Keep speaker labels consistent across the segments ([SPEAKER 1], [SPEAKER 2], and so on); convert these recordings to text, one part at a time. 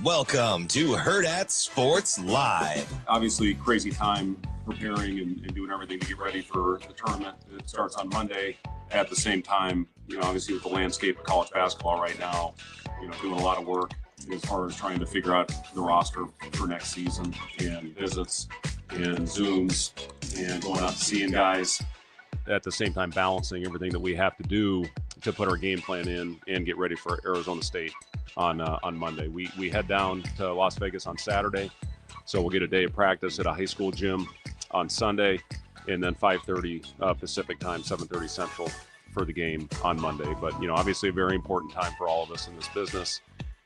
[SPEAKER 1] Welcome to Hurrdat Sports Live.
[SPEAKER 2] Obviously, crazy time preparing and doing everything to get ready for the tournament. It starts on Monday. At the same time, obviously with the landscape of college basketball right now, doing a lot of work as far as trying to figure out the roster for next season and visits and Zooms and going out and seeing guys. At the same time, balancing everything that we have to do to put our game plan in and get ready for Arizona State on Monday. We head down to Las Vegas on Saturday, so we'll get a day of practice at a high school gym on Sunday, and then 5:30 Pacific time, 7:30 Central for the game on Monday. But obviously a very important time for all of us in this business,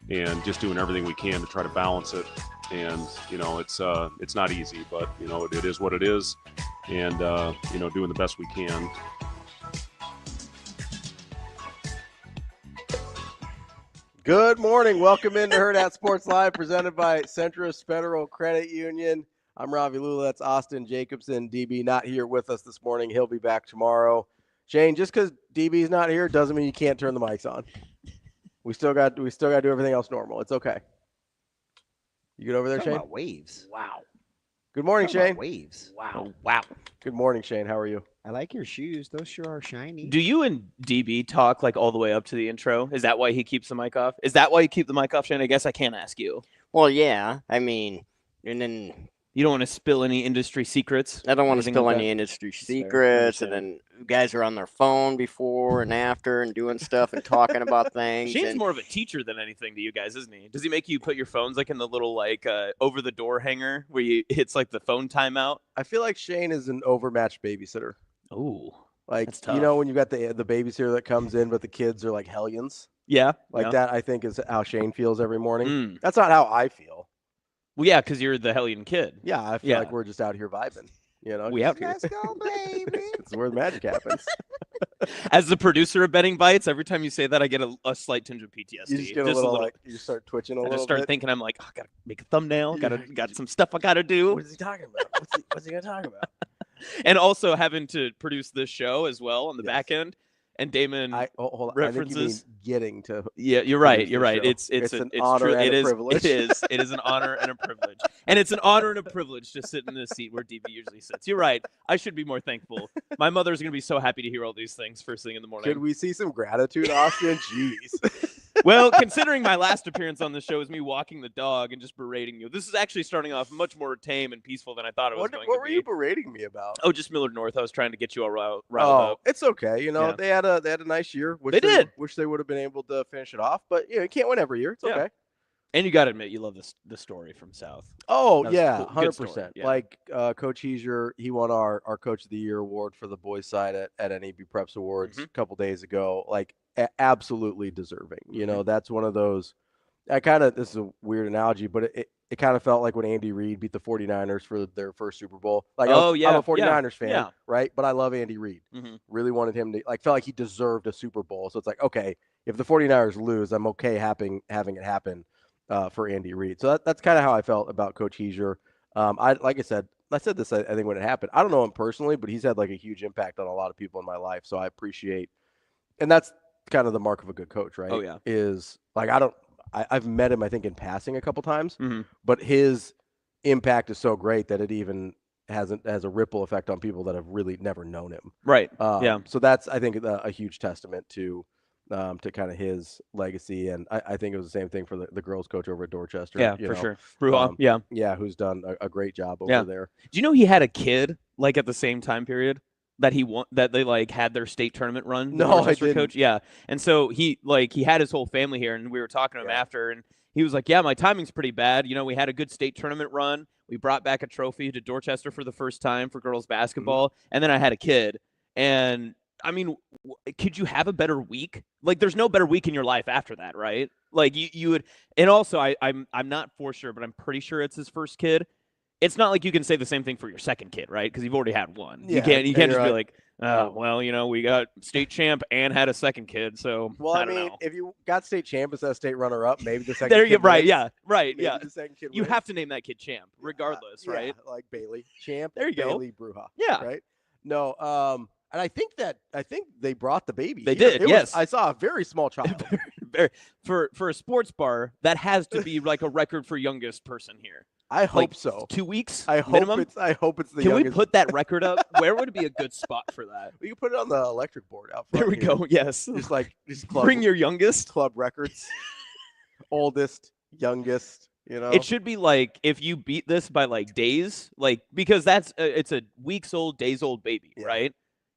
[SPEAKER 2] and just doing everything we can to try to balance it. And it's not easy, but it is what it is, and doing the best we can.
[SPEAKER 3] Good morning. Welcome into Hurrdat Sports Live, presented by Centris Federal Credit Union. I'm Ravi, Lulla. That's Austin Jacobsen. DB not here with us this morning. He'll be back tomorrow. Shane, just because DB's not here doesn't mean you can't turn the mics on. We still got to do everything else normal. It's okay. You good over there, Shane?
[SPEAKER 4] About waves.
[SPEAKER 3] Wow. Good morning, Shane.
[SPEAKER 4] Waves.
[SPEAKER 3] Wow.
[SPEAKER 4] Oh, wow.
[SPEAKER 3] Good morning, Shane. How are you?
[SPEAKER 4] I like your shoes. Those sure are shiny.
[SPEAKER 5] Do you and DB talk like all the way up to the intro? Is that why he keeps the mic off? Is that why you keep the mic off, Shane? I guess I can't ask you.
[SPEAKER 4] Well, yeah. I mean, and then
[SPEAKER 5] You don't want to spill any industry secrets?
[SPEAKER 4] I don't want to
[SPEAKER 5] Anything
[SPEAKER 4] spill
[SPEAKER 5] like
[SPEAKER 4] any
[SPEAKER 5] that?
[SPEAKER 4] industry
[SPEAKER 5] fair.
[SPEAKER 4] secrets. And then guys are on their phone before and after and doing stuff and talking about things.
[SPEAKER 5] Shane's
[SPEAKER 4] and
[SPEAKER 5] more of a teacher than anything to you guys, isn't he? Does he make you put your phones like in the little like over the door hanger where it's like the phone timeout?
[SPEAKER 3] I feel like Shane is an overmatched babysitter.
[SPEAKER 5] Ooh.
[SPEAKER 3] Like,
[SPEAKER 5] That's tough.
[SPEAKER 3] when you got the babysitter that comes in, but the kids are like hellions.
[SPEAKER 5] Yeah.
[SPEAKER 3] Like
[SPEAKER 5] yeah.
[SPEAKER 3] that, I think, is how Shane feels every morning.
[SPEAKER 5] Mm.
[SPEAKER 3] That's not how I feel.
[SPEAKER 5] Well, yeah, because you're the hellion kid.
[SPEAKER 3] Yeah, I feel like we're just out here vibing.
[SPEAKER 5] We out here.
[SPEAKER 4] let's go, baby.
[SPEAKER 3] It's where the magic happens.
[SPEAKER 5] As the producer of Betting Bites, every time you say that, I get a slight tinge of PTSD.
[SPEAKER 3] You just get a little, like, you start twitching a
[SPEAKER 5] I
[SPEAKER 3] little
[SPEAKER 5] just start
[SPEAKER 3] bit.
[SPEAKER 5] thinking, I'm like, oh, I gotta make a thumbnail.
[SPEAKER 3] Yeah.
[SPEAKER 5] Got some stuff I gotta do.
[SPEAKER 3] What is he talking about? What's he gonna talk about?
[SPEAKER 5] And also having to produce this show as well on the
[SPEAKER 3] Yes.
[SPEAKER 5] back end. And Damon,
[SPEAKER 3] Hold on. I think you mean
[SPEAKER 5] references.
[SPEAKER 3] getting to.
[SPEAKER 5] yeah, you're right.
[SPEAKER 3] produce
[SPEAKER 5] You're
[SPEAKER 3] the
[SPEAKER 5] right.
[SPEAKER 3] show.
[SPEAKER 5] It's
[SPEAKER 3] an honor
[SPEAKER 5] true.
[SPEAKER 3] and
[SPEAKER 5] It
[SPEAKER 3] a
[SPEAKER 5] is.
[SPEAKER 3] privilege.
[SPEAKER 5] It is an honor and a privilege. And it's an honor and a privilege to sit in the seat where DB usually sits. You're right. I should be more thankful. My mother's gonna be so happy to hear all these things first thing in the morning.
[SPEAKER 3] Could we see some gratitude, Austin? Jeez.
[SPEAKER 5] Well, considering my last appearance on the show is me walking the dog and just berating you, this is actually starting off much more tame and peaceful than I thought it was going to be.
[SPEAKER 3] What were you berating me about?
[SPEAKER 5] Oh, just Millard North. I was trying to get you all riled up.
[SPEAKER 3] It's okay.
[SPEAKER 5] Yeah.
[SPEAKER 3] They had a nice year.
[SPEAKER 5] They did.
[SPEAKER 3] Wish they would have been able to finish it off, but you can't win every year. It's
[SPEAKER 5] Yeah.
[SPEAKER 3] okay.
[SPEAKER 5] And you got to admit, you love the story from South.
[SPEAKER 3] Oh,
[SPEAKER 5] That was
[SPEAKER 3] yeah,
[SPEAKER 5] cool. Good
[SPEAKER 3] 100%.
[SPEAKER 5] story, yeah.
[SPEAKER 3] Like Coach Heesier, he won our Coach of the Year award for the boys side at NAB Preps Awards
[SPEAKER 5] Mhm.
[SPEAKER 3] a couple days ago. Like, absolutely deserving.
[SPEAKER 5] Mhm.
[SPEAKER 3] That's one of those. This is a weird analogy, but it kind of felt like when Andy Reid beat the 49ers for their first Super Bowl. Like,
[SPEAKER 5] Oh, yeah,
[SPEAKER 3] I'm a 49ers fan,
[SPEAKER 5] yeah.
[SPEAKER 3] right? But I love Andy Reid.
[SPEAKER 5] Mhm.
[SPEAKER 3] Really wanted him to, felt like he deserved a Super Bowl. So it's like, okay, if the 49ers lose, I'm okay having it happen for Andy Reid. So that's kind of how I felt about Coach Heesier. Like I said this, I think when it happened, I don't know him personally, but he's had like a huge impact on a lot of people in my life. So I appreciate, and that's kind of the mark of a good coach, right?
[SPEAKER 5] Oh, yeah.
[SPEAKER 3] Is like, I've met him, I think, in passing a couple times,
[SPEAKER 5] Mhm.
[SPEAKER 3] but his impact is so great that it even has a ripple effect on people that have really never known him.
[SPEAKER 5] Right. Yeah.
[SPEAKER 3] So that's, I think, a huge testament to kind of his legacy. And I think it was the same thing for the girls coach over at Dorchester.
[SPEAKER 5] Yeah, for sure. Bruja. Yeah.
[SPEAKER 3] Yeah, who's done a great job over
[SPEAKER 5] Yeah.
[SPEAKER 3] there.
[SPEAKER 5] Do you know he had a kid like at the same time period that that they like had their state tournament run?
[SPEAKER 3] No,
[SPEAKER 5] the Dorchester
[SPEAKER 3] I didn't.
[SPEAKER 5] Coach? Yeah. And so he had his whole family here, and we were talking to him
[SPEAKER 3] Yeah.
[SPEAKER 5] after, and he was like, "Yeah, my timing's pretty bad. We had a good state tournament run. We brought back a trophy to Dorchester for the first time for girls basketball, and then I had a kid. And I mean, could you have a better week? Like, there's no better week in your life after that, right? Like you would. And also, I'm not for sure, but I'm pretty sure it's his first kid. It's not like you can say the same thing for your second kid, right? Because you've already had one.
[SPEAKER 3] Yeah,
[SPEAKER 5] You can't
[SPEAKER 3] and
[SPEAKER 5] just
[SPEAKER 3] you're
[SPEAKER 5] be
[SPEAKER 3] like,
[SPEAKER 5] like, well, we got state champ and had a second kid, so
[SPEAKER 3] Well,
[SPEAKER 5] I
[SPEAKER 3] I
[SPEAKER 5] don't
[SPEAKER 3] mean,
[SPEAKER 5] know.
[SPEAKER 3] if you got state champ instead of state runner-up, maybe the second
[SPEAKER 5] There you
[SPEAKER 3] kid
[SPEAKER 5] right,
[SPEAKER 3] wins.
[SPEAKER 5] yeah, right,
[SPEAKER 3] Maybe
[SPEAKER 5] yeah.
[SPEAKER 3] the second kid
[SPEAKER 5] You
[SPEAKER 3] wins.
[SPEAKER 5] have to name that kid champ, regardless,
[SPEAKER 3] Yeah,
[SPEAKER 5] right?
[SPEAKER 3] like Bailey champ.
[SPEAKER 5] There you go.
[SPEAKER 3] Bailey Bruja.
[SPEAKER 5] Yeah.
[SPEAKER 3] Right. No. And I think they brought the baby.
[SPEAKER 5] They
[SPEAKER 3] here.
[SPEAKER 5] did,
[SPEAKER 3] It was-
[SPEAKER 5] yes.
[SPEAKER 3] I saw a very small child.
[SPEAKER 5] for a sports bar, that has to be like a record for youngest person here.
[SPEAKER 3] I hope
[SPEAKER 5] Like
[SPEAKER 3] so.
[SPEAKER 5] 2 weeks
[SPEAKER 3] I hope
[SPEAKER 5] minimum.
[SPEAKER 3] it's the
[SPEAKER 5] Can
[SPEAKER 3] youngest.
[SPEAKER 5] we put that record up? Where would be a good spot for that?
[SPEAKER 3] We can put it on the electric board out
[SPEAKER 5] There
[SPEAKER 3] front
[SPEAKER 5] we
[SPEAKER 3] here.
[SPEAKER 5] go. Yes.
[SPEAKER 3] Just club,
[SPEAKER 5] Bring your youngest.
[SPEAKER 3] club records. Oldest, youngest, you know.
[SPEAKER 5] It should be like if you beat this by like days, like because that's it's a weeks old, days old baby,
[SPEAKER 3] Yeah.
[SPEAKER 5] right?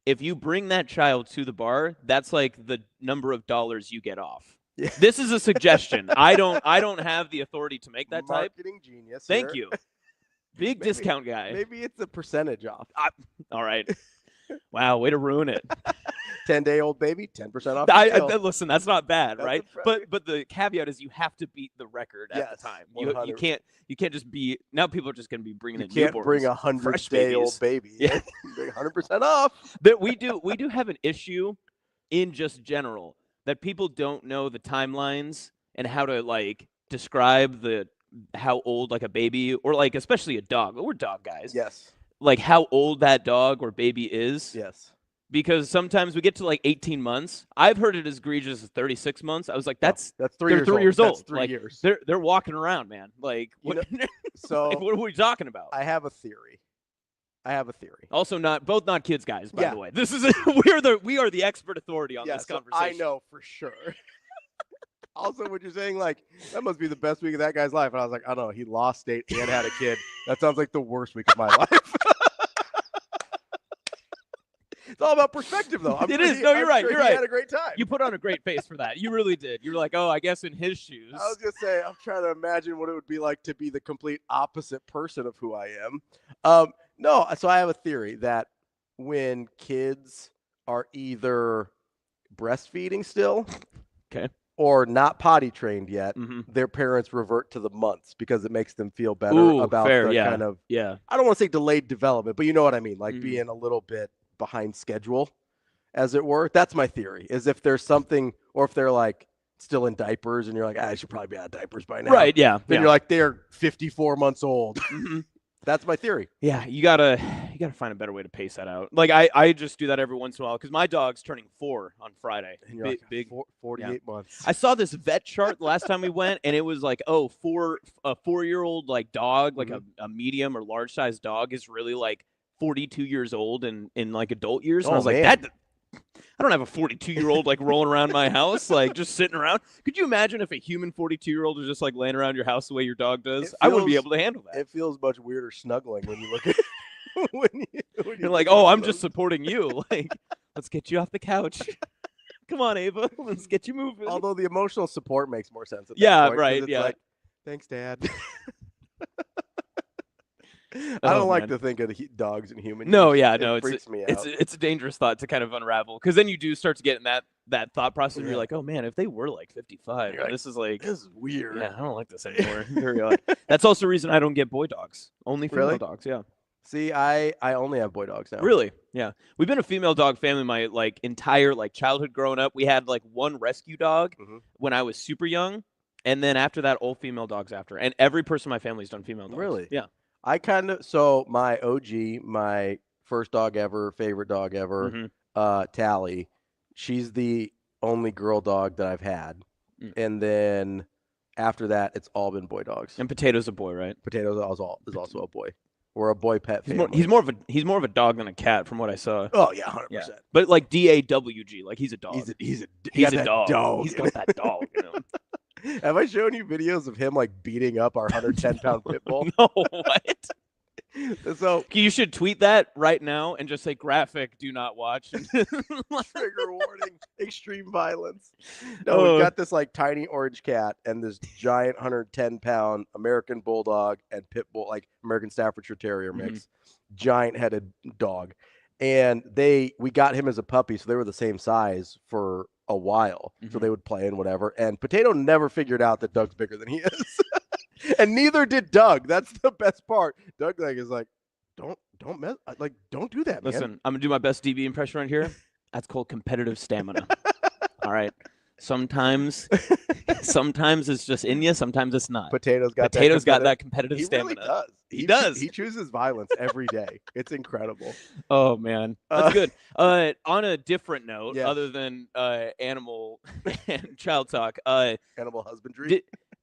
[SPEAKER 5] If you bring that child to the bar, that's like the number of dollars you get off.
[SPEAKER 3] Yeah.
[SPEAKER 5] This is a suggestion. I don't have the authority to make that type.
[SPEAKER 3] Marketing genius.
[SPEAKER 5] Thank
[SPEAKER 3] here.
[SPEAKER 5] you. Big
[SPEAKER 3] Maybe-
[SPEAKER 5] discount guy.
[SPEAKER 3] Maybe it's a percentage off.
[SPEAKER 5] All right. Wow, way to ruin it.
[SPEAKER 3] 10-day-old baby, 10% off. the deal.
[SPEAKER 5] Listen, that's not bad,
[SPEAKER 3] That's
[SPEAKER 5] right?
[SPEAKER 3] impressive.
[SPEAKER 5] But the caveat is you have to beat the record at
[SPEAKER 3] Yes,
[SPEAKER 5] the time.
[SPEAKER 3] 100.
[SPEAKER 5] You can't just be now. People are just going to be bringing
[SPEAKER 3] You
[SPEAKER 5] in
[SPEAKER 3] can't
[SPEAKER 5] newborns,
[SPEAKER 3] bring a
[SPEAKER 5] fresh
[SPEAKER 3] 100-day-old
[SPEAKER 5] babies.
[SPEAKER 3] baby.
[SPEAKER 5] Yeah.
[SPEAKER 3] 100% off.
[SPEAKER 5] That we do have an issue in just general that people don't know the timelines and how to like describe how old like a baby or like especially a dog. We're dog guys.
[SPEAKER 3] Yes.
[SPEAKER 5] Like how old that dog or baby is.
[SPEAKER 3] Yes.
[SPEAKER 5] Because sometimes we get to like 18 months. I've heard it as egregious as 36 months. I was like, that's
[SPEAKER 3] 3
[SPEAKER 5] they're
[SPEAKER 3] years
[SPEAKER 5] 3
[SPEAKER 3] old.
[SPEAKER 5] years
[SPEAKER 3] That's
[SPEAKER 5] old.
[SPEAKER 3] 3
[SPEAKER 5] Like,
[SPEAKER 3] years.
[SPEAKER 5] They're walking around, man. Like
[SPEAKER 3] You
[SPEAKER 5] what,
[SPEAKER 3] So
[SPEAKER 5] what are we talking about?
[SPEAKER 3] I have a theory.
[SPEAKER 5] Also, both not kids, guys. By
[SPEAKER 3] Yeah.
[SPEAKER 5] the way, this is we are the expert authority on
[SPEAKER 3] Yeah,
[SPEAKER 5] this
[SPEAKER 3] so
[SPEAKER 5] conversation.
[SPEAKER 3] I know for sure. Also, what you're saying, like, that must be the best week of that guy's life. And I was like, I don't know. He lost state and had a kid. That sounds like the worst week of my life. It's all about perspective, though.
[SPEAKER 5] It is. No, you're right.
[SPEAKER 3] Sure
[SPEAKER 5] You're
[SPEAKER 3] he
[SPEAKER 5] right.
[SPEAKER 3] had a great time.
[SPEAKER 5] You put on a great face for that. You really did. You were like, oh, I guess in his shoes.
[SPEAKER 3] I was gonna say, I'm trying to imagine what it would be like to be the complete opposite person of who I am. No, so I have a theory that when kids are either breastfeeding still,
[SPEAKER 5] Okay.
[SPEAKER 3] or not potty trained yet,
[SPEAKER 5] Mhm.
[SPEAKER 3] their parents revert to the months because it makes them feel better
[SPEAKER 5] Ooh,
[SPEAKER 3] about
[SPEAKER 5] fair,
[SPEAKER 3] the
[SPEAKER 5] yeah.
[SPEAKER 3] kind of,
[SPEAKER 5] Yeah.
[SPEAKER 3] I don't want to say delayed development, but you know what I mean, like
[SPEAKER 5] Mhm.
[SPEAKER 3] being a little bit behind schedule, as it were. That's my theory, is if there's something, or if they're like still in diapers and you're like, I should probably be out of diapers by now.
[SPEAKER 5] Right. Yeah.
[SPEAKER 3] Then
[SPEAKER 5] yeah.
[SPEAKER 3] you're like, they're 54 months old.
[SPEAKER 5] Mhm.
[SPEAKER 3] That's my theory.
[SPEAKER 5] Yeah, you gotta find a better way to pace that out. Like I just do that every once in a while because my dog's turning 4 on Friday.
[SPEAKER 3] And you're like, 48 months.
[SPEAKER 5] I saw this vet chart the last time we went, and it was like, a 4-year-old like dog, like a medium or large size dog, is really like 42 years old in like adult years. And I
[SPEAKER 3] Oh,
[SPEAKER 5] was like,
[SPEAKER 3] man.
[SPEAKER 5] I don't have a 42-year-old like rolling around my house, like just sitting around. Could you imagine if a human 42-year-old was just like laying around your house the way your dog does?
[SPEAKER 3] It
[SPEAKER 5] I wouldn't be
[SPEAKER 3] feels-
[SPEAKER 5] able to handle that.
[SPEAKER 3] It feels much weirder snuggling when you look at when
[SPEAKER 5] You're like,
[SPEAKER 3] look
[SPEAKER 5] oh,
[SPEAKER 3] at
[SPEAKER 5] I'm
[SPEAKER 3] those.
[SPEAKER 5] just supporting you. Like, let's get you off the couch. Come on, Ava. Let's get you moving.
[SPEAKER 3] Although the emotional support makes more sense. At that
[SPEAKER 5] Yeah,
[SPEAKER 3] point, 'cause
[SPEAKER 5] right,
[SPEAKER 3] it's
[SPEAKER 5] yeah.
[SPEAKER 3] Like, thanks, Dad. I
[SPEAKER 5] Oh,
[SPEAKER 3] don't like
[SPEAKER 5] man.
[SPEAKER 3] to think of dogs and humans.
[SPEAKER 5] No, yeah, no,
[SPEAKER 3] it freaks me out.
[SPEAKER 5] it's a dangerous thought to kind of unravel because then you do start to get in that thought process. Where
[SPEAKER 3] Yeah.
[SPEAKER 5] You're like, oh man, if they were like 55,
[SPEAKER 3] You're like,
[SPEAKER 5] this is like,
[SPEAKER 3] This is weird.
[SPEAKER 5] yeah, I don't like this anymore. Very odd. That's also the reason I don't get boy dogs. Only female
[SPEAKER 3] Really?
[SPEAKER 5] dogs. Yeah.
[SPEAKER 3] See, I only have boy dogs now.
[SPEAKER 5] Really? Yeah. We've been a female dog family my like entire like childhood growing up. We had like one rescue dog
[SPEAKER 3] Mhm.
[SPEAKER 5] when I was super young, and then after that, all female dogs after. And every person in my family's done female dogs.
[SPEAKER 3] Really?
[SPEAKER 5] Yeah.
[SPEAKER 3] I kind of, so my OG, my first dog ever, favorite dog ever,
[SPEAKER 5] Mhm.
[SPEAKER 3] Tally, she's the only girl dog that I've had.
[SPEAKER 5] Mm.
[SPEAKER 3] And then after that, it's all been boy dogs.
[SPEAKER 5] And Potato's a boy, right?
[SPEAKER 3] Potatoes is also a boy. We're a boy pet family.
[SPEAKER 5] He's more of a dog than a cat, from what I saw.
[SPEAKER 3] Oh yeah, 100%.
[SPEAKER 5] But like DAWG, like he's a dog.
[SPEAKER 3] He's a
[SPEAKER 5] He's
[SPEAKER 3] got
[SPEAKER 5] a
[SPEAKER 3] that
[SPEAKER 5] dog. He's got that dog in him.
[SPEAKER 3] Have I shown you videos of him like beating up our 110-pound pit bull?
[SPEAKER 5] No, what?
[SPEAKER 3] So
[SPEAKER 5] You should tweet that right now and just say graphic, do not watch.
[SPEAKER 3] trigger warning, extreme violence. No,
[SPEAKER 5] Oh.
[SPEAKER 3] we've got this like tiny orange cat and this giant 110-pound American bulldog and pit bull, like American Staffordshire Terrier mix, giant headed dog. And we got him as a puppy, so they were the same size for a while. So
[SPEAKER 5] Mhm.
[SPEAKER 3] they would play and whatever. And Potato never figured out that Doug's bigger than he is. And neither did Doug. That's the best part. Doug is like, don't mess, like, don't do that, man.
[SPEAKER 5] Listen, I'm gonna do my best DB impression right here. That's called competitive stamina. All right. Sometimes it's just in you. Sometimes it's not.
[SPEAKER 3] Potato's got
[SPEAKER 5] that competitive
[SPEAKER 3] he
[SPEAKER 5] stamina.
[SPEAKER 3] Really does.
[SPEAKER 5] He does.
[SPEAKER 3] He chooses violence every day. It's incredible.
[SPEAKER 5] Oh man, that's good. On a different note,
[SPEAKER 3] Yes.
[SPEAKER 5] other than animal and child talk,
[SPEAKER 3] Animal husbandry.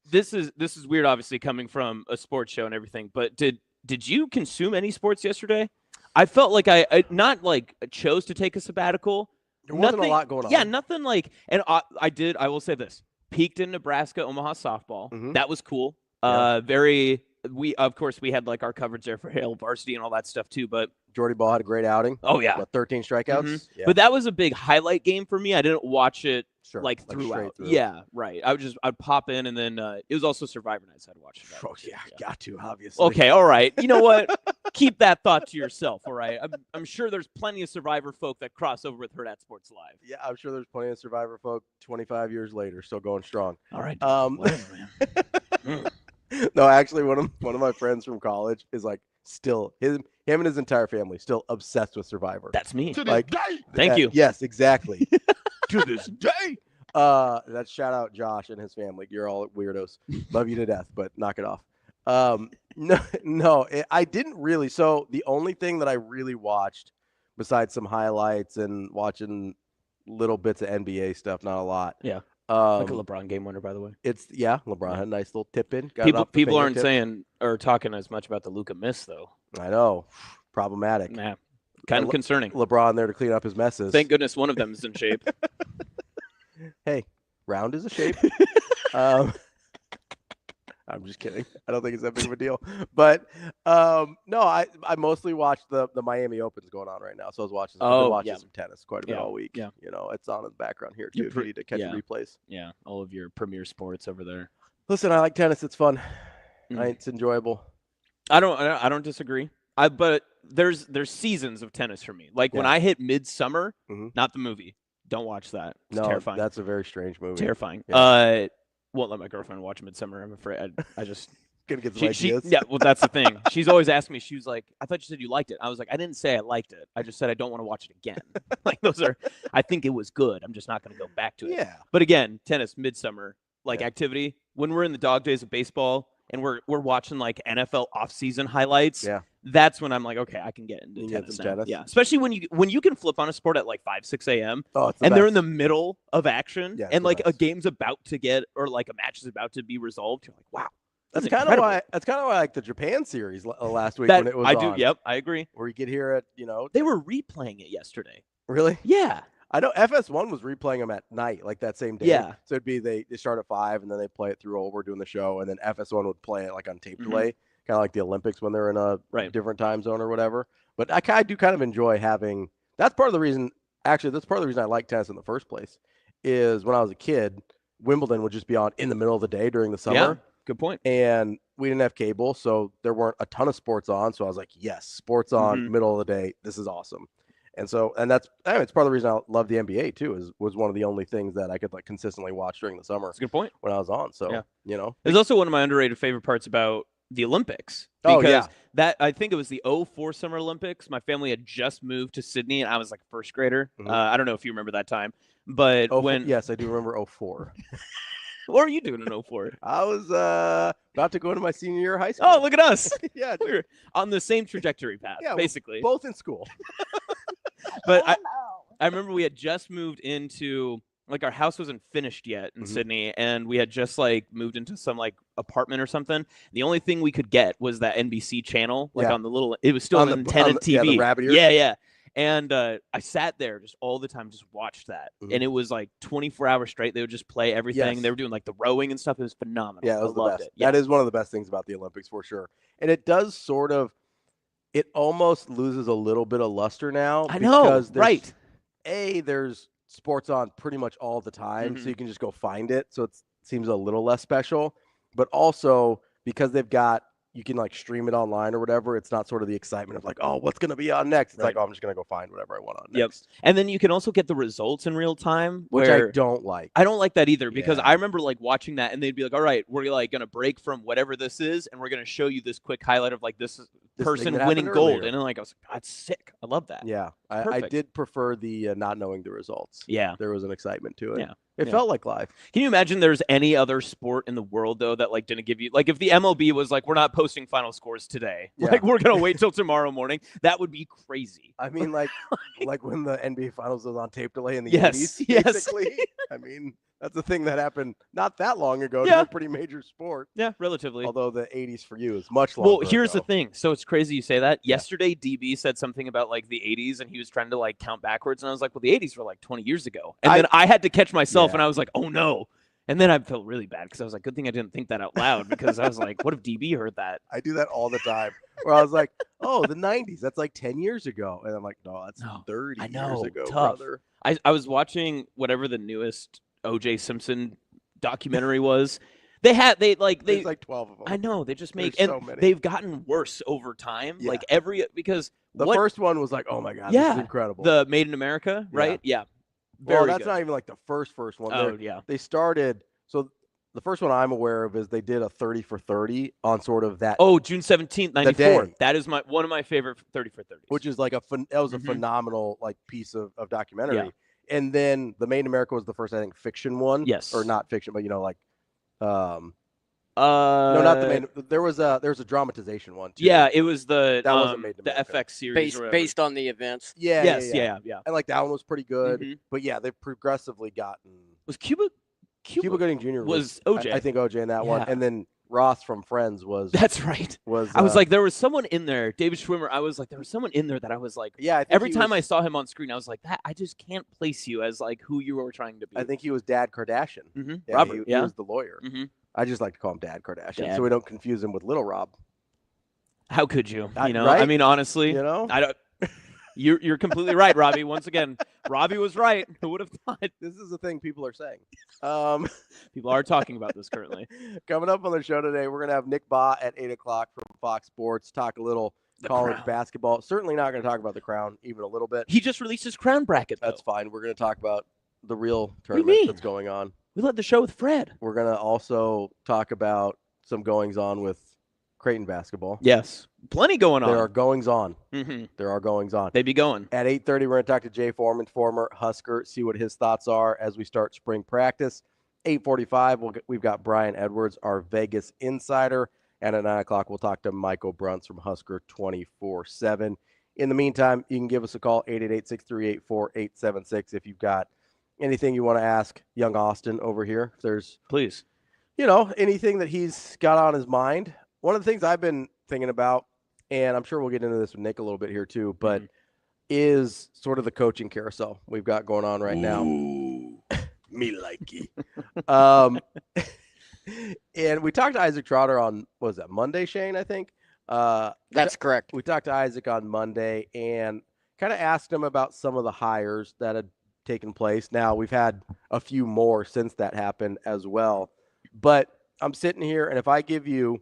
[SPEAKER 5] This is weird, obviously coming from a sports show and everything. But did you consume any sports yesterday? I felt like I not like chose to take a sabbatical.
[SPEAKER 3] There wasn't a lot going on.
[SPEAKER 5] Yeah, nothing like. And I will say this: peaked in Nebraska Omaha softball.
[SPEAKER 3] Mhm.
[SPEAKER 5] That was cool.
[SPEAKER 3] Yeah.
[SPEAKER 5] We of course we had like our coverage there for Hale varsity and all that stuff too. But
[SPEAKER 3] Jordy Ball had a great outing.
[SPEAKER 5] oh yeah,
[SPEAKER 3] What, 13 strikeouts.
[SPEAKER 5] Mhm.
[SPEAKER 3] Yeah.
[SPEAKER 5] But that was a big highlight game for me. I didn't watch it
[SPEAKER 3] Sure.
[SPEAKER 5] like
[SPEAKER 3] straight
[SPEAKER 5] throughout.
[SPEAKER 3] through.
[SPEAKER 5] Yeah, right. I'd pop in and then it was also Survivor Night, so I'd watch it.
[SPEAKER 3] Oh, yeah, got to, obviously.
[SPEAKER 5] Okay, all right. You know what? Keep that thought to yourself, all right? I'm sure there's plenty of Survivor folk that cross over with Hurrdat Sports Live.
[SPEAKER 3] Yeah, I'm sure there's plenty of Survivor folk 25 years later still going strong.
[SPEAKER 5] All right.
[SPEAKER 3] Whatever,
[SPEAKER 5] man.
[SPEAKER 3] No, actually, one of my friends from college is like still him and his entire family still obsessed with Survivor.
[SPEAKER 5] That's me.
[SPEAKER 3] Like,
[SPEAKER 5] Thank you.
[SPEAKER 3] Yes, exactly. To this day. That's shout out Josh and his family. You're all weirdos. Love you to death, but knock it off. I didn't really. So the only thing that I really watched, besides some highlights and watching little bits of NBA stuff, not a lot.
[SPEAKER 5] Yeah. Like a LeBron game winner, by the way.
[SPEAKER 3] LeBron had a nice little tip in.
[SPEAKER 5] People aren't saying or talking as much about the Luka miss though.
[SPEAKER 3] I know, problematic.
[SPEAKER 5] Nah, kind of concerning.
[SPEAKER 3] LeBron there to clean up his messes.
[SPEAKER 5] Thank goodness one of them is in shape.
[SPEAKER 3] Hey, round is a shape. I'm just kidding. I don't think it's that big of a deal. But no, I mostly watched the Miami Open's going on right now. So I was watching some tennis quite a bit all week.
[SPEAKER 5] Yeah.
[SPEAKER 3] You know, it's on in the background here too if you need to catch replays.
[SPEAKER 5] Yeah, all of your premier sports over there.
[SPEAKER 3] Listen, I like tennis. It's fun. It's enjoyable.
[SPEAKER 5] I don't disagree. But there's seasons of tennis for me. Like when I hit Midsummer, not the movie. Don't watch that. It's terrifying.
[SPEAKER 3] That's a very strange movie.
[SPEAKER 5] Terrifying.
[SPEAKER 3] Yeah.
[SPEAKER 5] Won't let my girlfriend watch Midsummer. I'm afraid. I just
[SPEAKER 3] gonna get some ideas.
[SPEAKER 5] Yeah, well, that's the thing. She's always asked me. She was like, "I thought you said you liked it." I was like, "I didn't say I liked it. I just said I don't want to watch it again." Like those are. I think it was good. I'm just not going to go back to it.
[SPEAKER 3] Yeah.
[SPEAKER 5] But again, tennis, Midsummer, activity. When we're in the dog days of baseball and we're watching like NFL offseason highlights.
[SPEAKER 3] Yeah.
[SPEAKER 5] That's when I'm like, okay, I can get into tennis now. Yeah, especially when you can flip on a sport at like 5, 6 a.m. And they're in the middle of action, and like a game's about to get or like a match is about to be resolved. You're like, wow,
[SPEAKER 3] that's kind of why I like the Japan series last week when it was on.
[SPEAKER 5] Yep, I agree.
[SPEAKER 3] Where you could hear it,
[SPEAKER 5] they were replaying it yesterday.
[SPEAKER 3] Really?
[SPEAKER 5] Yeah.
[SPEAKER 3] I know FS1 was replaying them at night, like that same day.
[SPEAKER 5] Yeah.
[SPEAKER 3] So it'd be they start at 5 and then they play it through while we're doing the show, and then FS1 would play it like on tape delay. Kind of like the Olympics when they're in a different time zone or whatever. But I do kind of enjoy having – that's part of the reason – actually, that's part of the reason I like tennis in the first place is when I was a kid, Wimbledon would just be on in the middle of the day during the summer.
[SPEAKER 5] Yeah, good point.
[SPEAKER 3] And we didn't have cable, so there weren't a ton of sports on. So I was like, yes, sports on, middle of the day. This is awesome. And so – and it's part of the reason I love the NBA too was one of the only things that I could like consistently watch during the summer.
[SPEAKER 5] That's a good point.
[SPEAKER 3] When I was on. So,
[SPEAKER 5] There's also one of my underrated favorite parts about – the Olympics, because that I think it was the 2004 Summer Olympics. My family had just moved to Sydney, and I was like a first grader. I don't know if you remember that time, but
[SPEAKER 3] yes, I do remember 2004.
[SPEAKER 5] What were you doing in 2004?
[SPEAKER 3] I was about to go into my senior year of high school.
[SPEAKER 5] Oh, look at us!
[SPEAKER 3] Yeah,
[SPEAKER 5] we were on the same trajectory path, basically.
[SPEAKER 3] Both in school.
[SPEAKER 5] But I remember we had just moved into. Like our house wasn't finished yet in Sydney, and we had just like moved into some like apartment or something. The only thing we could get was that NBC channel, like on the little. It was still on an antenna TV.
[SPEAKER 3] Yeah, the rabbit ears.
[SPEAKER 5] Yeah. And I sat there just all the time, just watched that, and it was like 24 hours straight. They would just play everything.
[SPEAKER 3] Yes.
[SPEAKER 5] They were doing like the rowing and stuff. It was phenomenal.
[SPEAKER 3] Yeah, it was
[SPEAKER 5] I loved
[SPEAKER 3] the best.
[SPEAKER 5] it. Yeah.
[SPEAKER 3] That is one of the best things about the Olympics for sure. And it does sort of, it almost loses a little bit of luster now.
[SPEAKER 5] I know,
[SPEAKER 3] because
[SPEAKER 5] right?
[SPEAKER 3] There's sports on pretty much all the time, so you can just go find it. So it seems a little less special. But also because you can like stream it online or whatever, it's not sort of the excitement of like, oh, what's going to be on next? It's like, oh, I'm just going to go find whatever I want on next.
[SPEAKER 5] And then you can also get the results in real time,
[SPEAKER 3] which I don't like.
[SPEAKER 5] I don't like that either, because I remember like watching that and they'd be like, all right, we're like going to break from whatever this is, and we're going to show you this quick highlight of like this person winning gold. And then like I was like, that's sick. I love that.
[SPEAKER 3] Yeah. I did prefer the not knowing the results.
[SPEAKER 5] Yeah.
[SPEAKER 3] There was an excitement to it.
[SPEAKER 5] Yeah.
[SPEAKER 3] It felt like live.
[SPEAKER 5] Can you imagine there's any other sport in the world, though, that like didn't give you, like if the MLB was like, we're not posting final scores today, like we're going to wait till tomorrow morning, that would be crazy.
[SPEAKER 3] I mean, like when the NBA Finals was on tape delay in the 80s, basically. I mean, that's a thing that happened not that long ago. It's a pretty major sport.
[SPEAKER 5] Yeah, relatively.
[SPEAKER 3] Although the 80s for you is much longer.
[SPEAKER 5] Well, here's the thing. So it's crazy you say that.
[SPEAKER 3] Yeah.
[SPEAKER 5] Yesterday, DB said something about like the 80s, and he was trying to like count backwards. And I was like, well, the 80s were like 20 years ago. And then I had to catch myself, and I was like, oh, no. And then I felt really bad because I was like, good thing I didn't think that out loud, because I was like, what if DB heard that?
[SPEAKER 3] I do that all the time where I was like, oh, the 90s, that's like 10 years ago. And I'm like, no, that's 30 years ago, brother.
[SPEAKER 5] I was watching whatever the newest O.J. Simpson documentary was. There's like 12 of them.
[SPEAKER 3] I
[SPEAKER 5] know, they just make,
[SPEAKER 3] There's
[SPEAKER 5] and
[SPEAKER 3] so many.
[SPEAKER 5] they've gotten worse over time.
[SPEAKER 3] Yeah.
[SPEAKER 5] Like because
[SPEAKER 3] the first one was like, oh my God, this is incredible.
[SPEAKER 5] The Made in America, right? Yeah.
[SPEAKER 3] Well, that's not even like the first one.
[SPEAKER 5] Oh, yeah.
[SPEAKER 3] They started, so the first one I'm aware of is they did a 30 for 30 on sort of that.
[SPEAKER 5] Oh, June 17th, 94. That is one of my favorite 30 for 30s.
[SPEAKER 3] Which is like that was a phenomenal like piece of documentary. Yeah. And then the Made in America was the first, I think, fiction one.
[SPEAKER 5] Yes.
[SPEAKER 3] Or not fiction, but like no, not the main. There was a dramatization one too.
[SPEAKER 5] Yeah, it was that
[SPEAKER 3] wasn't Made in
[SPEAKER 5] the
[SPEAKER 3] America.
[SPEAKER 5] FX series
[SPEAKER 4] based on the events.
[SPEAKER 3] Yeah.
[SPEAKER 5] Yeah.
[SPEAKER 3] And like that one was pretty good. But yeah, they've progressively gotten.
[SPEAKER 5] Was Cuba
[SPEAKER 3] Gooding Jr.
[SPEAKER 5] was OJ.
[SPEAKER 3] I think OJ in that one, and then Ross from Friends was.
[SPEAKER 5] That's right. I was like, there was someone in there, David Schwimmer. I was like, there was someone in there that I was like,
[SPEAKER 3] yeah.
[SPEAKER 5] Every time I saw him on screen, I was like, I just can't place you as like who you were trying to be.
[SPEAKER 3] I think he was Dad Kardashian.
[SPEAKER 5] Yeah, Robert.
[SPEAKER 3] He was the lawyer. I just like to call him Dad Kardashian, so we don't confuse him with Little Rob.
[SPEAKER 5] How could you?
[SPEAKER 3] Right?
[SPEAKER 5] I mean, honestly,
[SPEAKER 3] I
[SPEAKER 5] don't. You're completely right, Ravi. Once again, Ravi was right. Who would have thought?
[SPEAKER 3] This is the thing people are saying.
[SPEAKER 5] People are talking about this currently.
[SPEAKER 3] Coming up on the show today, we're going to have Nick Bahe at 8 o'clock from Fox Sports, talk a little college basketball. Certainly not going to talk about the Crown even a little bit.
[SPEAKER 5] He just released his Crown bracket, though.
[SPEAKER 3] That's fine. We're going to talk about the real tournament that's going on.
[SPEAKER 5] We led the show with Fred.
[SPEAKER 3] We're going to also talk about some goings-on with Creighton basketball.
[SPEAKER 5] Yes. Plenty going on.
[SPEAKER 3] There are goings-on.
[SPEAKER 5] Mm-hmm.
[SPEAKER 3] There are goings-on.
[SPEAKER 5] They be going.
[SPEAKER 3] At 8:30, we're going to talk to Jay Forman, former Husker, see what his thoughts are as we start spring practice. 8:45, we've got Brian Edwards, our Vegas insider. And at 9 o'clock, we'll talk to Michael Bruntz from Husker 24/7. In the meantime, you can give us a call, 888-638-4876, if you've got anything you want to ask young Austin over here. If there's,
[SPEAKER 5] please,
[SPEAKER 3] anything that he's got on his mind. One of the things I've been thinking about, and I'm sure we'll get into this with Nick a little bit here too, but is sort of the coaching carousel we've got going on right now. Me likey. And we talked to Isaac Trotter on, what was that, Monday, Shane, I think?
[SPEAKER 4] That's correct.
[SPEAKER 3] We talked to Isaac on Monday and kind of asked him about some of the hires that had taken place. Now, we've had a few more since that happened as well. But I'm sitting here, and if I give you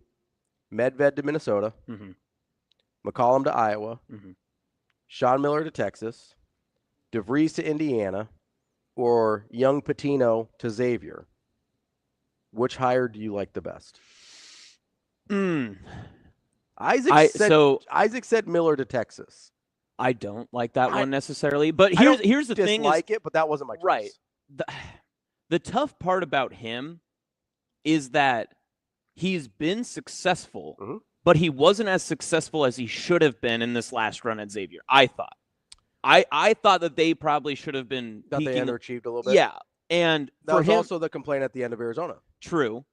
[SPEAKER 3] Medved to Minnesota, McCollum to Iowa, Sean Miller to Texas, DeVries to Indiana, or Young Patino to Xavier, which hire do you like the best? Isaac said Miller to Texas.
[SPEAKER 5] I don't like that one necessarily, but here's the thing:
[SPEAKER 3] dislike it, but that wasn't my choice.
[SPEAKER 5] Right. The tough part about him is that he's been successful, but he wasn't as successful as he should have been in this last run at Xavier. I thought. I thought that they probably should have been.
[SPEAKER 3] That they underachieved a little bit.
[SPEAKER 5] Yeah, and
[SPEAKER 3] that was also the complaint at the end of Arizona.
[SPEAKER 5] True.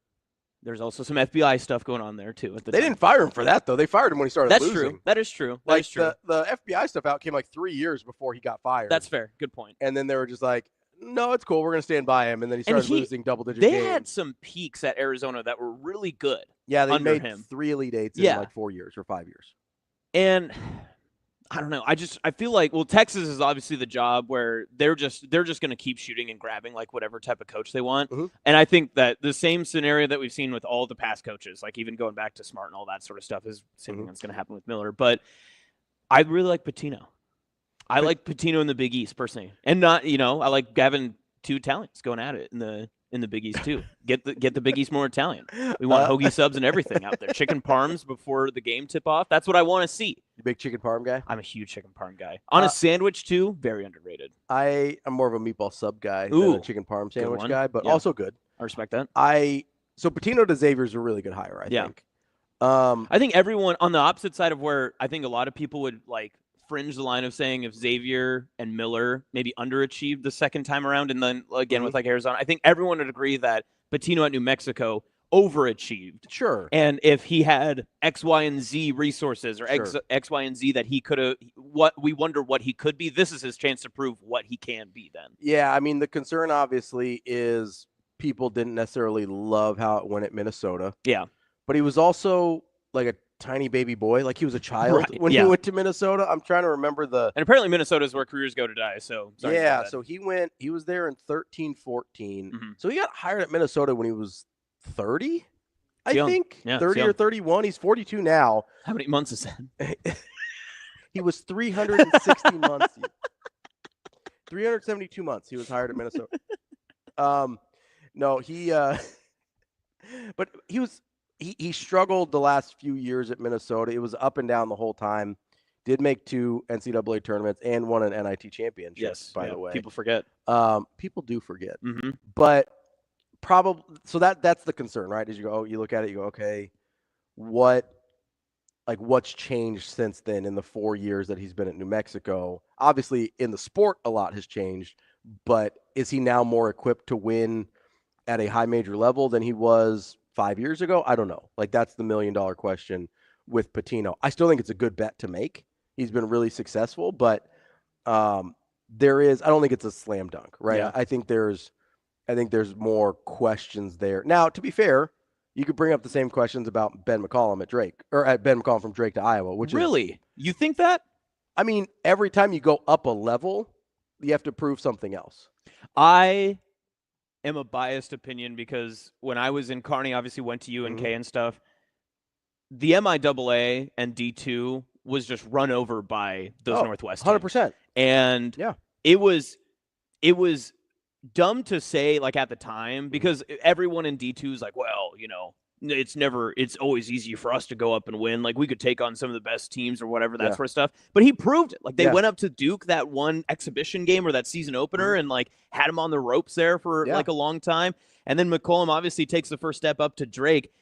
[SPEAKER 5] There's also some FBI stuff going on there too.
[SPEAKER 3] They didn't fire him for that though. They fired him when he started losing.
[SPEAKER 5] That's true. That is true.
[SPEAKER 3] Like the FBI stuff out came like 3 years before he got fired.
[SPEAKER 5] That's fair. Good point.
[SPEAKER 3] And then they were just like, no, it's cool. We're going to stand by him. And then he started losing double-digit games.
[SPEAKER 5] They had some peaks at Arizona that were really good.
[SPEAKER 3] Yeah, they made
[SPEAKER 5] him
[SPEAKER 3] 3 Elite Eights in like 4 years or 5 years.
[SPEAKER 5] And I don't know. I feel like, well, Texas is obviously the job where they're just going to keep shooting and grabbing like whatever type of coach they want. And I think that the same scenario that we've seen with all the past coaches, like even going back to Smart and all that sort of stuff, is the same thing that's going to happen with Miller. But I really like Patino. I like Patino in the Big East personally, and not I like having two Italians going at it in the in the Big East too. Get the Big East more Italian. We want hoagie subs and everything out there. Chicken parms before the game tip off. That's what I want to see.
[SPEAKER 3] You big chicken parm guy?
[SPEAKER 5] I'm a huge chicken parm guy. On a sandwich too, very underrated.
[SPEAKER 3] I am more of a meatball sub guy than a chicken parm sandwich guy, but also good.
[SPEAKER 5] I respect that.
[SPEAKER 3] So Patino to Xavier is a really good hire, I think.
[SPEAKER 5] I think everyone on the opposite side of where I think a lot of people would like fringe the line of saying if Xavier and Miller maybe underachieved the second time around, and then again with like Arizona, I think everyone would agree that Patino at New Mexico overachieved.
[SPEAKER 3] Sure.
[SPEAKER 5] And if he had X, Y, and Z resources or X, Y, and Z that he could have, we wonder what he could be. This is his chance to prove what he can be then.
[SPEAKER 3] Yeah, I mean, the concern obviously is people didn't necessarily love how it went at Minnesota.
[SPEAKER 5] Yeah.
[SPEAKER 3] But he was also like a tiny baby boy. Like he was a child when he went to Minnesota. I'm trying to remember
[SPEAKER 5] And apparently Minnesota is where careers go to die. So
[SPEAKER 3] so he was there in 13, 14. Mm-hmm. So he got hired at Minnesota when he was 30, I think. Yeah, 30 or 31. He's 42 now.
[SPEAKER 5] How many months is that?
[SPEAKER 3] He was 360 months. 372 months he was hired at Minnesota. No, but he struggled the last few years at Minnesota. It was up and down the whole time. Did make 2 NCAA tournaments and won an NIT championship.
[SPEAKER 5] Yes,
[SPEAKER 3] by the way.
[SPEAKER 5] People forget.
[SPEAKER 3] People do forget.
[SPEAKER 5] Mm-hmm.
[SPEAKER 3] But probably so that's the concern, right? As you look at it, you go, okay, what's changed since then in the 4 years that he's been at New Mexico? Obviously, in the sport, a lot has changed. But is he now more equipped to win at a high major level than he was 5 years ago? I don't know. Like, that's the $1 million question with Patino. I still think it's a good bet to make. He's been really successful, but I don't think it's a slam dunk, right?
[SPEAKER 5] Yeah.
[SPEAKER 3] I think there's more questions there. Now, to be fair, you could bring up the same questions about Ben McCollum at Drake, or at Ben McCollum from Drake to Iowa, which
[SPEAKER 5] really? You think that?
[SPEAKER 3] I mean, every time you go up a level, you have to prove something else.
[SPEAKER 5] I am a biased opinion because when I was in Kearney, obviously went to UNK and stuff, the MIAA and D2 was just run over by those Northwest teams.
[SPEAKER 3] 100%.
[SPEAKER 5] And it was dumb to say like at the time because everyone in D2 is like, well, it's always easy for us to go up and win. Like we could take on some of the best teams or whatever, that sort of stuff. But he proved it. Like they went up to Duke that one exhibition game or that season opener and like had him on the ropes there for like a long time. And then McCollum obviously takes the first step up to Drake.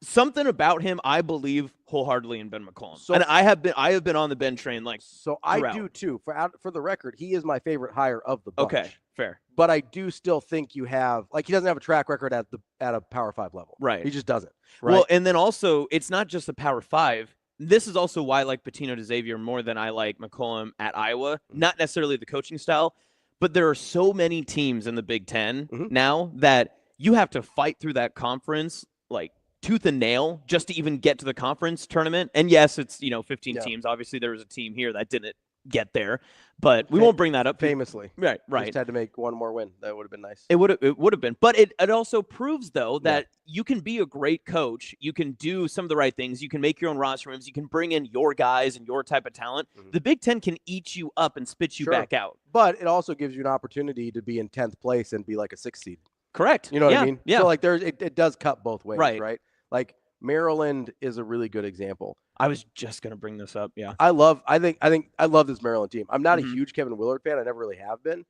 [SPEAKER 5] Something about him, I believe wholeheartedly in Ben McCollum. So, and I have been on the Ben train like
[SPEAKER 3] so I do too. For the record, he is my favorite hire of the bunch.
[SPEAKER 5] Okay, fair.
[SPEAKER 3] But I do still think you have he doesn't have a track record at a Power 5 level.
[SPEAKER 5] Right.
[SPEAKER 3] He just doesn't. Right?
[SPEAKER 5] Well, and then also it's not just the Power 5. This is also why I like Patino to Xavier more than I like McCollum at Iowa. Not necessarily the coaching style, but there are so many teams in the Big Ten now that you have to fight through that conference like tooth and nail just to even get to the conference tournament. And yes, it's 15 teams. Obviously, there was a team here that didn't get there, but we won't bring that up.
[SPEAKER 3] Famously,
[SPEAKER 5] right.
[SPEAKER 3] Just had to make one more win. That would have been nice.
[SPEAKER 5] It would have been, but it also proves though that you can be a great coach. You can do some of the right things. You can make your own roster moves. You can bring in your guys and your type of talent. The Big Ten can eat you up and spit you back out.
[SPEAKER 3] But it also gives you an opportunity to be in 10th place and be like a 6th seed.
[SPEAKER 5] Correct.
[SPEAKER 3] You know what I mean?
[SPEAKER 5] Yeah.
[SPEAKER 3] So like it does cut both ways, right? Like Maryland is a really good example.
[SPEAKER 5] I was just going to bring this up. Yeah.
[SPEAKER 3] I love this Maryland team. I'm not a huge Kevin Willard fan. I never really have been,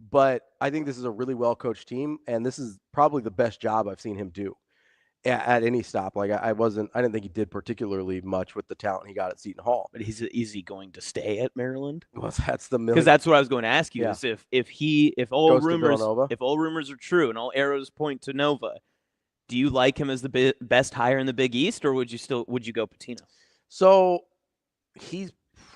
[SPEAKER 3] but I think this is a really well-coached team. And this is probably the best job I've seen him do at any stop. Like I didn't think he did particularly much with the talent he got at Seton Hall.
[SPEAKER 5] But is he going to stay at Maryland?
[SPEAKER 3] Well, that's the million.
[SPEAKER 5] Because that's what I was going to ask you is if all rumors are true and all arrows point to Nova, do you like him as the best hire in the Big East, or would you go Patino?
[SPEAKER 3] So he's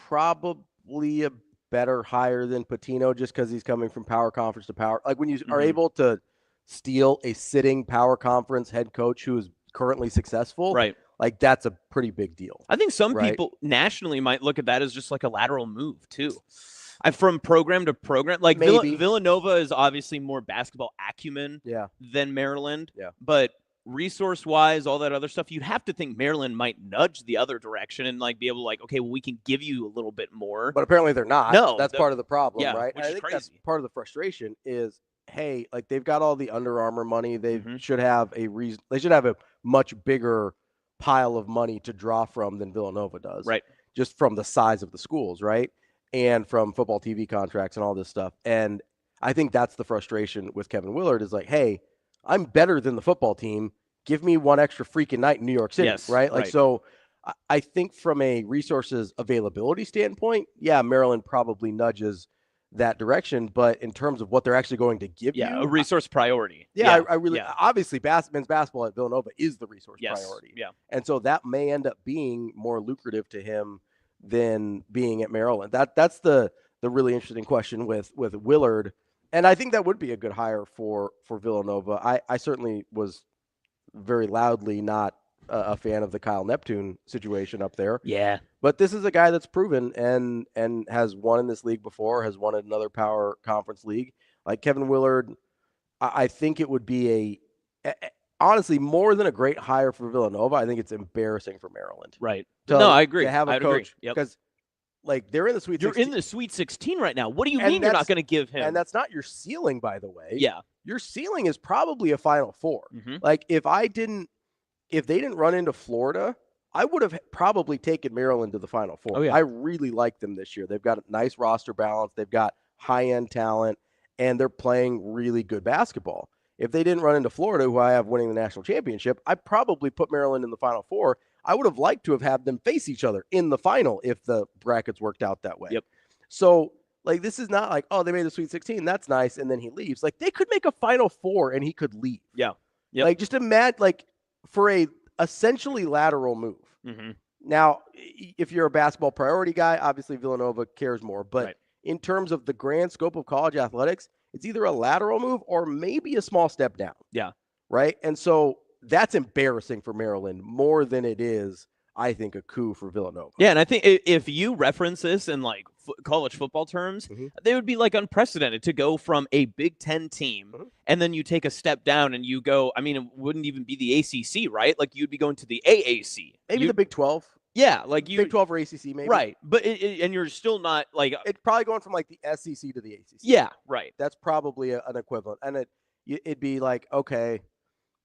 [SPEAKER 3] probably a better hire than Patino just because he's coming from power conference to power. Like when you are able to steal a sitting power conference head coach who is currently successful,
[SPEAKER 5] right?
[SPEAKER 3] Like that's a pretty big deal.
[SPEAKER 5] I think some people nationally might look at that as just like a lateral move too. From program to program, like Villanova is obviously more basketball acumen than Maryland. Yeah. But resource-wise, all that other stuff, you'd have to think Maryland might nudge the other direction and like be able to like, okay, well, we can give you a little bit more.
[SPEAKER 3] But apparently they're not.
[SPEAKER 5] No,
[SPEAKER 3] that's part of the problem, right?
[SPEAKER 5] Which
[SPEAKER 3] I
[SPEAKER 5] is
[SPEAKER 3] think
[SPEAKER 5] crazy.
[SPEAKER 3] That's part of the frustration is hey, like they've got all the Under Armour money. They
[SPEAKER 5] Mhm.
[SPEAKER 3] should have a reason. They should have a much bigger pile of money to draw from than Villanova does.
[SPEAKER 5] Right.
[SPEAKER 3] Just from the size of the schools, right? And from football TV contracts and all this stuff. And I think that's the frustration with Kevin Willard is like, hey, I'm better than the football team. Give me one extra freaking night in New York City,
[SPEAKER 5] Yes,
[SPEAKER 3] right? Like,
[SPEAKER 5] right.
[SPEAKER 3] so I think from a resources availability standpoint, yeah, Maryland probably nudges that direction. But in terms of what they're actually going to give
[SPEAKER 5] Yeah,
[SPEAKER 3] you,
[SPEAKER 5] a resource priority.
[SPEAKER 3] yeah, I really,
[SPEAKER 5] yeah.
[SPEAKER 3] obviously, men's basketball at Villanova is the resource
[SPEAKER 5] Yes.
[SPEAKER 3] priority.
[SPEAKER 5] Yeah.
[SPEAKER 3] And so that may end up being more lucrative to him than being at Maryland. That's the really interesting question with Willard. And I think that would be a good hire for Villanova. I certainly was very loudly not a fan of the Kyle Neptune situation up there.
[SPEAKER 5] Yeah.
[SPEAKER 3] But this is a guy that's proven and has won in this league before, has won in another power conference league. Like Kevin Willard, I think it would be honestly, more than a great hire for Villanova. I think it's embarrassing for Maryland.
[SPEAKER 5] Right.
[SPEAKER 3] To,
[SPEAKER 5] no, I agree.
[SPEAKER 3] To have a
[SPEAKER 5] I'd
[SPEAKER 3] coach
[SPEAKER 5] agree. Yep.
[SPEAKER 3] because like they're in the Sweet
[SPEAKER 5] You're
[SPEAKER 3] 16.
[SPEAKER 5] in the Sweet 16 right now. What do you
[SPEAKER 3] And
[SPEAKER 5] mean you're not
[SPEAKER 3] that's-
[SPEAKER 5] going to give him?
[SPEAKER 3] And that's not your ceiling, by the way.
[SPEAKER 5] yeah.
[SPEAKER 3] Your ceiling is probably a Final Four.
[SPEAKER 5] Mhm.
[SPEAKER 3] Like if they didn't run into Florida, I would have probably taken Maryland to the Final Four.
[SPEAKER 5] Oh, yeah.
[SPEAKER 3] I really like them this year. They've got a nice roster balance. They've got high-end talent, and they're playing really good basketball. If they didn't run into Florida, who I have winning the national championship, I probably put Maryland in the Final Four. I would have liked to have had them face each other in the final if the brackets worked out that way.
[SPEAKER 5] Yep.
[SPEAKER 3] So, like, this is not like, oh, they made the Sweet 16. That's nice. And then he leaves. Like, they could make a Final Four and he could leave.
[SPEAKER 5] Yeah. Yep.
[SPEAKER 3] Like, just imagine, like, for a essentially lateral move.
[SPEAKER 5] Mm-hmm.
[SPEAKER 3] Now, if you're a basketball priority guy, obviously Villanova cares more. But
[SPEAKER 5] Right.
[SPEAKER 3] in terms of the grand scope of college athletics, it's either a lateral move or maybe a small step down.
[SPEAKER 5] Yeah.
[SPEAKER 3] Right? And so that's embarrassing for Maryland more than it is, I think, a coup for Villanova.
[SPEAKER 5] Yeah, and I think if you reference this in like college football terms,
[SPEAKER 3] Mhm.
[SPEAKER 5] they would be like unprecedented to go from a Big Ten team
[SPEAKER 3] Mhm.
[SPEAKER 5] and then you take a step down and you go. I mean, it wouldn't even be the ACC, right? Like you'd be going to the AAC.
[SPEAKER 3] Maybe the Big 12.
[SPEAKER 5] Yeah, like you
[SPEAKER 3] Big 12 or ACC, maybe.
[SPEAKER 5] right, but and you're still not like
[SPEAKER 3] It's probably going from like the SEC to the ACC.
[SPEAKER 5] yeah, right.
[SPEAKER 3] That's probably an equivalent. And it'd be like, okay,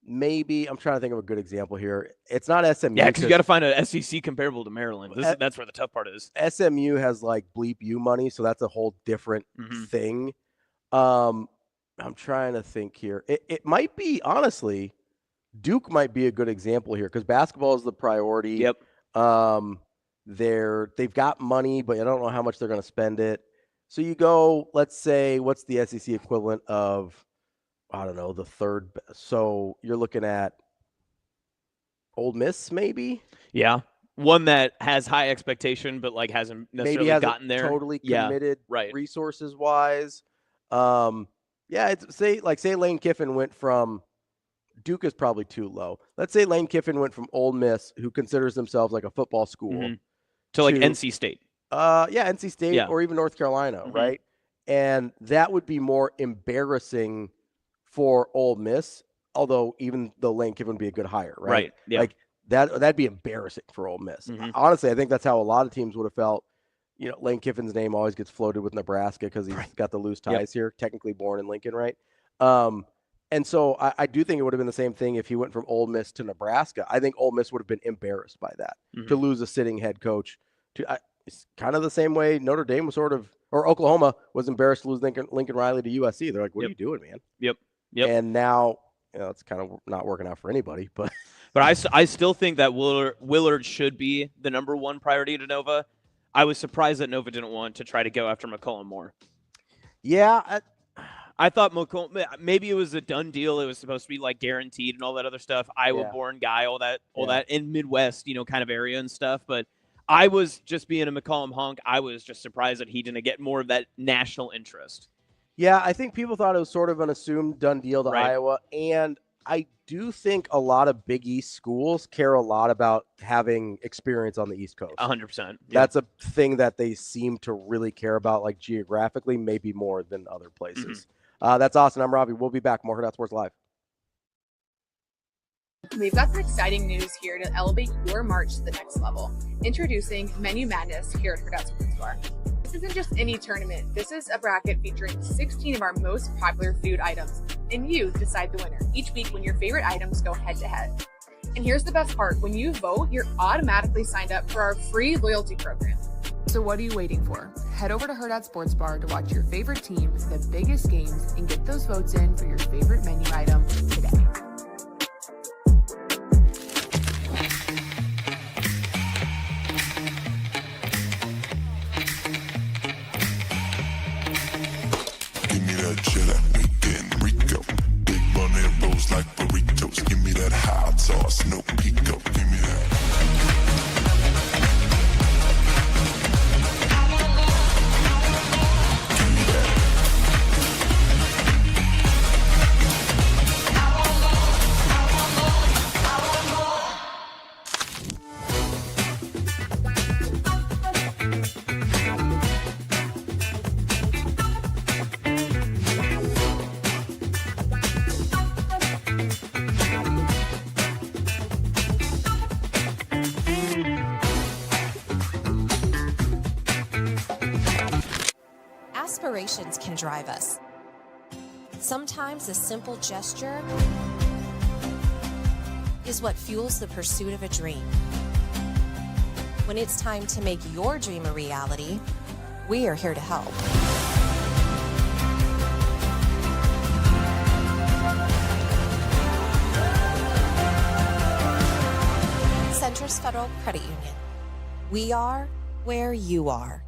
[SPEAKER 3] maybe I'm trying to think of a good example here. It's not SMU.
[SPEAKER 5] Yeah, because you got to find a SEC comparable to Maryland. That's where the tough part is.
[SPEAKER 3] SMU has like bleep you money, so that's a whole different
[SPEAKER 5] Mhm.
[SPEAKER 3] thing. I'm trying to think here. It might be, honestly, Duke might be a good example here because basketball is the priority.
[SPEAKER 5] Yep.
[SPEAKER 3] They've got money, but I don't know how much they're going to spend it. So you go, let's say, what's the SEC equivalent of, I don't know, the third. So you're looking at Ole Miss, maybe?
[SPEAKER 5] Yeah, one that has high expectation, but like hasn't necessarily
[SPEAKER 3] Maybe hasn't
[SPEAKER 5] gotten there.
[SPEAKER 3] totally
[SPEAKER 5] Yeah,
[SPEAKER 3] committed
[SPEAKER 5] right.
[SPEAKER 3] resources wise. Yeah, it's say Lane Kiffin went from Duke is probably too low. Let's say Lane Kiffin went from Ole Miss, who considers themselves like a football school,
[SPEAKER 5] Mhm. to like NC State.
[SPEAKER 3] Yeah, NC State
[SPEAKER 5] Yeah.
[SPEAKER 3] or even North Carolina,
[SPEAKER 5] Mhm.
[SPEAKER 3] right? And that would be more embarrassing for Ole Miss, although even though Lane Kiffin would be a good hire, right?
[SPEAKER 5] Right. Yeah.
[SPEAKER 3] Like that'd be embarrassing for Ole Miss.
[SPEAKER 5] Mhm.
[SPEAKER 3] Honestly, I think that's how a lot of teams would have felt. You know, Lane Kiffin's name always gets floated with Nebraska because he's got the loose ties here, technically born in Lincoln, right? And so I do think it would have been the same thing if he went from Ole Miss to Nebraska. I think Ole Miss would have been embarrassed by that, to lose a sitting head coach. It's kind of the same way Notre Dame was or Oklahoma was embarrassed to lose Lincoln Riley to USC. They're like, what are you doing, man?
[SPEAKER 5] Yep.
[SPEAKER 3] And now, it's kind of not working out for anybody. But
[SPEAKER 5] I still think that Willard should be the number one priority to Nova. I was surprised that Nova didn't want to try to go after McCollum more.
[SPEAKER 3] Yeah.
[SPEAKER 5] I thought McCollum, maybe it was a done deal. It was supposed to be like guaranteed and all that other stuff. Iowa-born guy, all that in Midwest, kind of area and stuff. But I was just being a McCollum honk. I was just surprised that he didn't get more of that national interest.
[SPEAKER 3] Yeah, I think people thought it was sort of an assumed done deal to
[SPEAKER 5] Right.
[SPEAKER 3] Iowa. And I do think a lot of Big East schools care a lot about having experience on the East Coast.
[SPEAKER 5] 100%.
[SPEAKER 3] That's a thing that they seem to really care about, like geographically, maybe more than other places. That's awesome. I'm Ravi. We'll be back. More Hurrdat Sports Live.
[SPEAKER 6] We've got some exciting news here to elevate your March to the next level. Introducing Menu Madness here at Hurrdat Sports Bar. this isn't just any tournament. This is a bracket featuring 16 of our most popular food items, and you decide the winner each week when your favorite items go head to head. And here's the best part. When you vote, you're automatically signed up for our free loyalty program. So what are you waiting for? Head over to Hurrdat Sports Bar to watch your favorite teams, the biggest games, and get those votes in for your favorite menu item today.
[SPEAKER 7] Give me that cheddar, weekend Rico. Big money rolls like burritos. Give me that hot sauce, no pico. Give me that.
[SPEAKER 8] Aspirations can drive us. Sometimes a simple gesture is what fuels the pursuit of a dream. When it's time to make your dream a reality, we are here to help. Centris Federal Credit Union. We are where you are.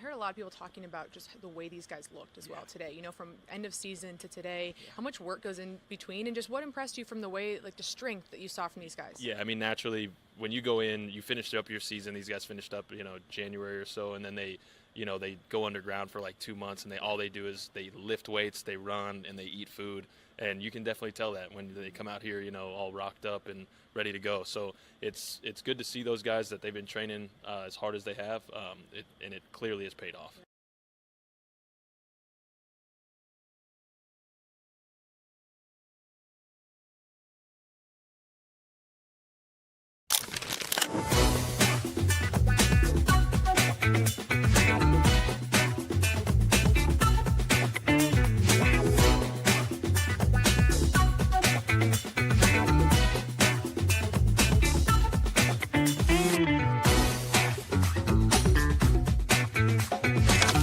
[SPEAKER 6] A lot of people talking about just the way these guys looked as well today, you know, from end of season to today, how much work goes in between, and just what impressed you from the way, like the strength that you saw from these guys?
[SPEAKER 9] Yeah, I mean, naturally, when you go in, you finished up your season. These guys finished up, January or so, and then they go underground for like 2 months, and all they do is they lift weights, they run, and they eat food. And you can definitely tell that when they come out here, all rocked up and ready to go. So it's good to see those guys that they've been training as hard as they have, and it clearly has paid off.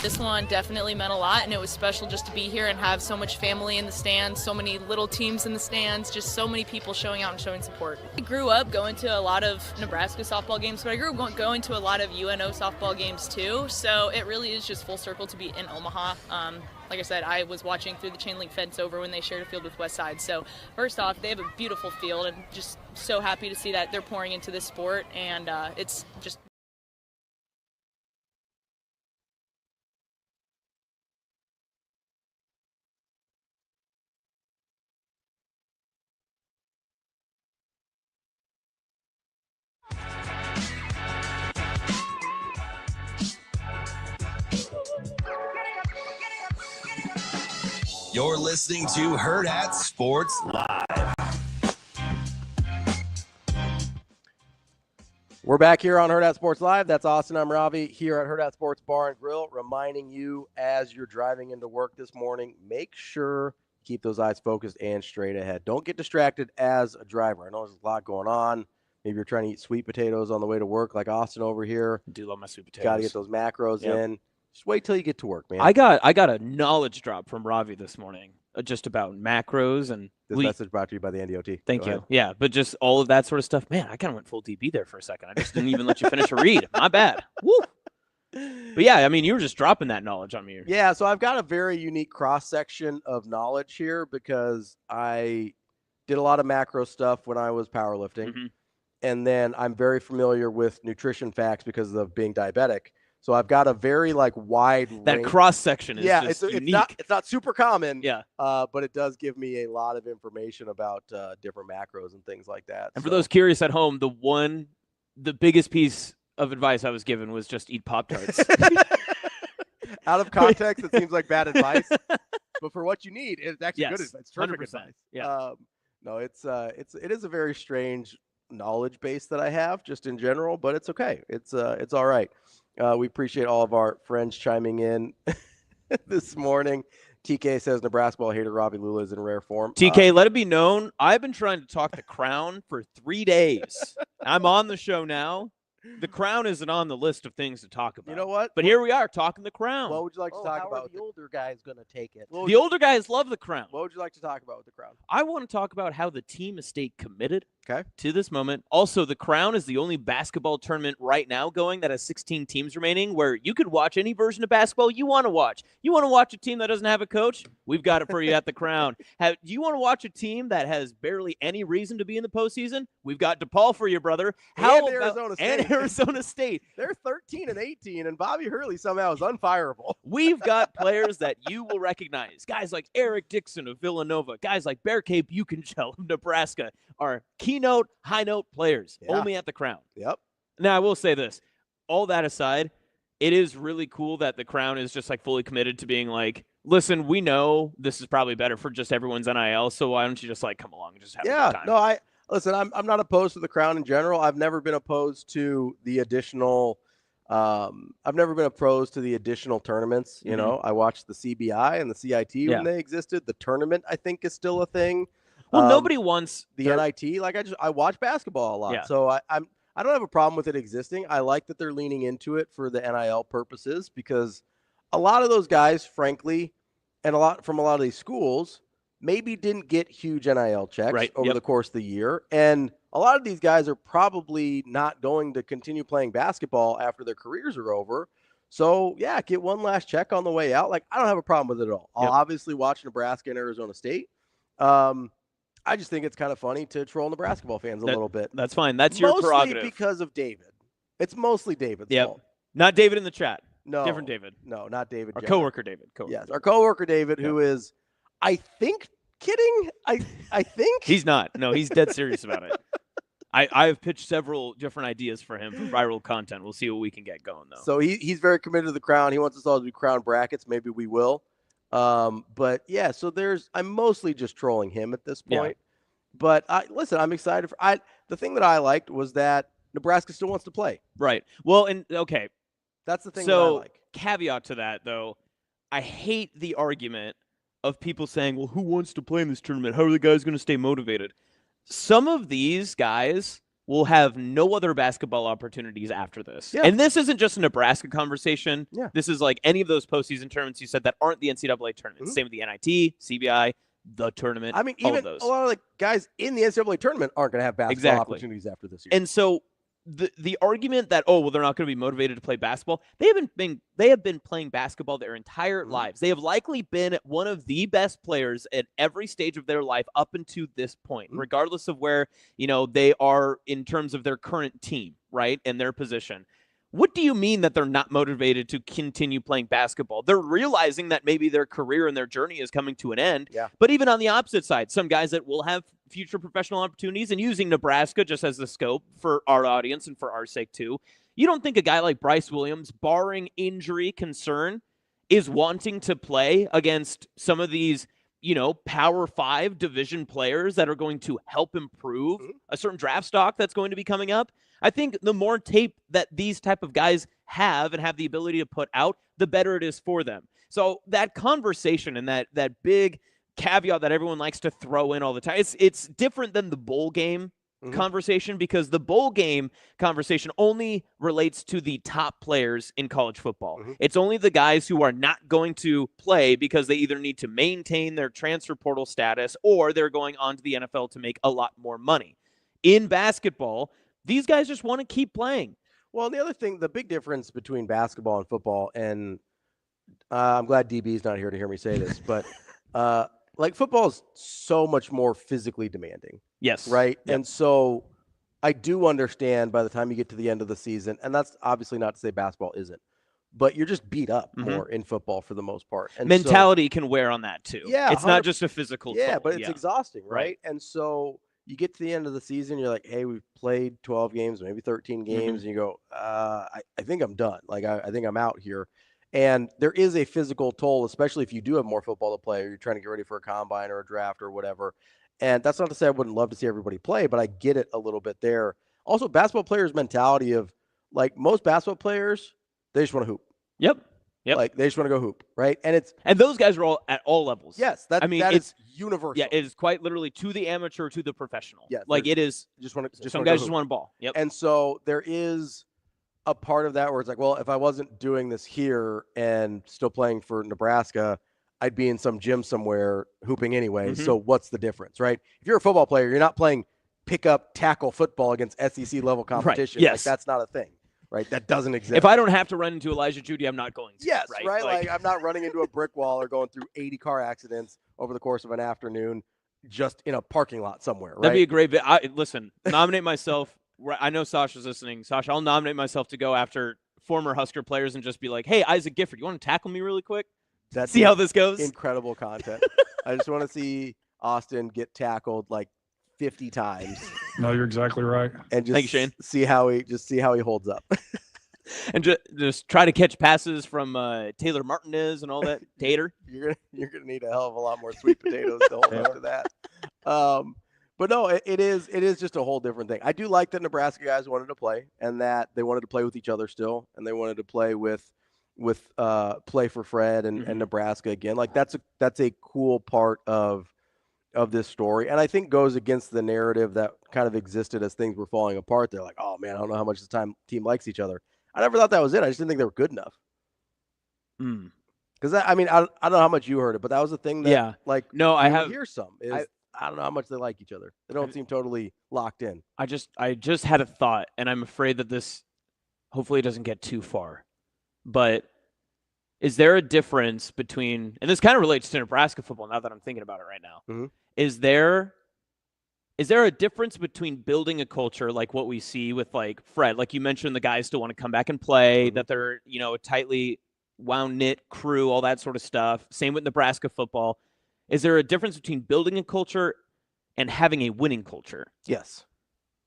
[SPEAKER 10] This one definitely meant a lot, and it was special just to be here and have so much family in the stands, so many little teams in the stands, just so many people showing out and showing support. I grew up going to a lot of Nebraska softball games, but I grew up going to a lot of UNO softball games too, so it really is just full circle to be in Omaha. Like I said, I was watching through the chain link fence over when they shared a field with Westside. So first off, they have a beautiful field, and just so happy to see that they're pouring into this sport, and it's just
[SPEAKER 1] You're listening to Hurrdat Sports Live.
[SPEAKER 3] We're back here on Hurrdat Sports Live. That's Austin. I'm Ravi here at Hurrdat Sports Bar and Grill, reminding you as you're driving into work this morning, make sure you keep those eyes focused and straight ahead. Don't get distracted as a driver. I know there's a lot going on. Maybe you're trying to eat sweet potatoes on the way to work like Austin over here.
[SPEAKER 5] I do love my sweet potatoes.
[SPEAKER 3] Got to get those macros in. Just wait till you get to work, man.
[SPEAKER 5] I got a knowledge drop from Ravi this morning, just about macros and.
[SPEAKER 3] This message brought to you by the NDOT.
[SPEAKER 5] Thank
[SPEAKER 3] Go
[SPEAKER 5] you.
[SPEAKER 3] ahead.
[SPEAKER 5] Yeah, but just all of that sort of stuff. Man, I kind of went full DB there for a second. I just didn't even let you finish a read. My bad. Woo. But yeah, I mean, you were just dropping that knowledge on me.
[SPEAKER 3] Yeah, so I've got a very unique cross section of knowledge here because I did a lot of macro stuff when I was powerlifting.
[SPEAKER 5] Mm-hmm.
[SPEAKER 3] And then I'm very familiar with nutrition facts because of being diabetic. So I've got a very wide
[SPEAKER 5] That
[SPEAKER 3] range.
[SPEAKER 5] cross section is just
[SPEAKER 3] it's
[SPEAKER 5] unique.
[SPEAKER 3] it's not super common.
[SPEAKER 5] Yeah.
[SPEAKER 3] But it does give me a lot of information about different macros and things like that.
[SPEAKER 5] And for those curious at home, the biggest piece of advice I was given was just eat Pop-Tarts.
[SPEAKER 3] Out of context, it seems like bad advice, but for what you need, it's actually good advice. It's terrific
[SPEAKER 5] 100%.
[SPEAKER 3] advice.
[SPEAKER 5] Yeah.
[SPEAKER 3] No, it is a very strange knowledge base that I have just in general, but it's okay. It's all right. We appreciate all of our friends chiming in this morning. TK says Nebraska ball hater Ravi Lulla is in rare form.
[SPEAKER 5] TK, let it be known, I've been trying to talk the Crown for 3 days. I'm on the show now. The Crown isn't on the list of things to talk about.
[SPEAKER 3] You know what?
[SPEAKER 5] But here we are talking the Crown.
[SPEAKER 3] What would you like to talk
[SPEAKER 11] how
[SPEAKER 3] about?
[SPEAKER 11] are the older guys going to take it?
[SPEAKER 5] The older guys love the Crown.
[SPEAKER 3] What would you like to talk about with the Crown?
[SPEAKER 5] I want to talk about how the team has stayed committed
[SPEAKER 3] Okay.
[SPEAKER 5] to this moment. Also, the Crown is the only basketball tournament right now going that has 16 teams remaining where you could watch any version of basketball you want to watch. You want to watch a team that doesn't have a coach? We've got it for you at the Crown. Do you want to watch a team that has barely any reason to be in the postseason? We've got DePaul for you, brother.
[SPEAKER 3] And Arizona State.
[SPEAKER 5] And Arizona State.
[SPEAKER 3] They're 13-18, and Bobby Hurley somehow is unfireable.
[SPEAKER 5] We've got players that you will recognize. Guys like Eric Dixon of Villanova. Guys like Bear Cape Buchenschel of Nebraska are keynote, high-note players only at the Crown.
[SPEAKER 3] Yep.
[SPEAKER 5] Now, I will say this. All that aside, it is really cool that the Crown is just fully committed to being listen, we know this is probably better for just everyone's NIL, so why don't you just come along and just have a good time?
[SPEAKER 3] No, Listen, I'm not opposed to the Crown in general. I've never been opposed to the additional tournaments. You know, I watched the CBI and the CIT when they existed. The tournament, I think, is still a thing.
[SPEAKER 5] Well, nobody wants
[SPEAKER 3] the NIT. I watch basketball a lot.
[SPEAKER 5] Yeah.
[SPEAKER 3] So I don't have a problem with it existing. I like that they're leaning into it for the NIL purposes because a lot of those guys, frankly, and a lot of these schools maybe didn't get huge NIL checks over the course of the year. And a lot of these guys are probably not going to continue playing basketball after their careers are over. So, yeah, get one last check on the way out. I don't have a problem with it at all. I'll obviously watch Nebraska and Arizona State. I just think it's kind of funny to troll Nebraska ball fans a little bit.
[SPEAKER 5] That's fine. That's your prerogative.
[SPEAKER 3] Mostly because of David. It's mostly David's fault.
[SPEAKER 5] Not David in the chat.
[SPEAKER 3] No.
[SPEAKER 5] Different David.
[SPEAKER 3] No, not David.
[SPEAKER 5] Our coworker David.
[SPEAKER 3] Yes, our coworker David, who is, I think, kidding. I think
[SPEAKER 5] he's not. No, he's dead serious about it. I've pitched several different ideas for him for viral content. We'll see what we can get going though.
[SPEAKER 3] So he's very committed to the Crown. He wants us all to do Crown brackets. Maybe we will. But yeah, so I'm mostly just trolling him at this point. Yeah. But listen, I'm excited for the thing that I liked was that Nebraska still wants to play.
[SPEAKER 5] Right. Well, and okay.
[SPEAKER 3] That's the thing that I like.
[SPEAKER 5] Caveat to that though, I hate the argument of people saying, well, who wants to play in this tournament? How are the guys going to stay motivated? Some of these guys will have no other basketball opportunities after this. Yeah. And this isn't just a Nebraska conversation.
[SPEAKER 3] Yeah.
[SPEAKER 5] This is any of those postseason tournaments you said that aren't the NCAA tournaments. Mm-hmm. Same with the NIT, CBI, the tournament.
[SPEAKER 3] I mean, even a lot of the guys in the NCAA tournament aren't going to have basketball opportunities after this year.
[SPEAKER 5] And so the argument that, they're not going to be motivated to play basketball, they have been playing basketball their entire lives. They have likely been one of the best players at every stage of their life up until this point, regardless of where, they are in terms of their current team, right, and their position. What do you mean that they're not motivated to continue playing basketball? They're realizing that maybe their career and their journey is coming to an end.
[SPEAKER 3] Yeah.
[SPEAKER 5] But even on the opposite side, some guys that will have future professional opportunities, and using Nebraska just as the scope for our audience and for our sake too, you don't think a guy like Bryce Williams, barring injury concern, is wanting to play against some of these, Power 5 division players that are going to help improve a certain draft stock that's going to be coming up? I think the more tape that these type of guys have and have the ability to put out, the better it is for them. So that conversation and that big caveat that everyone likes to throw in all the time, it's different than the bowl game conversation, because the bowl game conversation only relates to the top players in college football. It's only the guys who are not going to play because they either need to maintain their transfer portal status or they're going on to the NFL to make a lot more money. In basketball, these guys just want to keep playing.
[SPEAKER 3] Well, the other thing, the big difference between basketball and football, and I'm glad DB's not here to hear me say this, but football is so much more physically demanding.
[SPEAKER 5] Yes.
[SPEAKER 3] Right?
[SPEAKER 5] Yep.
[SPEAKER 3] And so I do understand by the time you get to the end of the season, and that's obviously not to say basketball isn't, but you're just beat up more in football for the most part. And
[SPEAKER 5] mentality can wear on that too.
[SPEAKER 3] Yeah,
[SPEAKER 5] it's not just a physical.
[SPEAKER 3] Yeah,
[SPEAKER 5] toll.
[SPEAKER 3] but it's exhausting, right? And so you get to the end of the season, you're like, hey, we've played 12 games, maybe 13 games, and you go, I think I'm done. Like, I think I'm out here. And there is a physical toll, especially if you do have more football to play or you're trying to get ready for a combine or a draft or whatever. And that's not to say I wouldn't love to see everybody play, but I get it a little bit there. Also, basketball players' mentality of, like, most basketball players, they just want to hoop.
[SPEAKER 5] Yep.
[SPEAKER 3] Like, they just want to go hoop, right? And
[SPEAKER 5] those guys are all at all levels.
[SPEAKER 3] Yes, that is universal.
[SPEAKER 5] Yeah, it is quite literally to the amateur, to the professional.
[SPEAKER 3] Yeah,
[SPEAKER 5] like it is. Some guys just want to ball. Yep.
[SPEAKER 3] And so there is a part of that where it's like, well, if I wasn't doing this here and still playing for Nebraska, I'd be in some gym somewhere hooping anyway. So what's the difference, right? If you're a football player, you're not playing pick-up tackle football against SEC level competition.
[SPEAKER 5] Right. Yes.
[SPEAKER 3] Like, that's not a thing. Right, that doesn't exist.
[SPEAKER 5] If I don't have to run into Elijah Judy, I'm not going to.
[SPEAKER 3] Yes,
[SPEAKER 5] right?
[SPEAKER 3] Like I'm not running into a brick wall or going through 80 car accidents over the course of an afternoon, just in a parking lot somewhere. Right?
[SPEAKER 5] That'd be a great. Listen, nominate myself. I know Sasha's listening. Sasha, I'll nominate myself to go after former Husker players and just be like, "Hey, Isaac Gifford, you want to tackle me really quick? See how this goes."
[SPEAKER 3] Incredible content. I just want to see Austin get tackled like 50 times.
[SPEAKER 12] No, you're exactly right.
[SPEAKER 3] And just
[SPEAKER 5] Thanks, Shane.
[SPEAKER 3] see how he holds up.
[SPEAKER 5] And just try to catch passes from Taylor Martinez and all that. Tater.
[SPEAKER 3] You're gonna need a hell of a lot more sweet potatoes to hold up to that. But no, it is just a whole different thing. I do like that Nebraska guys wanted to play and that they wanted to play with each other still, and they wanted to play with play for Fred and Nebraska again. Like that's a cool part of this story, and I think goes against the narrative that kind of existed as things were falling apart. They're like, oh man, I don't know how much the team likes each other. I never thought that was it. I just didn't think they were good enough. Because I don't know how much you heard it, but that was the thing that I hear some is I don't know how much they like each other. They don't seem totally locked in.
[SPEAKER 5] I just had a thought, and I'm afraid that this hopefully doesn't get too far. But is there a difference between, and this kind of relates to Nebraska football now that I'm thinking about it right now. Is there a difference between building a culture like what we see with like Fred, like you mentioned, the guys still want to come back and play, that they're, a tightly wound knit crew, all that sort of stuff. Same with Nebraska football. Is there a difference between building a culture and having a winning culture?
[SPEAKER 3] Yes.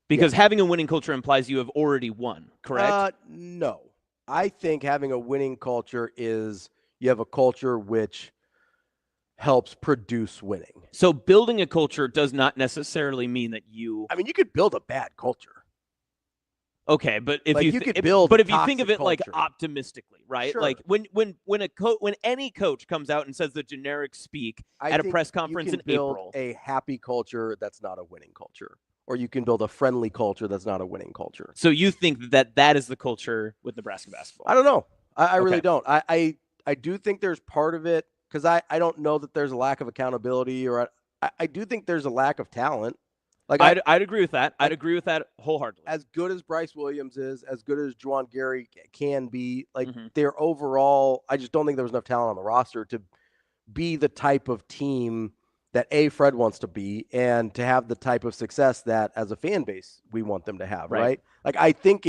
[SPEAKER 5] Because having a winning culture implies you have already won, correct?
[SPEAKER 3] No. I think having a winning culture is you have a culture which helps produce winning.
[SPEAKER 5] So building a culture does not necessarily mean that you...
[SPEAKER 3] I mean, you could build a bad culture.
[SPEAKER 5] Okay, but if
[SPEAKER 3] like
[SPEAKER 5] you
[SPEAKER 3] think
[SPEAKER 5] of it
[SPEAKER 3] culture.
[SPEAKER 5] like optimistically, right?
[SPEAKER 3] Sure.
[SPEAKER 5] Like when any coach comes out and says the generic speak at a press conference in April,
[SPEAKER 3] a happy culture that's not a winning culture, or you can build a friendly culture that's not a winning culture.
[SPEAKER 5] So you think that is the culture with Nebraska basketball?
[SPEAKER 3] I don't know. I really don't. I do think there's part of it because I don't know that there's a lack of accountability, or I do think there's a lack of talent. Like
[SPEAKER 5] I'd agree with that. I'd agree with that wholeheartedly.
[SPEAKER 3] As good as Bryce Williams is, as good as Juwan Gary can be, like they're overall, I just don't think there was enough talent on the roster to be the type of team that Fred wants to be, and to have the type of success that as a fan base we want them to have, right? Like I think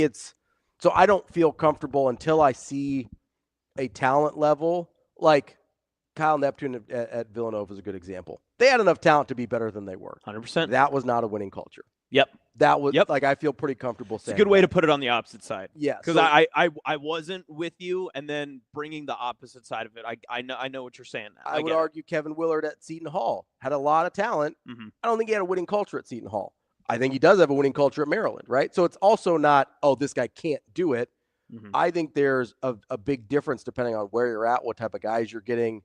[SPEAKER 3] so I don't feel comfortable until I see a talent level like Kyle Neptune at Villanova is a good example. They had enough talent to be better than they were.
[SPEAKER 5] 100%.
[SPEAKER 3] That was not a winning culture.
[SPEAKER 5] Yep.
[SPEAKER 3] That was like I feel pretty comfortable saying.
[SPEAKER 5] It's a good way to put it on the opposite side.
[SPEAKER 3] Yeah.
[SPEAKER 5] Because I wasn't with you, and then bringing the opposite side of it. I know what you're saying.
[SPEAKER 3] I would argue Kevin Willard at Seton Hall had a lot of talent. I don't think he had a winning culture at Seton Hall. I think he does have a winning culture at Maryland, right? So it's also not, this guy can't do it. I think there's a big difference depending on where you're at, what type of guys you're getting,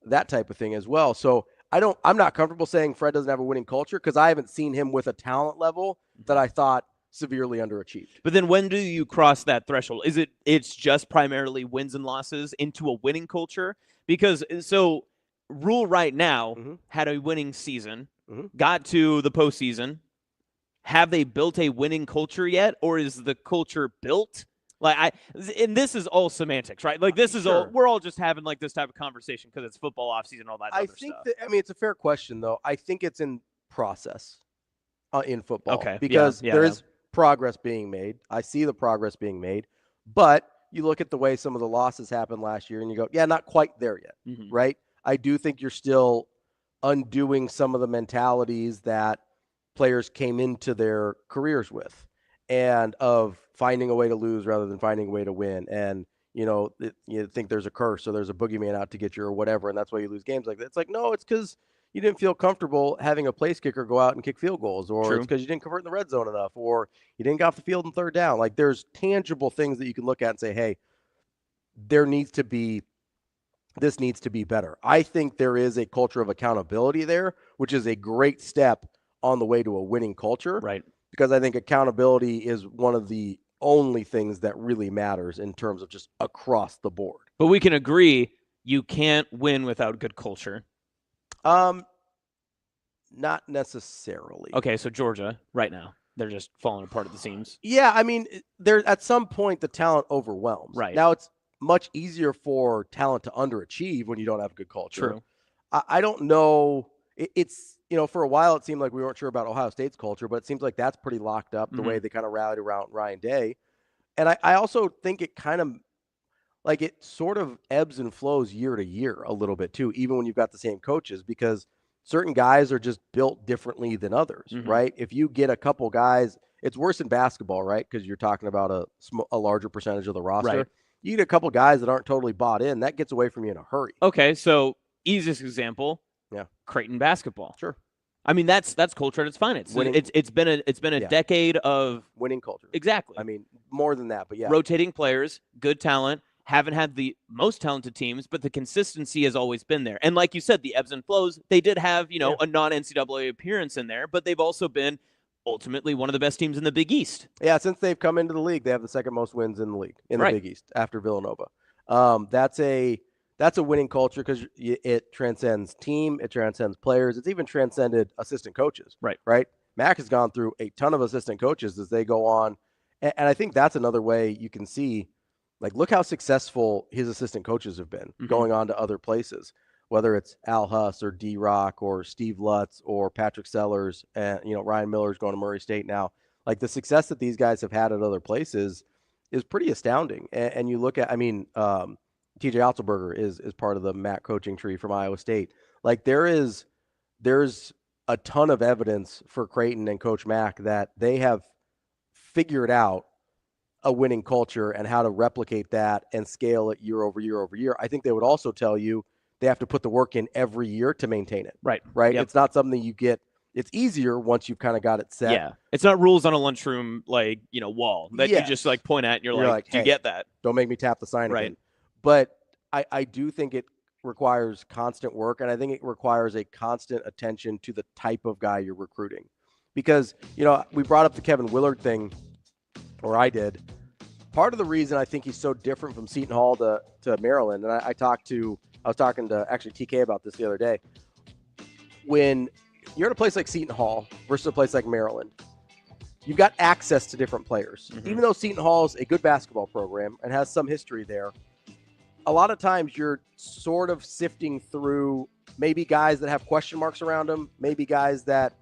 [SPEAKER 3] that type of thing as well. So I'm not comfortable saying Fred doesn't have a winning culture because I haven't seen him with a talent level that I thought severely underachieved.
[SPEAKER 5] But then when do you cross that threshold? Is it's just primarily wins and losses into a winning culture? Because so Rule right now had a winning season, got to the postseason. Have they built a winning culture yet? Or is the culture built? And this is all semantics, right? Like this is we're all just having like this type of conversation because it's football offseason and all that other stuff.
[SPEAKER 3] It's a fair question though. I think it's in process in football.
[SPEAKER 5] Okay.
[SPEAKER 3] Because there is progress being made. I see the progress being made, but you look at the way some of the losses happened last year and you go, yeah, not quite there yet, right? I do think you're still undoing some of the mentalities that players came into their careers with, and of finding a way to lose rather than finding a way to win. And, you think there's a curse or there's a boogeyman out to get you or whatever, and that's why you lose games like that. It's like, no, it's because you didn't feel comfortable having a place kicker go out and kick field goals, or it's because you didn't convert in the red zone enough, or you didn't get off the field in third down. Like, there's tangible things that you can look at and say, hey, this needs to be better. I think there is a culture of accountability there, which is a great step on the way to a winning culture.
[SPEAKER 5] Right.
[SPEAKER 3] Because I think accountability is one of the only things that really matters in terms of just across the board.
[SPEAKER 5] But we can agree you can't win without good culture.
[SPEAKER 3] Not necessarily.
[SPEAKER 5] Okay, so Georgia right now, they're just falling apart at the seams.
[SPEAKER 3] Yeah, I mean, there at some point the talent overwhelms.
[SPEAKER 5] Right.
[SPEAKER 3] Now it's much easier for talent to underachieve when you don't have a good culture.
[SPEAKER 5] True.
[SPEAKER 3] I don't know. It's, for a while it seemed like we weren't sure about Ohio State's culture, but it seems like that's pretty locked up the way they kind of rallied around Ryan Day. And I also think it kind of, like, it sort of ebbs and flows year to year a little bit too, even when you've got the same coaches, because certain guys are just built differently than others, right? If you get a couple guys, it's worse in basketball, right? Because you're talking about a larger percentage of the roster.
[SPEAKER 5] Right.
[SPEAKER 3] You get a couple guys that aren't totally bought in, that gets away from you in a hurry.
[SPEAKER 5] Okay, so easiest example, Creighton basketball.
[SPEAKER 3] Sure.
[SPEAKER 5] I mean, that's culture at its finest. It's been a decade of
[SPEAKER 3] winning culture.
[SPEAKER 5] Exactly.
[SPEAKER 3] I mean, more than that, but yeah.
[SPEAKER 5] Rotating players, good talent, haven't had the most talented teams, but the consistency has always been there. And like you said, the ebbs and flows, they did have, a non-NCAA appearance in there, but they've also been ultimately one of the best teams in the Big East.
[SPEAKER 3] Yeah, since they've come into the league, they have the second most wins in the league, in the Big East, after Villanova. That's a winning culture because it transcends team, it transcends players, it's even transcended assistant coaches. Right. Mac has gone through a ton of assistant coaches as they go on, and I think that's another way you can see, like, look how successful his assistant coaches have been going on to other places, whether it's Al Huss or D-Rock or Steve Lutz or Patrick Sellers, and Ryan Miller's going to Murray State now. Like, the success that these guys have had at other places is pretty astounding. And you look at, TJ Otzelberger is part of the Mac coaching tree from Iowa State. Like, there's a ton of evidence for Creighton and Coach Mac that they have figured out a winning culture and how to replicate that and scale it year over year over year. I think they would also tell you they have to put the work in every year to maintain it. Right.
[SPEAKER 5] Yep.
[SPEAKER 3] It's not something you get. It's easier once you've kind of got it set.
[SPEAKER 5] Yeah. It's not rules on a lunchroom, wall that you just point at and you're like, do you get that?
[SPEAKER 3] Don't make me tap the sign again. But I do think it requires constant work, and I think it requires a constant attention to the type of guy you're recruiting. Because, we brought up the Kevin Willard thing, or I did. Part of the reason I think he's so different from Seton Hall to Maryland, and I was talking to actually TK about this the other day. When you're at a place like Seton Hall versus a place like Maryland, you've got access to different players. Even though Seton Hall's a good basketball program and has some history there, a lot of times you're sort of sifting through maybe guys that have question marks around them, maybe guys that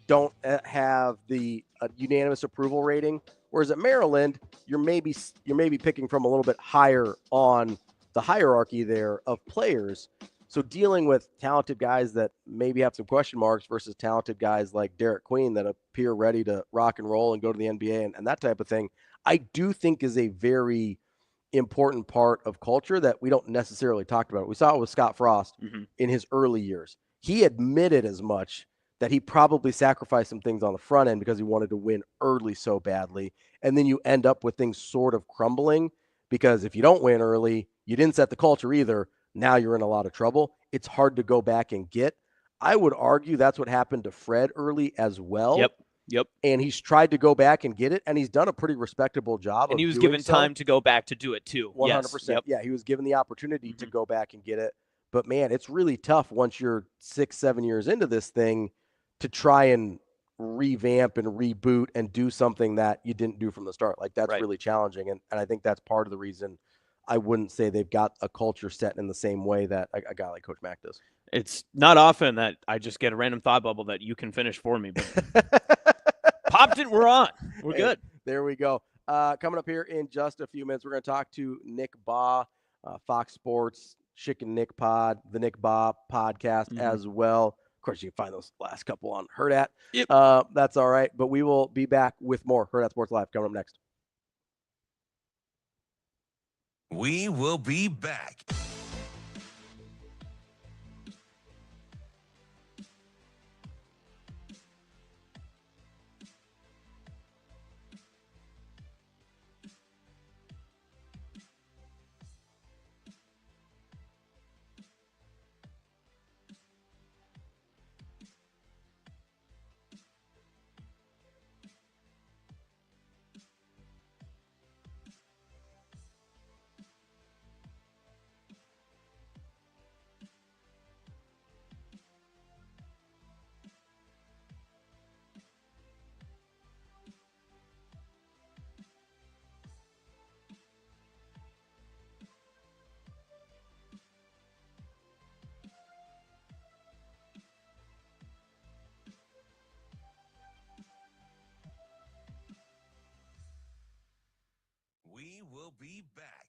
[SPEAKER 3] don't have the unanimous approval rating. Whereas at Maryland, you're maybe picking from a little bit higher on the hierarchy there of players. So dealing with talented guys that maybe have some question marks versus talented guys like Derek Queen that appear ready to rock and roll and go to the NBA and that type of thing, I do think is a very important part of culture that we don't necessarily talk about. We saw it with Scott Frost in his early years. He admitted as much that he probably sacrificed some things on the front end because he wanted to win early so badly. And then you end up with things sort of crumbling because if you don't win early, you didn't set the culture either. Now you're in a lot of trouble. It's hard to go back and get. I would argue that's what happened to Fred early as well.
[SPEAKER 5] Yep.
[SPEAKER 3] And he's tried to go back and get it, and he's done a pretty respectable job.
[SPEAKER 5] And he was given time to go back to do it too.
[SPEAKER 3] 100%.
[SPEAKER 5] Yes.
[SPEAKER 3] Yeah, he was given the opportunity to go back and get it. But man, it's really tough once you're 6-7 years into this thing to try and revamp and reboot and do something that you didn't do from the start. Like, that's really challenging. And I think that's part of the reason I wouldn't say they've got a culture set in the same way that a guy like Coach Mac does.
[SPEAKER 5] It's not often that I just get a random thought bubble that you can finish for me, but popped it. We're on. We're good.
[SPEAKER 3] There we go. Coming up here in just a few minutes, we're going to talk to Nick Bahe, Fox Sports, Chicken Nick Pod, the Nick Bahe podcast as well. Of course, you can find those last couple on Hurrdat.
[SPEAKER 5] Yep.
[SPEAKER 3] That's all right. But we will be back with more Hurrdat Sports Live coming up next.
[SPEAKER 1] We will be back. We will be back.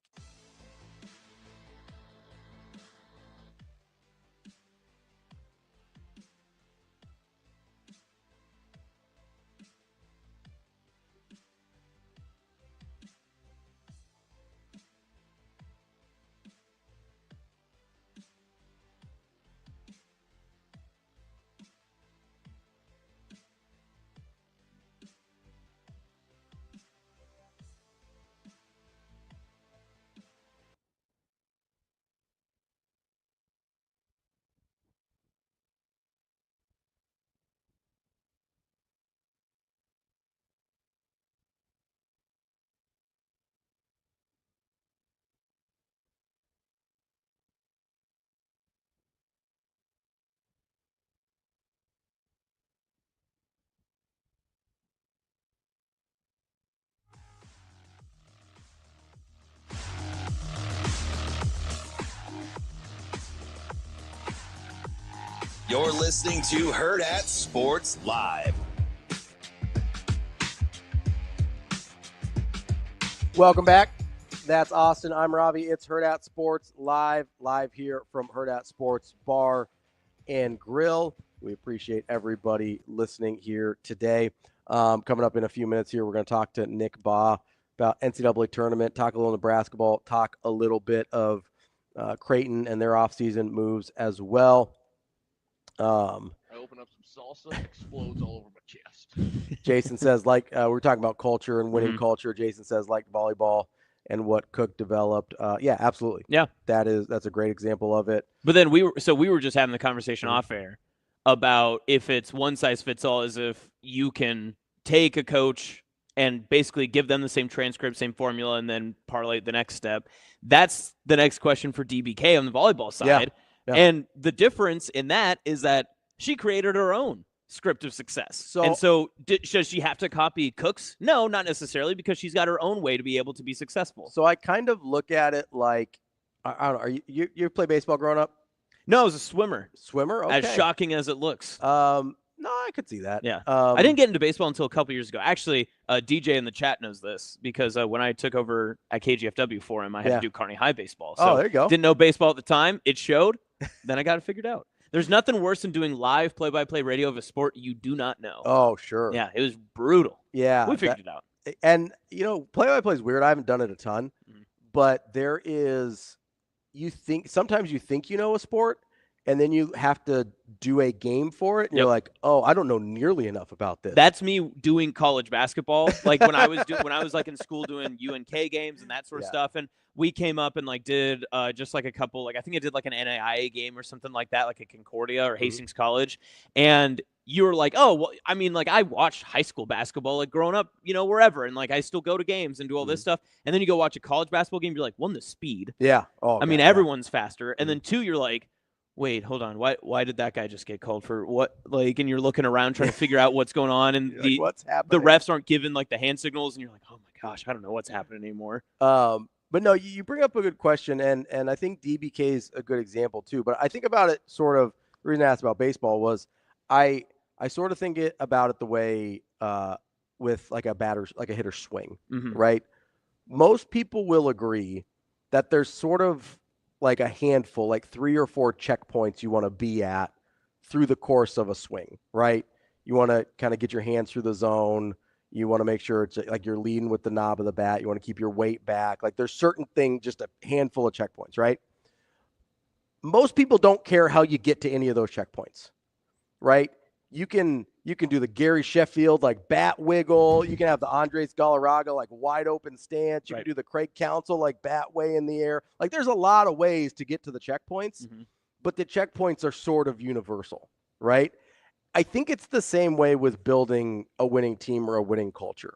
[SPEAKER 1] You're listening to Hurrdat Sports Live.
[SPEAKER 3] Welcome back. That's Austin. I'm Ravi. It's Hurrdat Sports live here from Hurrdat Sports Bar and Grill. We appreciate everybody listening here today. Coming up in a few minutes here, we're going to talk to Nick Bahe about NCAA tournament, talk a little Nebraska ball, talk a little bit of Creighton and their offseason moves as well.
[SPEAKER 12] I open up some salsa, it explodes all over my chest.
[SPEAKER 3] Jason says, we're talking about culture and winning culture. Jason says, like volleyball and what Cook developed. Yeah, absolutely.
[SPEAKER 5] Yeah,
[SPEAKER 3] that's a great example of it.
[SPEAKER 5] But then we were just having the conversation off air about if it's one size fits all, as if you can take a coach and basically give them the same transcript, same formula, and then parlay the next step. That's the next question for DBK on the volleyball side.
[SPEAKER 3] Yeah.
[SPEAKER 5] And the difference in that is that she created her own script of success. So does she have to copy Cook's? No, not necessarily, because she's got her own way to be able to be successful.
[SPEAKER 3] So I kind of look at it like, I don't know, you play baseball growing up?
[SPEAKER 5] No, I was a swimmer.
[SPEAKER 3] Swimmer? Okay.
[SPEAKER 5] As shocking as it looks.
[SPEAKER 3] No, I could see that.
[SPEAKER 5] Yeah. I didn't get into baseball until a couple years ago. Actually, DJ in the chat knows this because when I took over at KGFW for him, I had to do Kearney High baseball. So
[SPEAKER 3] there you go.
[SPEAKER 5] Didn't know baseball at the time. It showed. Then I got it figured out. There's nothing worse than doing live play-by-play radio of a sport you do not know.
[SPEAKER 3] Oh, sure.
[SPEAKER 5] Yeah, it was brutal.
[SPEAKER 3] Yeah.
[SPEAKER 5] We figured it out.
[SPEAKER 3] And, play-by-play is weird. I haven't done it a ton. But there is sometimes you think you know a sport, and then you have to do a game for it, and you're like, "Oh, I don't know nearly enough about this."
[SPEAKER 5] That's me doing college basketball. Like when I was in school doing UNK games and that sort of stuff, and we came up and did just a couple, I think I did an NAIA game or something like that, like a Concordia or Hastings College, and you were like, "Oh, well, I mean, I watched high school basketball growing up, wherever, and I still go to games and do all this stuff." And then you go watch a college basketball game, you're like, one, the speed.
[SPEAKER 3] Yeah. Oh,
[SPEAKER 5] I mean, everyone's faster, and then two, you're like, wait, hold on. Why did that guy just get called for what? And you're looking around trying to figure out what's going on, and
[SPEAKER 3] what's happening?
[SPEAKER 5] The refs aren't giving the hand signals, and you're like, oh my gosh, I don't know what's happening anymore.
[SPEAKER 3] But no, you bring up a good question, and I think DBK is a good example too. But I think about it sort of. The reason I asked about baseball was I sort of think about it the way with like a hitter's swing,
[SPEAKER 5] Mhm.
[SPEAKER 3] right? Most people will agree that there's sort of like a handful, like 3 or 4 checkpoints you want to be at through the course of a swing, right? You want to kind of get your hands through the zone. You want to make sure it's like you're leading with the knob of the bat. You want to keep your weight back. Like there's certain things, just a handful of checkpoints, right? Most people don't care how you get to any of those checkpoints, right? You can do the Gary Sheffield like bat wiggle. You can have the Andres Galarraga like wide open stance. You
[SPEAKER 5] Right.
[SPEAKER 3] can do the Craig Counsell like bat way in the air. Like there's a lot of ways to get to the checkpoints, but the checkpoints are sort of universal, right? I think it's the same way with building a winning team or a winning culture.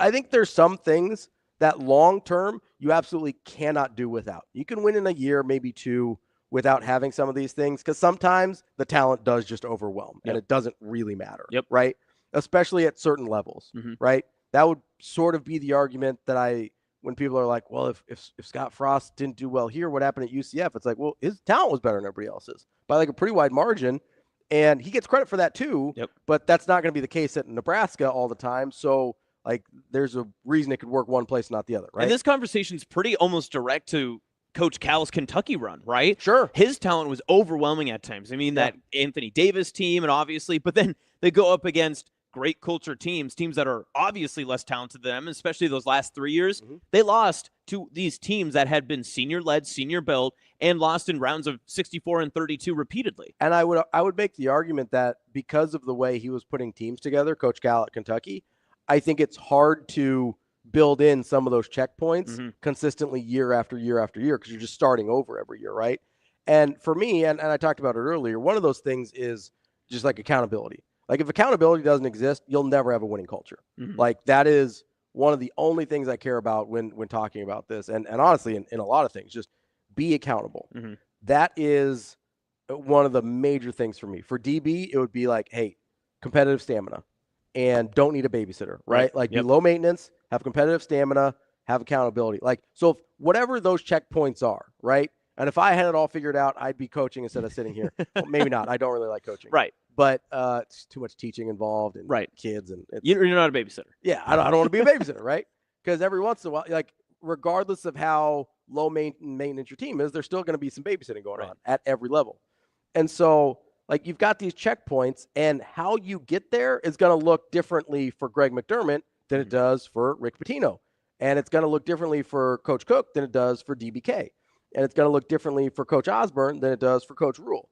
[SPEAKER 3] I think there's some things that long term you absolutely cannot do without. You can win in a year, maybe 2, without having some of these things, because sometimes the talent does just overwhelm and it doesn't really matter, right? Especially at certain levels, right? That would sort of be the argument that when people are like, well, if Scott Frost didn't do well here, what happened at UCF? It's like, well, his talent was better than everybody else's by like a pretty wide margin. And he gets credit for that too, but that's not going to be the case at Nebraska all the time. So like there's a reason it could work one place, not the other, right?
[SPEAKER 5] And this conversation's pretty almost direct to Coach Cal's Kentucky run, right?
[SPEAKER 3] Sure.
[SPEAKER 5] His talent was overwhelming at times. I mean, that Anthony Davis team, and obviously, but then they go up against great culture teams that are obviously less talented than them, especially those last 3 years. They lost to these teams that had been senior-led, senior-built, and lost in rounds of 64 and 32 repeatedly.
[SPEAKER 3] And I would make the argument that because of the way he was putting teams together, Coach Cal at Kentucky, I think it's hard to build in some of those checkpoints consistently year after year after year because you're just starting over every year, right? And for me, and I talked about it earlier, one of those things is just like accountability. Like if accountability doesn't exist, you'll never have a winning culture. Like that is one of the only things I care about when talking about this. And honestly, in a lot of things, just be accountable. That is one of the major things for me. For DB, it would be like, hey, competitive stamina and don't need a babysitter, right? Like be low maintenance, have competitive stamina, have accountability. Like, so if whatever those checkpoints are, right? And if I had it all figured out, I'd be coaching instead of sitting here. Well, maybe not. I don't really like coaching.
[SPEAKER 5] Right.
[SPEAKER 3] But it's too much teaching involved and kids. And
[SPEAKER 5] you're not a babysitter.
[SPEAKER 3] Yeah, I don't want to be a babysitter, right? Because every once in a while, like regardless of how low maintenance your team is, there's still going to be some babysitting going on at every level. And so like you've got these checkpoints, and how you get there is going to look differently for Greg McDermott than it does for Rick Pitino. And it's going to look differently for Coach Cook than it does for DBK. And it's going to look differently for Coach Osborne than it does for Coach Rule.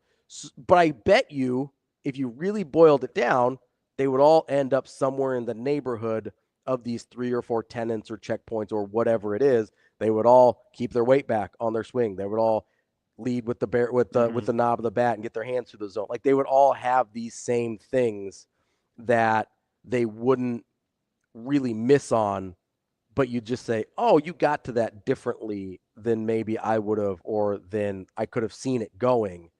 [SPEAKER 3] But I bet you, if you really boiled it down, they would all end up somewhere in the neighborhood of these 3 or 4 tenets or checkpoints or whatever it is. They would all keep their weight back on their swing. They would all lead with the knob of the bat and get their hands through the zone. Like they would all have these same things that they wouldn't really miss on, but you just say, oh, you got to that differently than maybe I would have, or than I could have seen it going.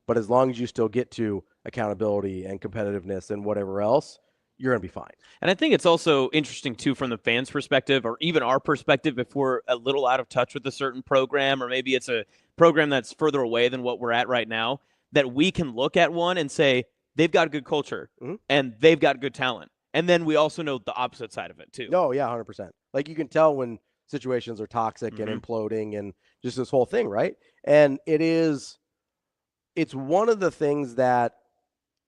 [SPEAKER 3] But as long as you still get to accountability and competitiveness and whatever else, you're going to be fine.
[SPEAKER 5] And I think it's also interesting, too, from the fans' perspective, or even our perspective, if we're a little out of touch with a certain program, or maybe it's a program that's further away than what we're at right now, that we can look at one and say, they've got a good culture, and they've got good talent. And then we also know the opposite side of it, too.
[SPEAKER 3] Oh, yeah, 100%. Like you can tell when situations are toxic and imploding and just this whole thing, right? And it's one of the things that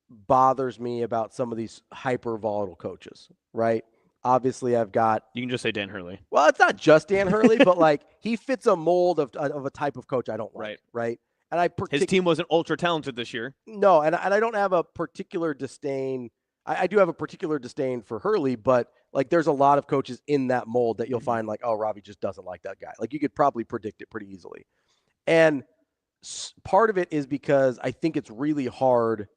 [SPEAKER 3] bothers me about some of these hyper volatile coaches, right? Obviously, you can just say Dan Hurley. Well, it's not just Dan Hurley, but like he fits a mold of a type of coach I don't like, right? And his
[SPEAKER 5] team wasn't ultra talented this year.
[SPEAKER 3] No, and I don't have a particular disdain. I do have a particular disdain for Hurley, but like there's a lot of coaches in that mold that you'll find like, oh, Ravi just doesn't like that guy. Like you could probably predict it pretty easily. And part of it is because I think it's really hard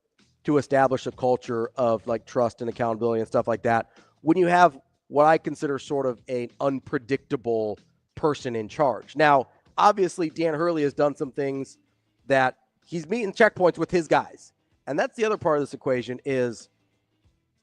[SPEAKER 3] to establish a culture of like trust and accountability and stuff like that when you have what I consider sort of an unpredictable person in charge. Now, obviously, Dan Hurley has done some things that he's meeting checkpoints with his guys. And that's the other part of this equation is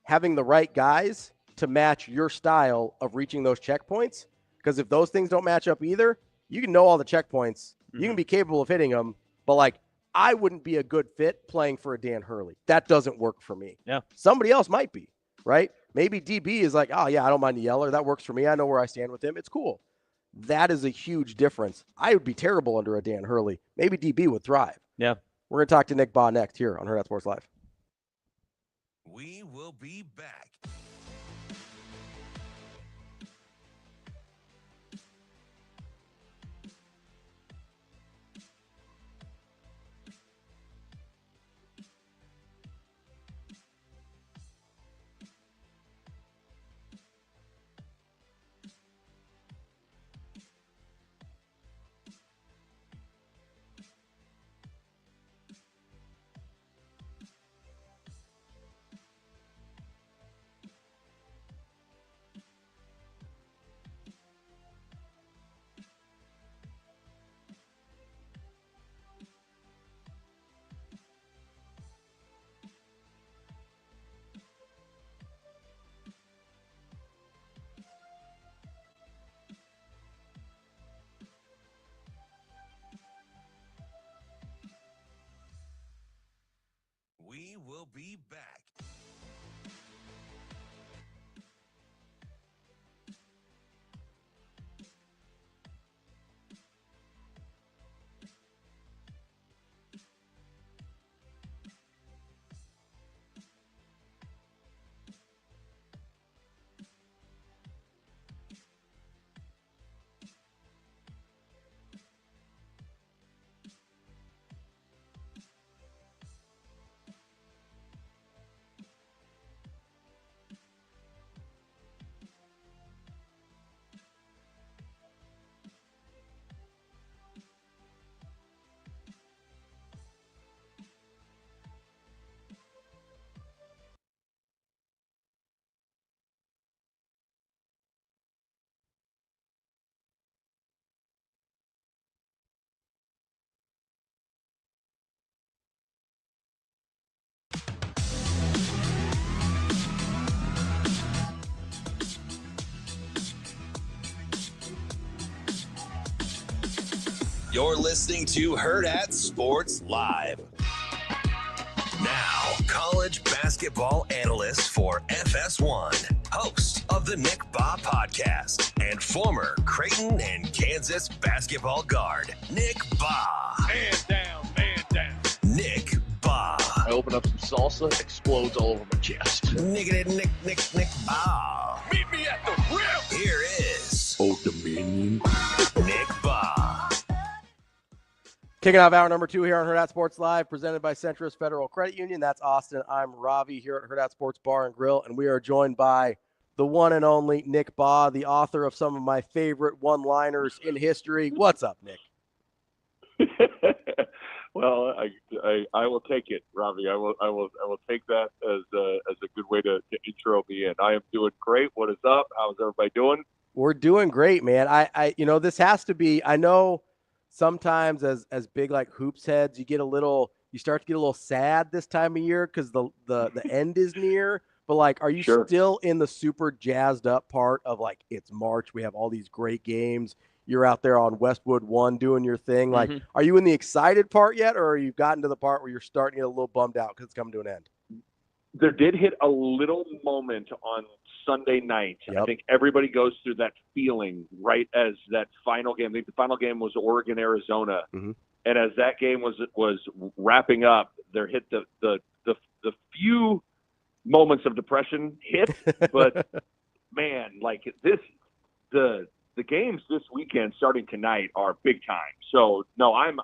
[SPEAKER 3] having the right guys to match your style of reaching those checkpoints. Because if those things don't match up either, you can know all the checkpoints. You can be capable of hitting them, but like I wouldn't be a good fit playing for a Dan Hurley. That doesn't work for me.
[SPEAKER 5] Yeah.
[SPEAKER 3] Somebody else might be, right? Maybe DB is like, oh, yeah, I don't mind the Yeller. That works for me. I know where I stand with him. It's cool. That is a huge difference. I would be terrible under a Dan Hurley. Maybe DB would thrive.
[SPEAKER 5] Yeah.
[SPEAKER 3] We're going to talk to Nick Bahe next here on Hurrdat Sports Live.
[SPEAKER 1] We will be back. We will be back. You're listening to Hurrdat Sports Live. Now, college basketball analyst for FS1, host of the Nick Bahe podcast, and former Creighton and Kansas basketball guard, Nick Bahe.
[SPEAKER 12] Man down, man down.
[SPEAKER 1] Nick Bahe.
[SPEAKER 12] I open up some salsa, explodes all over my chest.
[SPEAKER 1] Nick Bahe.
[SPEAKER 12] Meet me at the rim.
[SPEAKER 1] Here is
[SPEAKER 7] Old Dominion.
[SPEAKER 1] Nick Bahe.
[SPEAKER 3] Kicking off hour number 2 here on Hurrdat Sports Live, presented by Centris Federal Credit Union. That's Austin. I'm Ravi here at Hurrdat Sports Bar and Grill, and we are joined by the one and only Nick Bahe, the author of some of my favorite one-liners in history. What's up, Nick?
[SPEAKER 13] Well, I will take it, Ravi. I will take that as a good way to intro me in. I am doing great. What is up? How's everybody doing?
[SPEAKER 3] We're doing great, man. I this has to be. I know. Sometimes as big like hoops heads, you start to get a little sad this time of year because the end is near. But like, are you still in the super jazzed up part of like, it's March, we have all these great games, you're out there on Westwood 1 doing your thing? Like, are you in the excited part yet, or are you gotten to the part where you're starting to get a little bummed out because it's coming to an end?
[SPEAKER 13] There did hit a little moment on Sunday night. Yep. I think everybody goes through that feeling right as that final game. I think the final game was Oregon, Arizona, and as that game was wrapping up, there hit the few moments of depression hit. But man, like the games this weekend starting tonight are big time. So no, I'm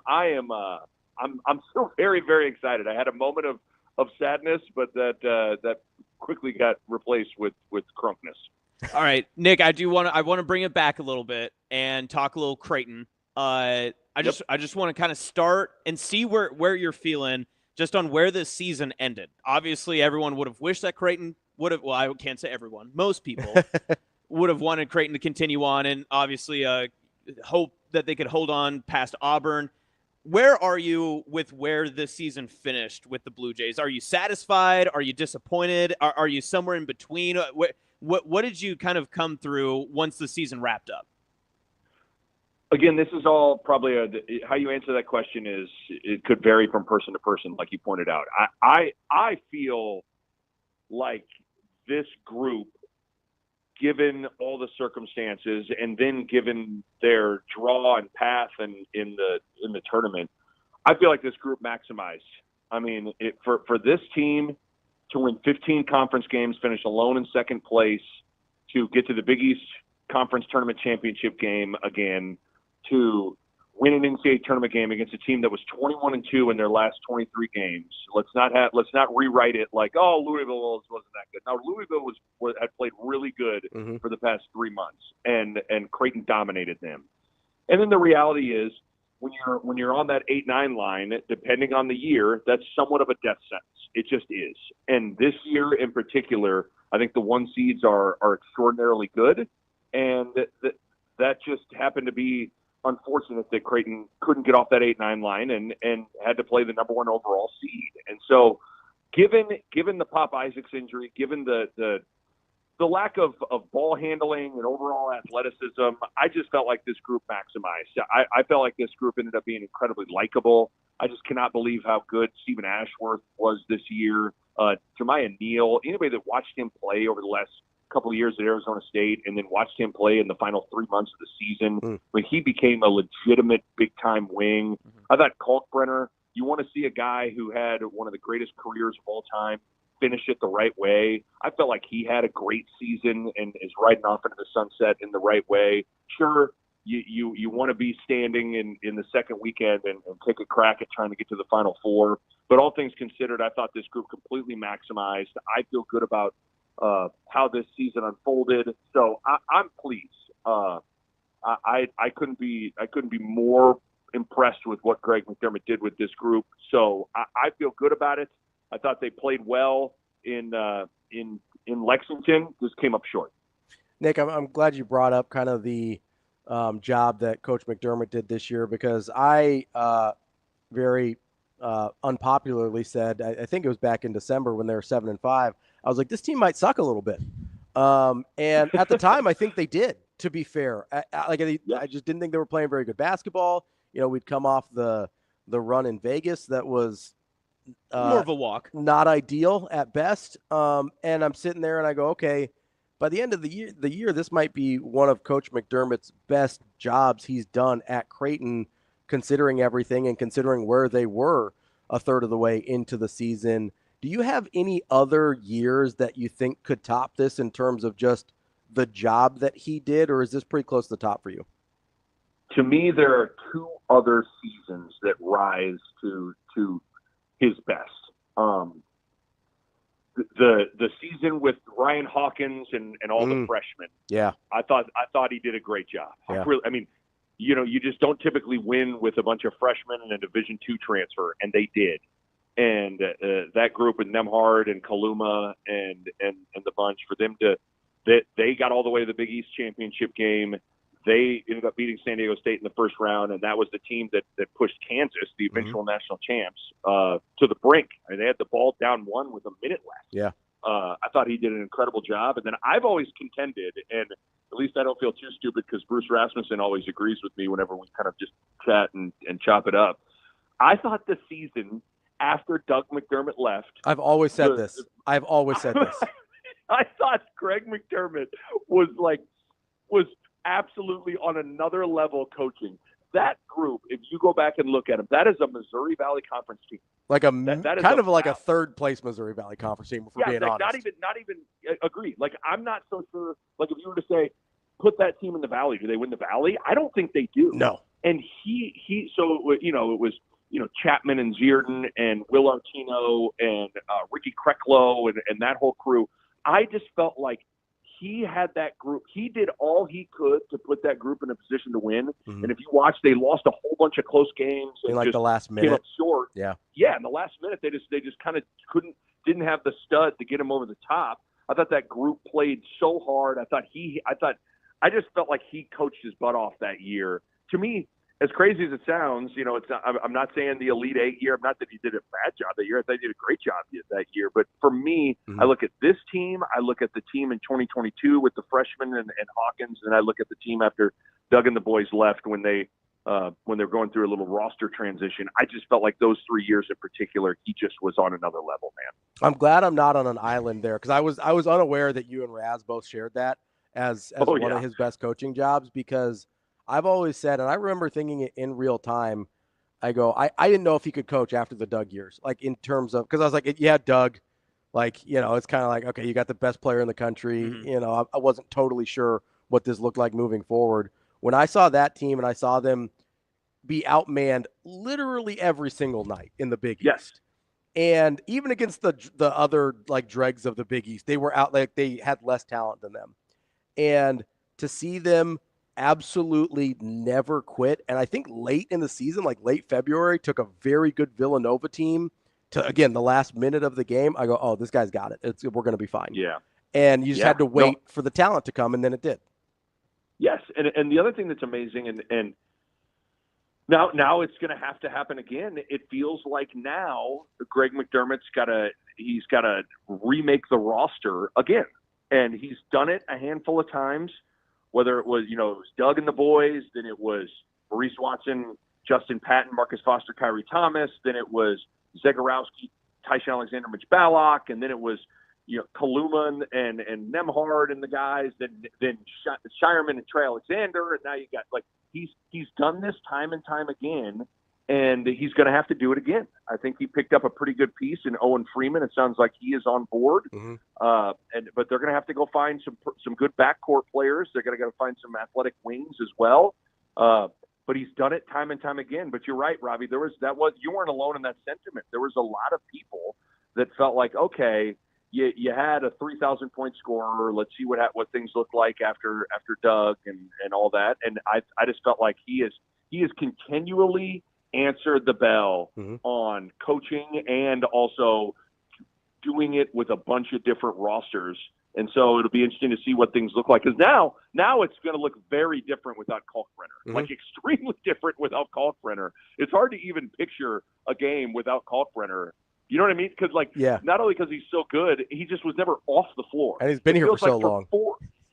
[SPEAKER 13] still very, very excited. I had a moment of sadness, but that quickly got replaced with crunkness.
[SPEAKER 5] All right, Nick, I want to bring it back a little bit and talk a little Creighton. I just want to kind of start and see where you're feeling just on where this season ended. Obviously, everyone would have wished that Creighton would have. Well, I can't say everyone. Most people would have wanted Creighton to continue on, and obviously hope that they could hold on past Auburn. Where are you with where this season finished with the Blue Jays? Are you satisfied? Are you disappointed? Are you somewhere in between? What did you kind of come through once the season wrapped up?
[SPEAKER 13] Again, this is all probably how you answer that question is it could vary from person to person, like you pointed out. I feel like this group, given all the circumstances, and then given their draw and path and in the tournament, I feel like this group maximized. I mean, for this team to win 15 conference games, finish alone in second place, to get to the Big East Conference Tournament Championship game again, to win an NCAA tournament game against a team that was 21-2 in their last 23 games. Let's not rewrite it like, oh, Louisville wasn't that good. No, Louisville had played really good for the past 3 months, and Creighton dominated them. And then the reality is, when you're on that 8-9 line, depending on the year, that's somewhat of a death sentence. It just is. And this year in particular, I think the 1 seeds are extraordinarily good, and that just happened to be unfortunate that Creighton couldn't get off that 8-9 line and had to play the number 1 overall seed. And so, given the Pop Isaacs injury, given the lack of ball handling and overall athleticism, I just felt like this group maximized. I felt like this group ended up being incredibly likable. I just cannot believe how good Stephen Ashworth was this year. Jemiah Neal, anybody that watched him play over the last couple of years at Arizona State and then watched him play in the final 3 months of the season, when he became a legitimate big-time wing. I thought Kalkbrenner, you want to see a guy who had one of the greatest careers of all time finish it the right way. I felt like he had a great season and is riding off into the sunset in the right way. Sure, you want to be standing in the second weekend and take a crack at trying to get to the Final Four. But all things considered, I thought this group completely maximized. I feel good about how this season unfolded. So I'm pleased. I couldn't be more impressed with what Greg McDermott did with this group. So I feel good about it. I thought they played well in Lexington. Just came up short.
[SPEAKER 3] Nick, I'm glad you brought up kind of the job that Coach McDermott did this year, because I very unpopularly said, I think it was back in December when they were 7-5, I was like, this team might suck a little bit. And at the time, I think they did, to be fair. I just didn't think they were playing very good basketball. You know, we'd come off the run in Vegas that was
[SPEAKER 5] more of a walk,
[SPEAKER 3] not ideal at best. And I'm sitting there and I go, okay, by the end of the year, this might be one of Coach McDermott's best jobs he's done at Creighton, considering everything and considering where they were a third of the way into the season. Do you have any other years that you think could top this in terms of just the job that he did, or is this pretty close to the top for you?
[SPEAKER 13] To me, there are 2 other seasons that rise to his best. The season with Ryan Hawkins and all the freshmen.
[SPEAKER 3] Yeah,
[SPEAKER 13] I thought he did a great job.
[SPEAKER 3] Yeah.
[SPEAKER 13] I mean, you just don't typically win with a bunch of freshmen and a Division II transfer, and they did. And that group with Nemhard and Kaluma and the bunch, for them they got all the way to the Big East championship game. They ended up beating San Diego State in the first round, and that was the team that pushed Kansas, the eventual national champs, to the brink. I mean, they had the ball down 1 with a minute left.
[SPEAKER 3] Yeah.
[SPEAKER 13] I thought he did an incredible job. And then I've always contended, and at least I don't feel too stupid because Bruce Rasmussen always agrees with me whenever we kind of just chat and chop it up. I thought the season after Doug McDermott left.
[SPEAKER 3] I've always said this. I
[SPEAKER 13] thought Greg McDermott was absolutely on another level coaching. That group, if you go back and look at them, that is a Missouri Valley Conference team.
[SPEAKER 3] Like a third place Missouri Valley Conference team, if we're being honest.
[SPEAKER 13] Not even agree. Like, I'm not so sure. Like, if you were to say, put that team in the Valley, do they win the Valley? I don't think they do.
[SPEAKER 3] No.
[SPEAKER 13] And it was Chapman and Zierden and Will Artino and Ricky Krecklow and that whole crew. I just felt like he had that group. He did all he could to put that group in a position to win. And if you watch, they lost a whole bunch of close games.
[SPEAKER 3] In like the last minute.
[SPEAKER 13] Came up short.
[SPEAKER 3] Yeah.
[SPEAKER 13] Yeah, in the last minute, they just kind of didn't have the stud to get him over the top. I thought that group played so hard. I just felt like he coached his butt off that year. To me, as crazy as it sounds, it's not, I'm not saying the Elite Eight year. I'm not that he did a bad job that year. I thought he did a great job that year. But for me, I look at this team. I look at the team in 2022 with the freshmen and Hawkins, and I look at the team after Doug and the boys left when they when they're going through a little roster transition. I just felt like those 3 years in particular, he just was on another level, man.
[SPEAKER 3] I'm glad I'm not on an island there, because I was unaware that you and Raz both shared that as one of his best coaching jobs, because I've always said, and I remember thinking it in real time, I didn't know if he could coach after the Doug years, like in terms of, because I was like, yeah, Doug, like, you know, it's kind of like, okay, you got the best player in the country.
[SPEAKER 5] Mm-hmm.
[SPEAKER 3] You know, I wasn't totally sure what this looked like moving forward. When I saw that team and I saw them be outmanned literally every single night in the Big East, and even against the other like dregs of the Big East, they were out, like they had less talent than them. And to see them absolutely never quit. And I think late in the season, like late February, took a very good Villanova team to, again, the last minute of the game. I go, oh, this guy's got it. We're going to be fine.
[SPEAKER 13] Yeah.
[SPEAKER 3] And you just had to wait for the talent to come, and then it did.
[SPEAKER 13] Yes. And the other thing that's amazing, and now it's going to have to happen again. It feels like now Greg McDermott's got to remake the roster again. And he's done it a handful of times, whether it was, it was Doug and the boys, then it was Maurice Watson, Justin Patton, Marcus Foster, Kyrie Thomas, then it was Zagorowski, Tyshawn Alexander, Mitch Ballock, and then it was, Kaluma and Nemhard and the guys, then Shireman and Trey Alexander, and now you got, like, he's done this time and time again, and he's going to have to do it again. I think he picked up a pretty good piece in Owen Freeman. It sounds like he is on board.
[SPEAKER 3] Mm-hmm.
[SPEAKER 13] But they're going to have to go find some good backcourt players. They're going to find some athletic wings as well. But he's done it time and time again. But you're right, Ravi. You weren't alone in that sentiment. There was a lot of people that felt like, okay, you had a 3,000 point scorer. Let's see what things look like after Doug and all that. And I just felt like he is continually answered the bell on coaching and also doing it with a bunch of different rosters. And so it'll be interesting to see what things look like. Because now it's going to look very different without Kalkbrenner, like extremely different without Kalkbrenner. It's hard to even picture a game without Kalkbrenner. You know what I mean? Because, not only because he's so good, he just was never off the floor.
[SPEAKER 3] And he's been here for so long.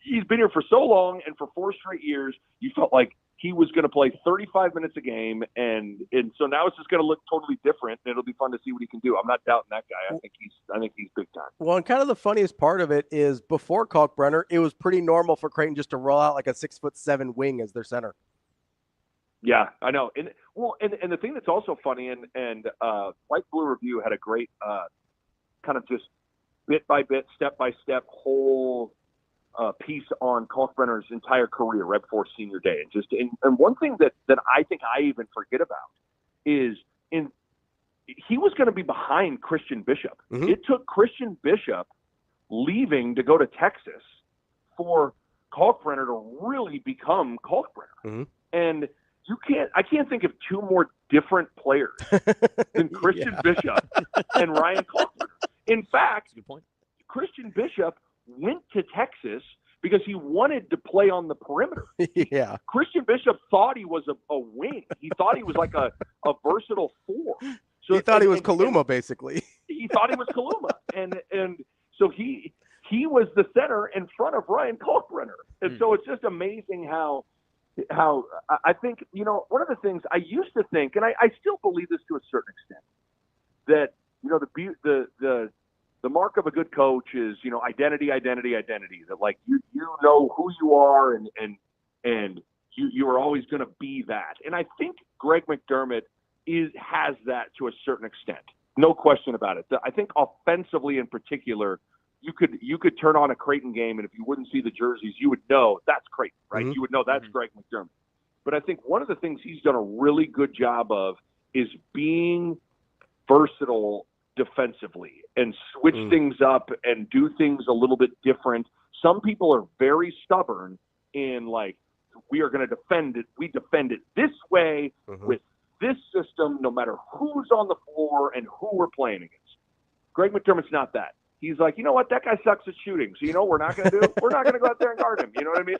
[SPEAKER 13] He's been here for so long, and for 4 straight years, you felt like he was going to play 35 minutes a game, and so now it's just going to look totally different, and it'll be fun to see what he can do. I'm not doubting that guy. I think he's big time.
[SPEAKER 3] Well, and kind of the funniest part of it is before Kalkbrenner, it was pretty normal for Creighton just to roll out like a 6'7" wing as their center.
[SPEAKER 13] Yeah, I know. And the thing that's also funny, and White Blue Review had a great kind of just bit by bit, step by step whole piece on Kalkbrenner's entire career right before senior day. And one thing that I think I even forget about is he was going to be behind Christian Bishop.
[SPEAKER 3] Mm-hmm.
[SPEAKER 13] It took Christian Bishop leaving to go to Texas for Kalkbrenner to really become Kalkbrenner.
[SPEAKER 3] Mm-hmm.
[SPEAKER 13] And I can't think of two more different players than Christian Bishop and Ryan Kalkbrenner. In fact,
[SPEAKER 5] good point.
[SPEAKER 13] Christian Bishop went to Texas because he wanted to play on the perimeter.
[SPEAKER 3] Yeah.
[SPEAKER 13] Christian Bishop thought he was a wing. He thought he was like a versatile four. So
[SPEAKER 3] he thought he was Kaluma, basically.
[SPEAKER 13] He thought he was Kaluma. And so he was the center in front of Ryan Kalkbrenner. And so it's just amazing how I think, one of the things I used to think, and I still believe this to a certain extent, that, the mark of a good coach is, identity, that like, you know who you are and you are always going to be that. And I think Greg McDermott has that to a certain extent. No question about it. I think offensively in particular, you could turn on a Creighton game, and if you wouldn't see the jerseys, you would know that's Creighton, right?
[SPEAKER 3] Mm-hmm.
[SPEAKER 13] You would know that's Greg McDermott. But I think one of the things he's done a really good job of is being versatile defensively and switch things up and do things a little bit different. Some people are very stubborn in like, we are going to defend it. We defend it this way with this system, no matter who's on the floor and who we're playing against. Greg McDermott's not that. He's like, you know what? That guy sucks at shooting. So, we're not going to do it. We're not going to go out there and guard him. You know what I mean?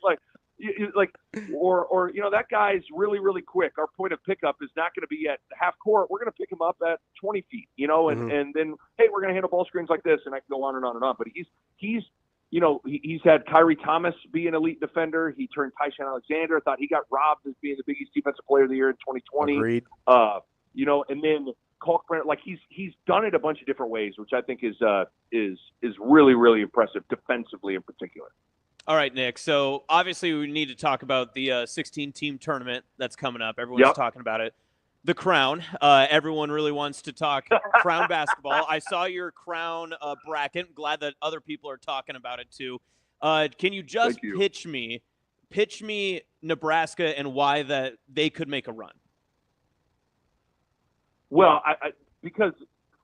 [SPEAKER 13] Or that guy's really, really quick. Our point of pickup is not going to be at half court. We're going to pick him up at 20 feet, and then, hey, we're going to handle ball screens like this, and I can go on and on and on. But he's had Kyrie Thomas be an elite defender. He turned Tyshawn Alexander. Thought he got robbed as being the Big East Defensive Player of the Year in 2020.
[SPEAKER 3] Agreed.
[SPEAKER 13] And then Kalkbrenner, like he's done it a bunch of different ways, which I think is really, really impressive defensively in particular.
[SPEAKER 5] All right, Nick. So obviously we need to talk about the 16-team tournament that's coming up. Everyone's talking about it. The Crown. Everyone really wants to talk Crown basketball. I saw your Crown bracket. I'm glad that other people are talking about it too. Can you just pitch me Nebraska and why that they could make a run?
[SPEAKER 13] Well, because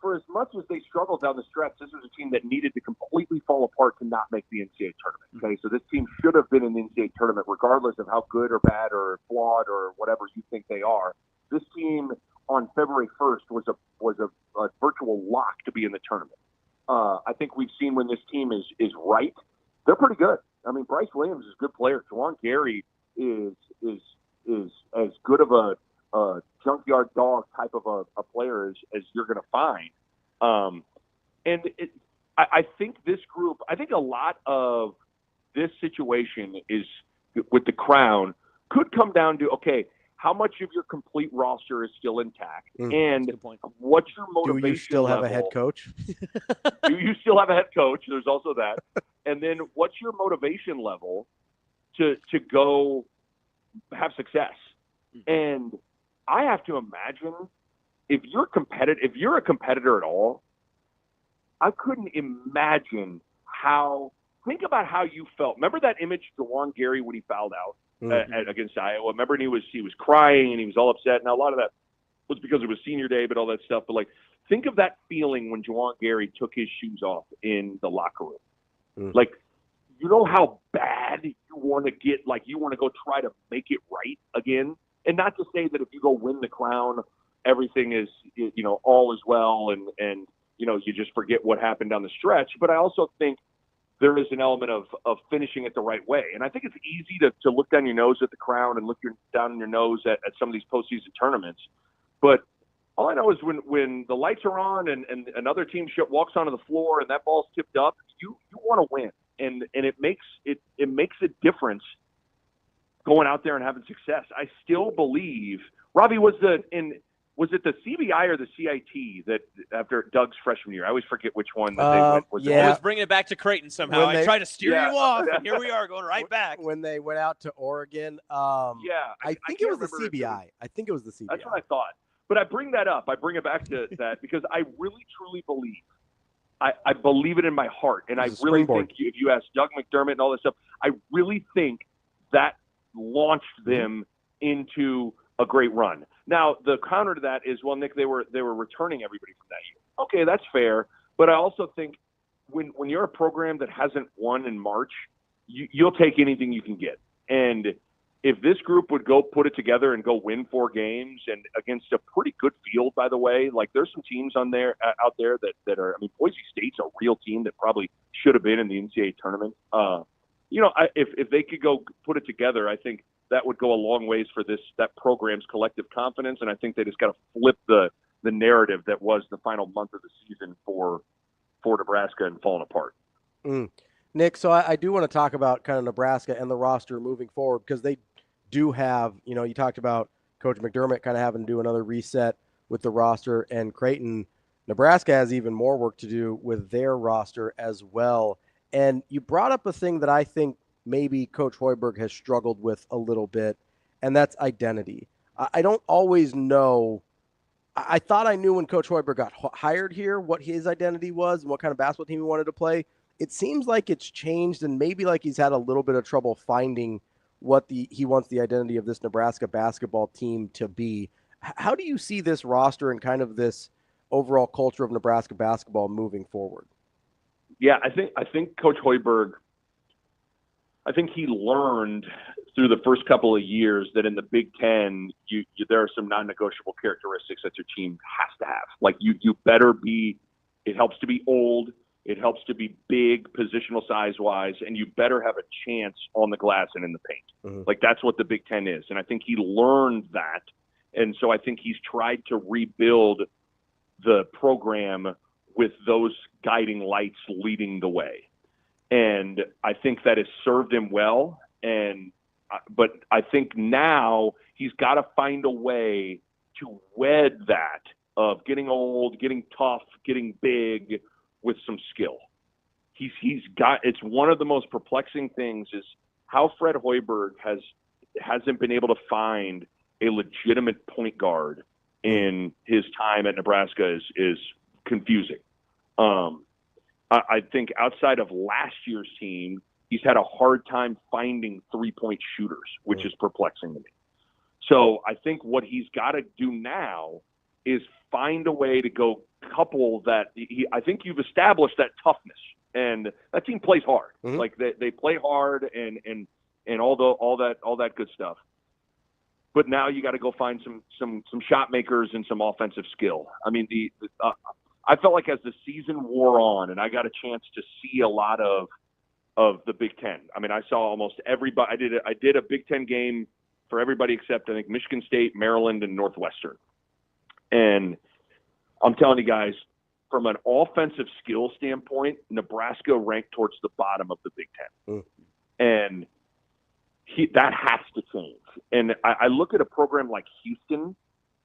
[SPEAKER 13] for as much as they struggled down the stretch, this was a team that needed to completely fall apart to not make the NCAA tournament. Okay, so this team should have been in the NCAA tournament, regardless of how good or bad or flawed or whatever you think they are. This team on February 1st was a virtual lock to be in the tournament. I think we've seen when this team is right, they're pretty good. I mean, Bryce Williams is a good player. Juwan Gary is as good of a junkyard dog type of a player as you're going to find. I think this group, I think a lot of this situation is with the Crown could come down to, okay, how much of your complete roster is still intact? And what's your motivation
[SPEAKER 3] Do you still have
[SPEAKER 13] level?
[SPEAKER 3] a head coach?
[SPEAKER 13] Do you still have a head coach? There's also that. And then what's your motivation level to go have success? And I have to imagine if you're a competitor at all, I couldn't imagine think about how you felt. Remember that image of Juwan Gary when he fouled out against Iowa? Remember, and he was crying and he was all upset. Now, a lot of that was because it was senior day, but all that stuff. But like, think of that feeling when Juwan Gary took his shoes off in the locker room. Like, you know how bad you want to get, like you want to go try to make it right again. And not to say that if you go win the Crown, everything is, all is well and you just forget what happened down the stretch. But I also think there is an element of finishing it the right way. And I think it's easy to look down your nose at the Crown and look down your nose at some of these postseason tournaments. But all I know is when the lights are on and another team walks onto the floor and that ball's tipped up, you want to win. And it makes a difference going out there and having success. I still believe Ravi was it the CBI or the CIT that after Doug's freshman year? I always forget which one that they went.
[SPEAKER 5] Always bringing it back to Creighton somehow. I try to steer you off, and here we are going right back.
[SPEAKER 3] When they went out to Oregon, I think it was the CBI. I think it was the CBI.
[SPEAKER 13] That's what I thought. But I bring that up. I bring it back to that because I really, truly believe. I believe it in my heart. And I really think if you ask Doug McDermott and all this stuff, I really think that launched them into a great run. Now, the counter to that is, well, Nick, they were returning everybody from that year. Okay, that's fair. But I also think when you're a program that hasn't won in March, you'll take anything you can get. And if this group would go put it together and go win 4 games and against a pretty good field, by the way, like there's some teams out there that are, I mean, Boise State's a real team that probably should have been in the NCAA tournament. If they could go put it together, I think that would go a long ways for that program's collective confidence. And I think they just got to flip the narrative that was the final month of the season for Nebraska and falling apart.
[SPEAKER 3] Nick, so I do want to talk about kind of Nebraska and the roster moving forward because they do have, you talked about Coach McDermott kind of having to do another reset with the roster, and Creighton, Nebraska has even more work to do with their roster as well. And you brought up a thing that I think maybe Coach Hoiberg has struggled with a little bit, and that's identity. I don't always know. I thought I knew when Coach Hoiberg got hired here what his identity was and what kind of basketball team he wanted to play. It seems like it's changed, and maybe like he's had a little bit of trouble finding what he wants the identity of this Nebraska basketball team to be. How do you see this roster and kind of this overall culture of Nebraska basketball moving forward?
[SPEAKER 13] Yeah, I think Coach Hoiberg, I think he learned through the first couple of years that in the Big Ten, there are some non-negotiable characteristics that your team has to have. Like you better be. It helps to be old. It helps to be big, positional size-wise, and you better have a chance on the glass and in the paint. Like that's what the Big Ten is, and I think he learned that, and so I think he's tried to rebuild the program with those guiding lights leading the way. And I think that has served him well. But I think now he's got to find a way to wed that of getting old, getting tough, getting big with some skill. It's one of the most perplexing things is how Fred Hoiberg hasn't been able to find a legitimate point guard in his time at Nebraska is confusing. I think outside of last year's team, he's had a hard time finding three-point shooters, which is perplexing to me. So I think what he's got to do now is find a way to go couple that. I think you've established that toughness, and that team plays hard.
[SPEAKER 3] Mm-hmm.
[SPEAKER 13] Like they play hard and all that good stuff. But now you got to go find some shot makers and some offensive skill. I mean, I felt like as the season wore on, and I got a chance to see a lot of the Big Ten. I mean, I saw almost everybody. I did a Big Ten game for everybody except I think Michigan State, Maryland, and Northwestern. And I'm telling you guys, from an offensive skill standpoint, Nebraska ranked towards the bottom of the Big Ten. And that has to change. And I look at a program like Houston,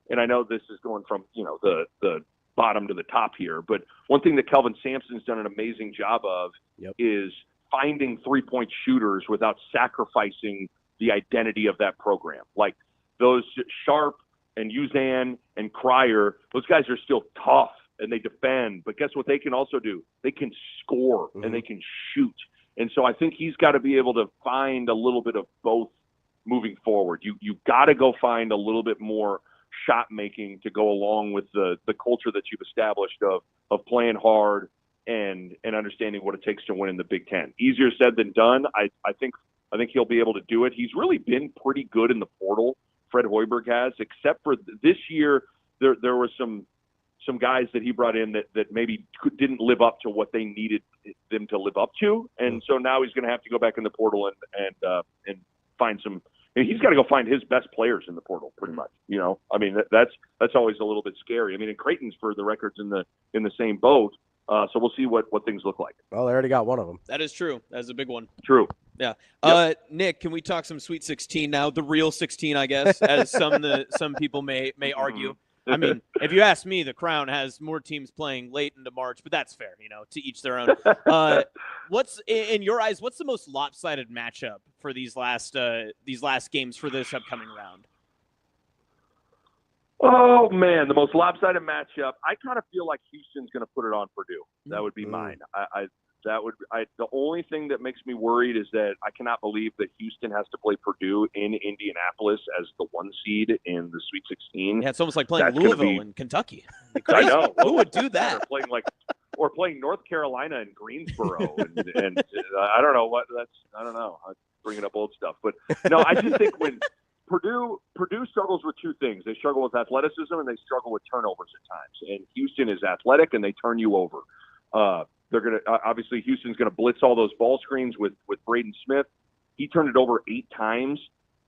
[SPEAKER 13] and I know this is going from the bottom to the top here, but one thing that Kelvin Sampson's done an amazing job of is finding three-point shooters without sacrificing the identity of that program. Like those Sharp and Uzan and Cryer, those guys are still tough and they defend, but guess what they can also do? They can score and they can shoot. And so I think he's got to be able to find a little bit of both moving forward. You've got to go find a little bit more shot making to go along with the culture that you've established of playing hard and understanding what it takes to win in the Big Ten. Easier said than done. I think he'll be able to do it. He's really been pretty good in the portal, Fred Hoiberg has, except for this year there were some guys that he brought in that maybe didn't live up to what they needed them to live up to. And so now he's going to have to go back in the portal and find some. And he's got to go find his best players in the portal, pretty much. I mean, that's always a little bit scary. I mean, and Creighton's, for the records, in the same boat. So we'll see what things look like.
[SPEAKER 3] Well, they already got one of them.
[SPEAKER 5] That is true. That's a big one.
[SPEAKER 13] True.
[SPEAKER 5] Yeah.
[SPEAKER 13] Yep.
[SPEAKER 5] Nick, can we talk some Sweet 16 now? The real 16, I guess, as some people may argue. I mean, if you ask me, the Crown has more teams playing late into March, but that's fair, to each their own. What's in your eyes? What's the most lopsided matchup for these last games for this upcoming round?
[SPEAKER 13] Oh man, the most lopsided matchup. I kind of feel like Houston's going to put it on Purdue. That would be mine. The only thing that makes me worried is that I cannot believe that Houston has to play Purdue in Indianapolis as the 1 seed in the Sweet 16.
[SPEAKER 5] Yeah, it's almost like playing Louisville in Kentucky.
[SPEAKER 13] I know.
[SPEAKER 5] Who would do that?
[SPEAKER 13] Or playing North Carolina and Greensboro, and I don't know what that's. I don't know. I'm bringing up old stuff, but no, I just think when Purdue struggles with two things. They struggle with athleticism and they struggle with turnovers at times. And Houston is athletic and they turn you over. They're going to obviously Houston's going to blitz all those ball screens with Braden Smith. He turned it over 8 times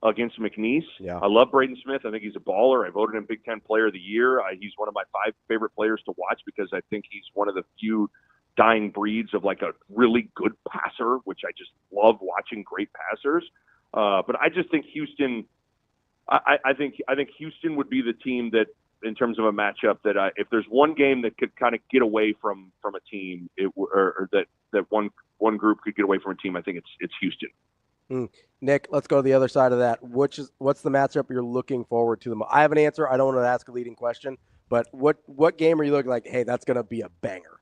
[SPEAKER 13] against McNeese.
[SPEAKER 3] Yeah.
[SPEAKER 13] I love Braden Smith. I think he's a baller. I voted him Big Ten Player of the Year. He's one of my 5 favorite players to watch because I think he's one of the few dying breeds of like a really good passer, which I just love watching great passers. But I just think Houston. I think Houston would be the team that, in terms of a matchup, that if there's one game that could kind of get away from a team, or that one group could get away from a team, I think it's Houston.
[SPEAKER 3] Nick, let's go to the other side of that. What's the matchup you're looking forward to the most? I have an answer. I don't want to ask a leading question, but what game are you looking like? Hey, that's going to be a banger.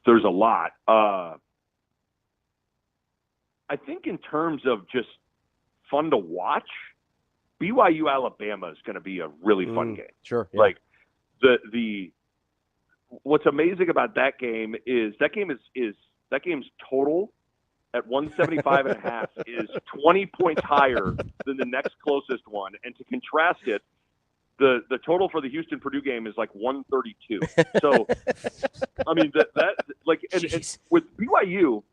[SPEAKER 13] There's a lot. I think in terms of just fun to watch, BYU Alabama is going to be a really fun game.
[SPEAKER 3] Sure. Yeah.
[SPEAKER 13] Like what's amazing about that game is that game's total at 175.5 is 20 points higher than the next closest one. And to contrast it, the total for the Houston Purdue game is like 132. So I mean and with BYU,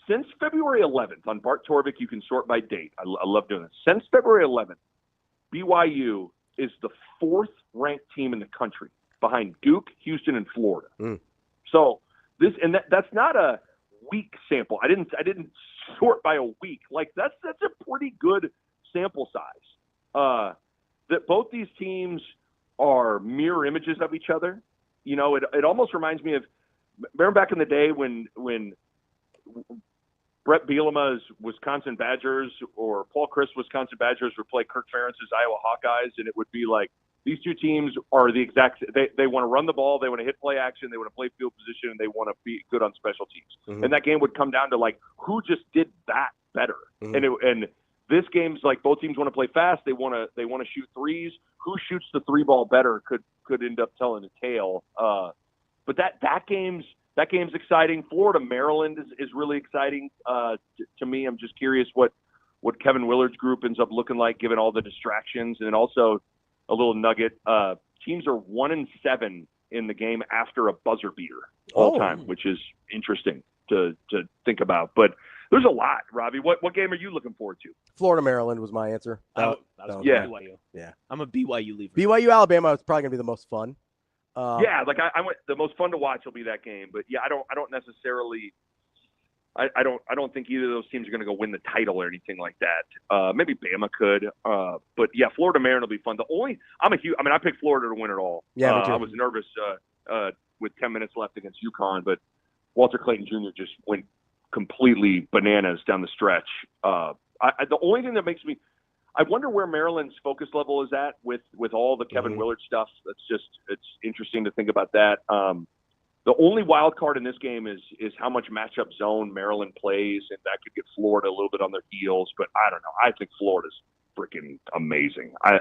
[SPEAKER 13] since February 11th, on Bart Torvik, you can sort by date. I love doing this. Since February 11th, BYU is the 4th ranked team in the country behind Duke, Houston, and Florida. So that's not a week sample. I didn't sort by a week. Like that's a pretty good sample size. That both these teams are mirror images of each other. You know, it almost reminds me of, remember back in the day when Brett Bielema's Wisconsin Badgers or Paul Chryst Wisconsin Badgers would play Kirk Ferentz's Iowa Hawkeyes, and it would be like these two teams are the exact. They want to run the ball, they want to hit play action, they want to play field position, and they want to be good on special teams.
[SPEAKER 3] Mm-hmm.
[SPEAKER 13] And that game would come down to like who just did that better.
[SPEAKER 3] Mm-hmm.
[SPEAKER 13] And this game's like both teams want to play fast. They want to shoot threes. Who shoots the three ball better could end up telling a tale. But that game's exciting. Florida Maryland is really exciting to me. I'm just curious what Kevin Willard's group ends up looking like given all the distractions. And then also a little nugget. Teams are 1-7 in the game after a buzzer beater all time, which is interesting to think about. But there's a lot, Ravi. What game are you looking forward to?
[SPEAKER 3] Florida Maryland was my answer.
[SPEAKER 5] BYU.
[SPEAKER 3] Yeah.
[SPEAKER 5] I'm a BYU leaver.
[SPEAKER 3] BYU Alabama is probably gonna be the most fun.
[SPEAKER 13] Yeah, like I went. The most fun to watch will be that game. But yeah, I don't necessarily. I don't think either of those teams are going to go win the title or anything like that. Maybe Bama could. But yeah, Florida Maryland will be fun. I picked Florida to win it all.
[SPEAKER 3] Yeah, me too.
[SPEAKER 13] I was nervous with 10 minutes left against UConn, but Walter Clayton Jr. just went completely bananas down the stretch. The only thing that makes me. I wonder where Maryland's focus level is at with all the Kevin Willard stuff. It's interesting to think about that. The only wild card in this game is how much matchup zone Maryland plays, and that could get Florida a little bit on their heels. But I don't know. I think Florida's freaking amazing. I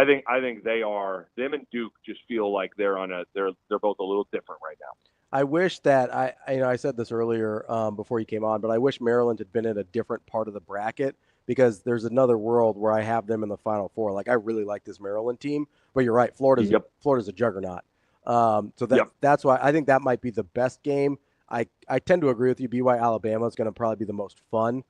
[SPEAKER 13] think they are. Them and Duke just feel like they're both a little different right now.
[SPEAKER 3] I wish that I said this earlier before you came on, but I wish Maryland had been in a different part of the bracket, because there's another world where I have them in the Final Four. Like, I really like this Maryland team, but you're right. Florida's a juggernaut. That's why I think that might be the best game. I tend to agree with you. BYU Alabama is going to probably be the most fun.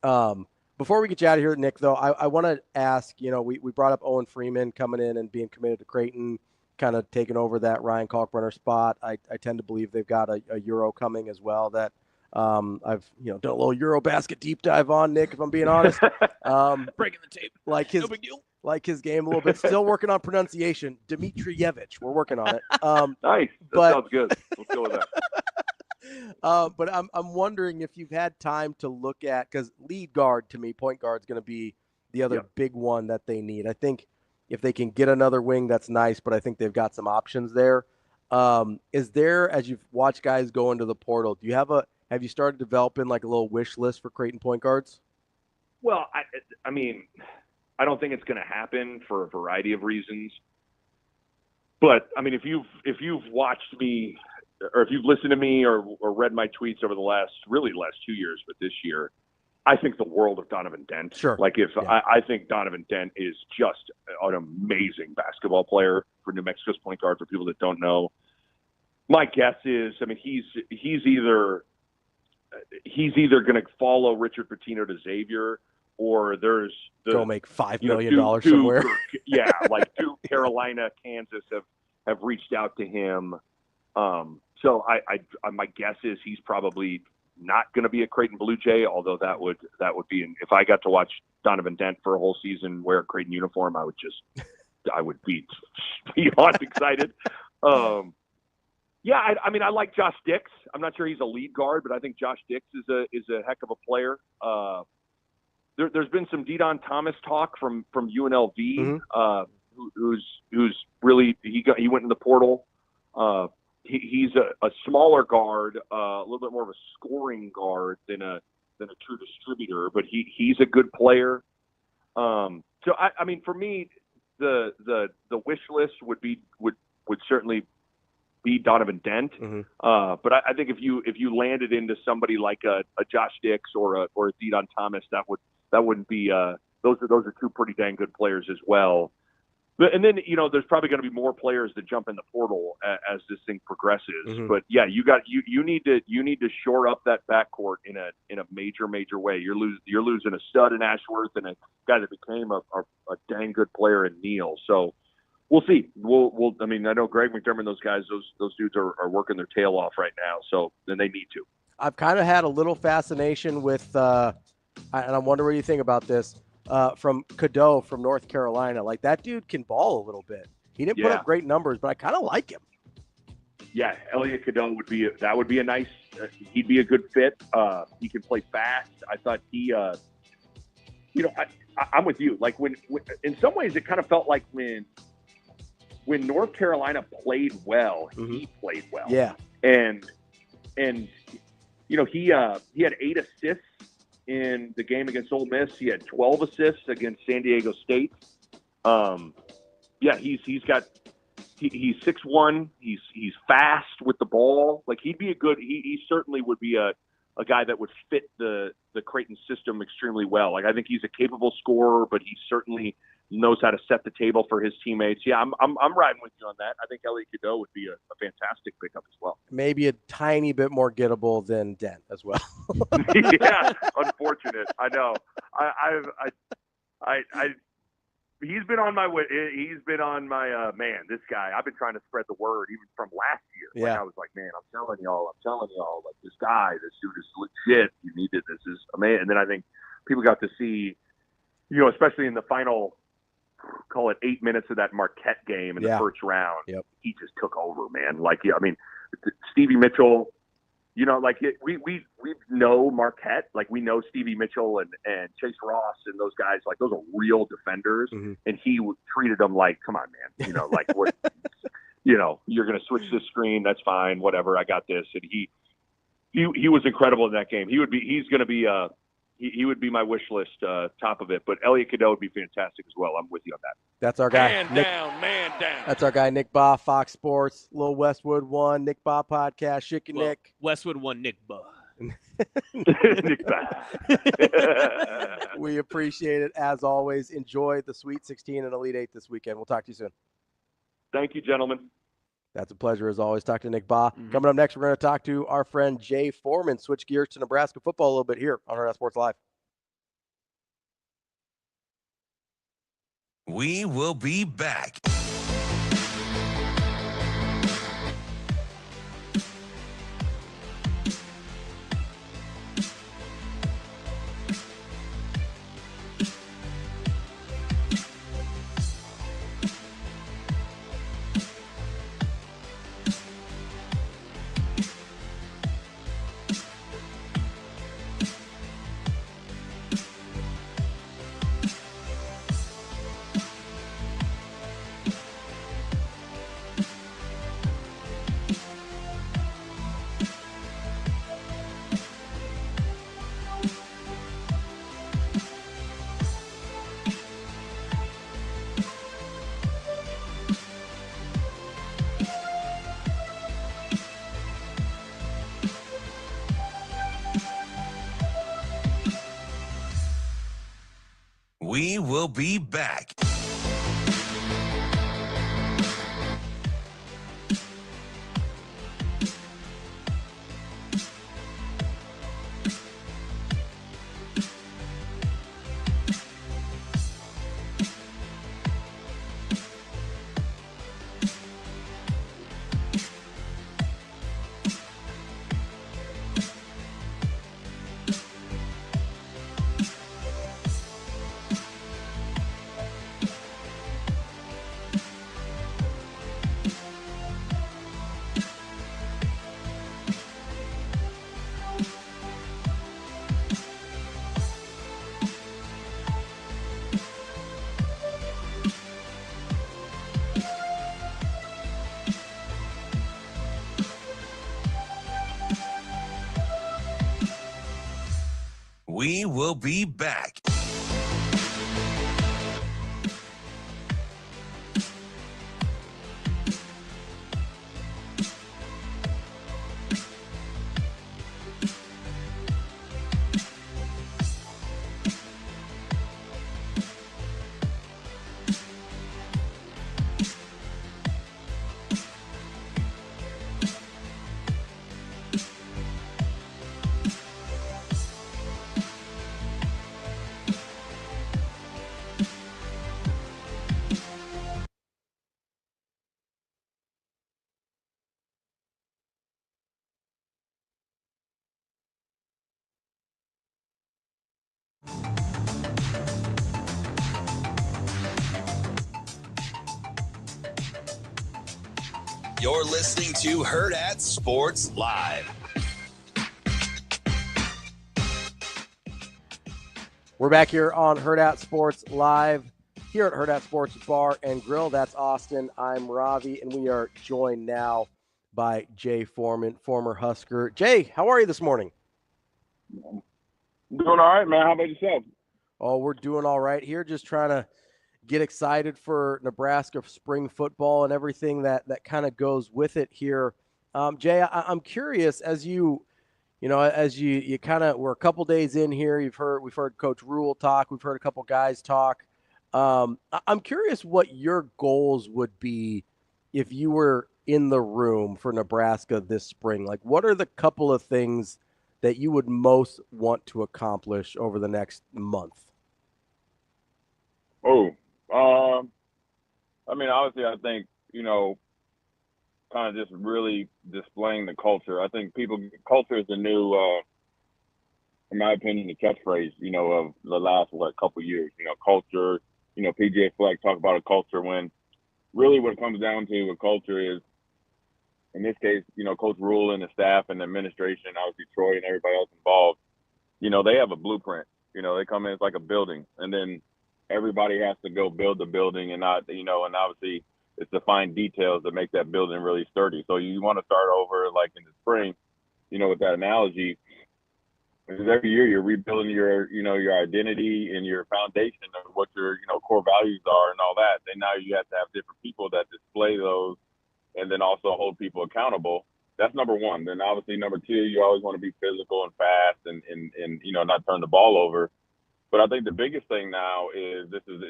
[SPEAKER 3] Before we get you out of here, Nick, though, I want to ask, we brought up Owen Freeman coming in and being committed to Creighton, kind of taking over that Ryan Kalkbrenner spot. I tend to believe they've got a Euro coming as well that I've done a little Eurobasket deep dive on, Nick, if I'm being honest.
[SPEAKER 5] Breaking the tape.
[SPEAKER 3] No big deal. Like his game a little bit. Still working on pronunciation. Dmitrievich. We're working on it.
[SPEAKER 13] Nice. That sounds good. Let's go with that.
[SPEAKER 3] But I'm wondering if you've had time to look at, because lead guard to me, point guard is going to be the other big one that they need. I think if they can get another wing, that's nice, but I think they've got some options there. Is there, as you've watched guys go into the portal, have you started developing like a little wish list for Creighton point guards?
[SPEAKER 13] Well, I mean, I don't think it's going to happen for a variety of reasons. But I mean, if you've watched me, or if you've listened to me, or read my tweets over the last 2 years, but this year, I think the world of Donovan Dent.
[SPEAKER 3] Sure.
[SPEAKER 13] Like I think Donovan Dent is just an amazing basketball player for New Mexico's point guard. For people that don't know, my guess is, I mean, he's either going to follow Richard Pitino to Xavier, or there's
[SPEAKER 3] go make $5 million somewhere.
[SPEAKER 13] Like Duke, Carolina, Kansas have reached out to him. So my guess is he's probably not going to be a Creighton Blue Jay, although that would be, if I got to watch Donovan Dent for a whole season wear a Creighton uniform, I would be beyond excited. Yeah, I mean, I like Josh Dix. I'm not sure he's a lead guard, but I think Josh Dix is a heck of a player. There's been some Didon Thomas talk from UNLV, who's really he went in the portal. He's a smaller guard, a little bit more of a scoring guard than a true distributor, but he's a good player. So I mean, for me, the wish list would certainly be Donovan Dent. But I think if you landed into somebody like a Josh Dix or a Didon Thomas, that wouldn't be those are two pretty dang good players as well. And then there's probably going to be more players that jump in the portal as this thing progresses. But yeah, you need to shore up that backcourt in a major way. You're losing a stud in Ashworth and a guy that became a dang good player in Neal. So we'll see. We'll. I mean, I know Greg McDermott, those guys, those dudes are working their tail off right now. So then they need to.
[SPEAKER 3] I've kind of had a little fascination with, and I wonder what you think about this, from Cadeau from North Carolina. Like, that dude can ball a little bit. He didn't put up great numbers, but I kind of like him.
[SPEAKER 13] Yeah, Elliot Cadeau would be a nice. He'd be a good fit. He can play fast. I thought he. I'm with you. Like when in some ways it kind of felt like when North Carolina played well, he played well.
[SPEAKER 3] Yeah,
[SPEAKER 13] and he had 8 assists in the game against Ole Miss. He had 12 assists against San Diego State. He's 6'1". He's fast with the ball. Like he'd be he certainly would be a guy that would fit the Creighton system extremely well. Like I think he's a capable scorer, but he certainly knows how to set the table for his teammates. Yeah, I'm riding with you on that. I think Elliot Cadeau would be a fantastic pickup as well.
[SPEAKER 3] Maybe a tiny bit more gettable than Dent as well.
[SPEAKER 13] Yeah, unfortunate. I know. He's been on my man. This guy. I've been trying to spread the word even from last year.
[SPEAKER 3] Yeah.
[SPEAKER 13] Like, I was like, man, I'm telling y'all, like this dude is legit. You needed this is amazing. And then I think people got to see, especially in the final, call it 8 minutes of that Marquette game in the first round.
[SPEAKER 3] Yep.
[SPEAKER 13] He just took over, man. Like, I mean, Stevie Mitchell. We know Marquette, like we know Stevie Mitchell and Chase Ross and those guys, like those are real defenders. And he treated them like, come on, man, like what, you're going to switch this screen. That's fine. Whatever. I got this. And he was incredible in that game. He would be my wish list, top of it, but Elliot Cadeau would be fantastic as well. I'm with you on that.
[SPEAKER 3] That's our guy.
[SPEAKER 12] Man down.
[SPEAKER 3] That's our guy, Nick Bahe, Fox Sports, Lil Westwood 1, Nick Bahe podcast, Nick.
[SPEAKER 5] Westwood 1, Nick Bahe.
[SPEAKER 13] Nick Bahe.
[SPEAKER 3] We appreciate it as always. Enjoy the Sweet 16 and Elite 8 this weekend. We'll talk to you soon.
[SPEAKER 13] Thank you, gentlemen.
[SPEAKER 3] That's a pleasure as always. Talk to Nick Bahe. Coming up next, we're going to talk to our friend Jay Forman. Switch gears to Nebraska football a little bit here on Hurrdat Sports Live.
[SPEAKER 1] We will be back. We will be back. We will be back. You're listening to Hurrdat Sports Live.
[SPEAKER 3] We're back here on Hurrdat Sports Live, here at Hurrdat Sports Bar and Grill. That's Austin. I'm Ravi, and we are joined now by Jay Forman, former Husker. Jay, how are you this morning?
[SPEAKER 14] Doing all right, man. How about yourself?
[SPEAKER 3] Oh, we're doing all right here, just trying to get excited for Nebraska spring football and everything that kind of goes with it here. Jay, I'm curious, as you kind of, we're a couple days in here, we've heard Coach Rule talk, we've heard a couple guys talk. I'm curious what your goals would be if you were in the room for Nebraska this spring. Like, what are the couple of things that you would most want to accomplish over the next month?
[SPEAKER 14] Obviously, I think, kind of just really displaying the culture. I think culture is the new, in my opinion, the catchphrase, of the last, couple years. Culture, PJ Fleck talk about a culture, when really what it comes down to a culture is, in this case, Coach Rule and the staff and the administration, obviously Troy and everybody else involved, they have a blueprint. They come in, it's like a building, and then everybody has to go build the building, and not, and obviously it's the fine details that make that building really sturdy. So you want to start over like in the spring, with that analogy, because every year you're rebuilding your identity and your foundation of what your, core values are and all that. Then now you have to have different people that display those and then also hold people accountable. That's number one. Then obviously number two, you always want to be physical and fast and not turn the ball over. But I think the biggest thing now is this is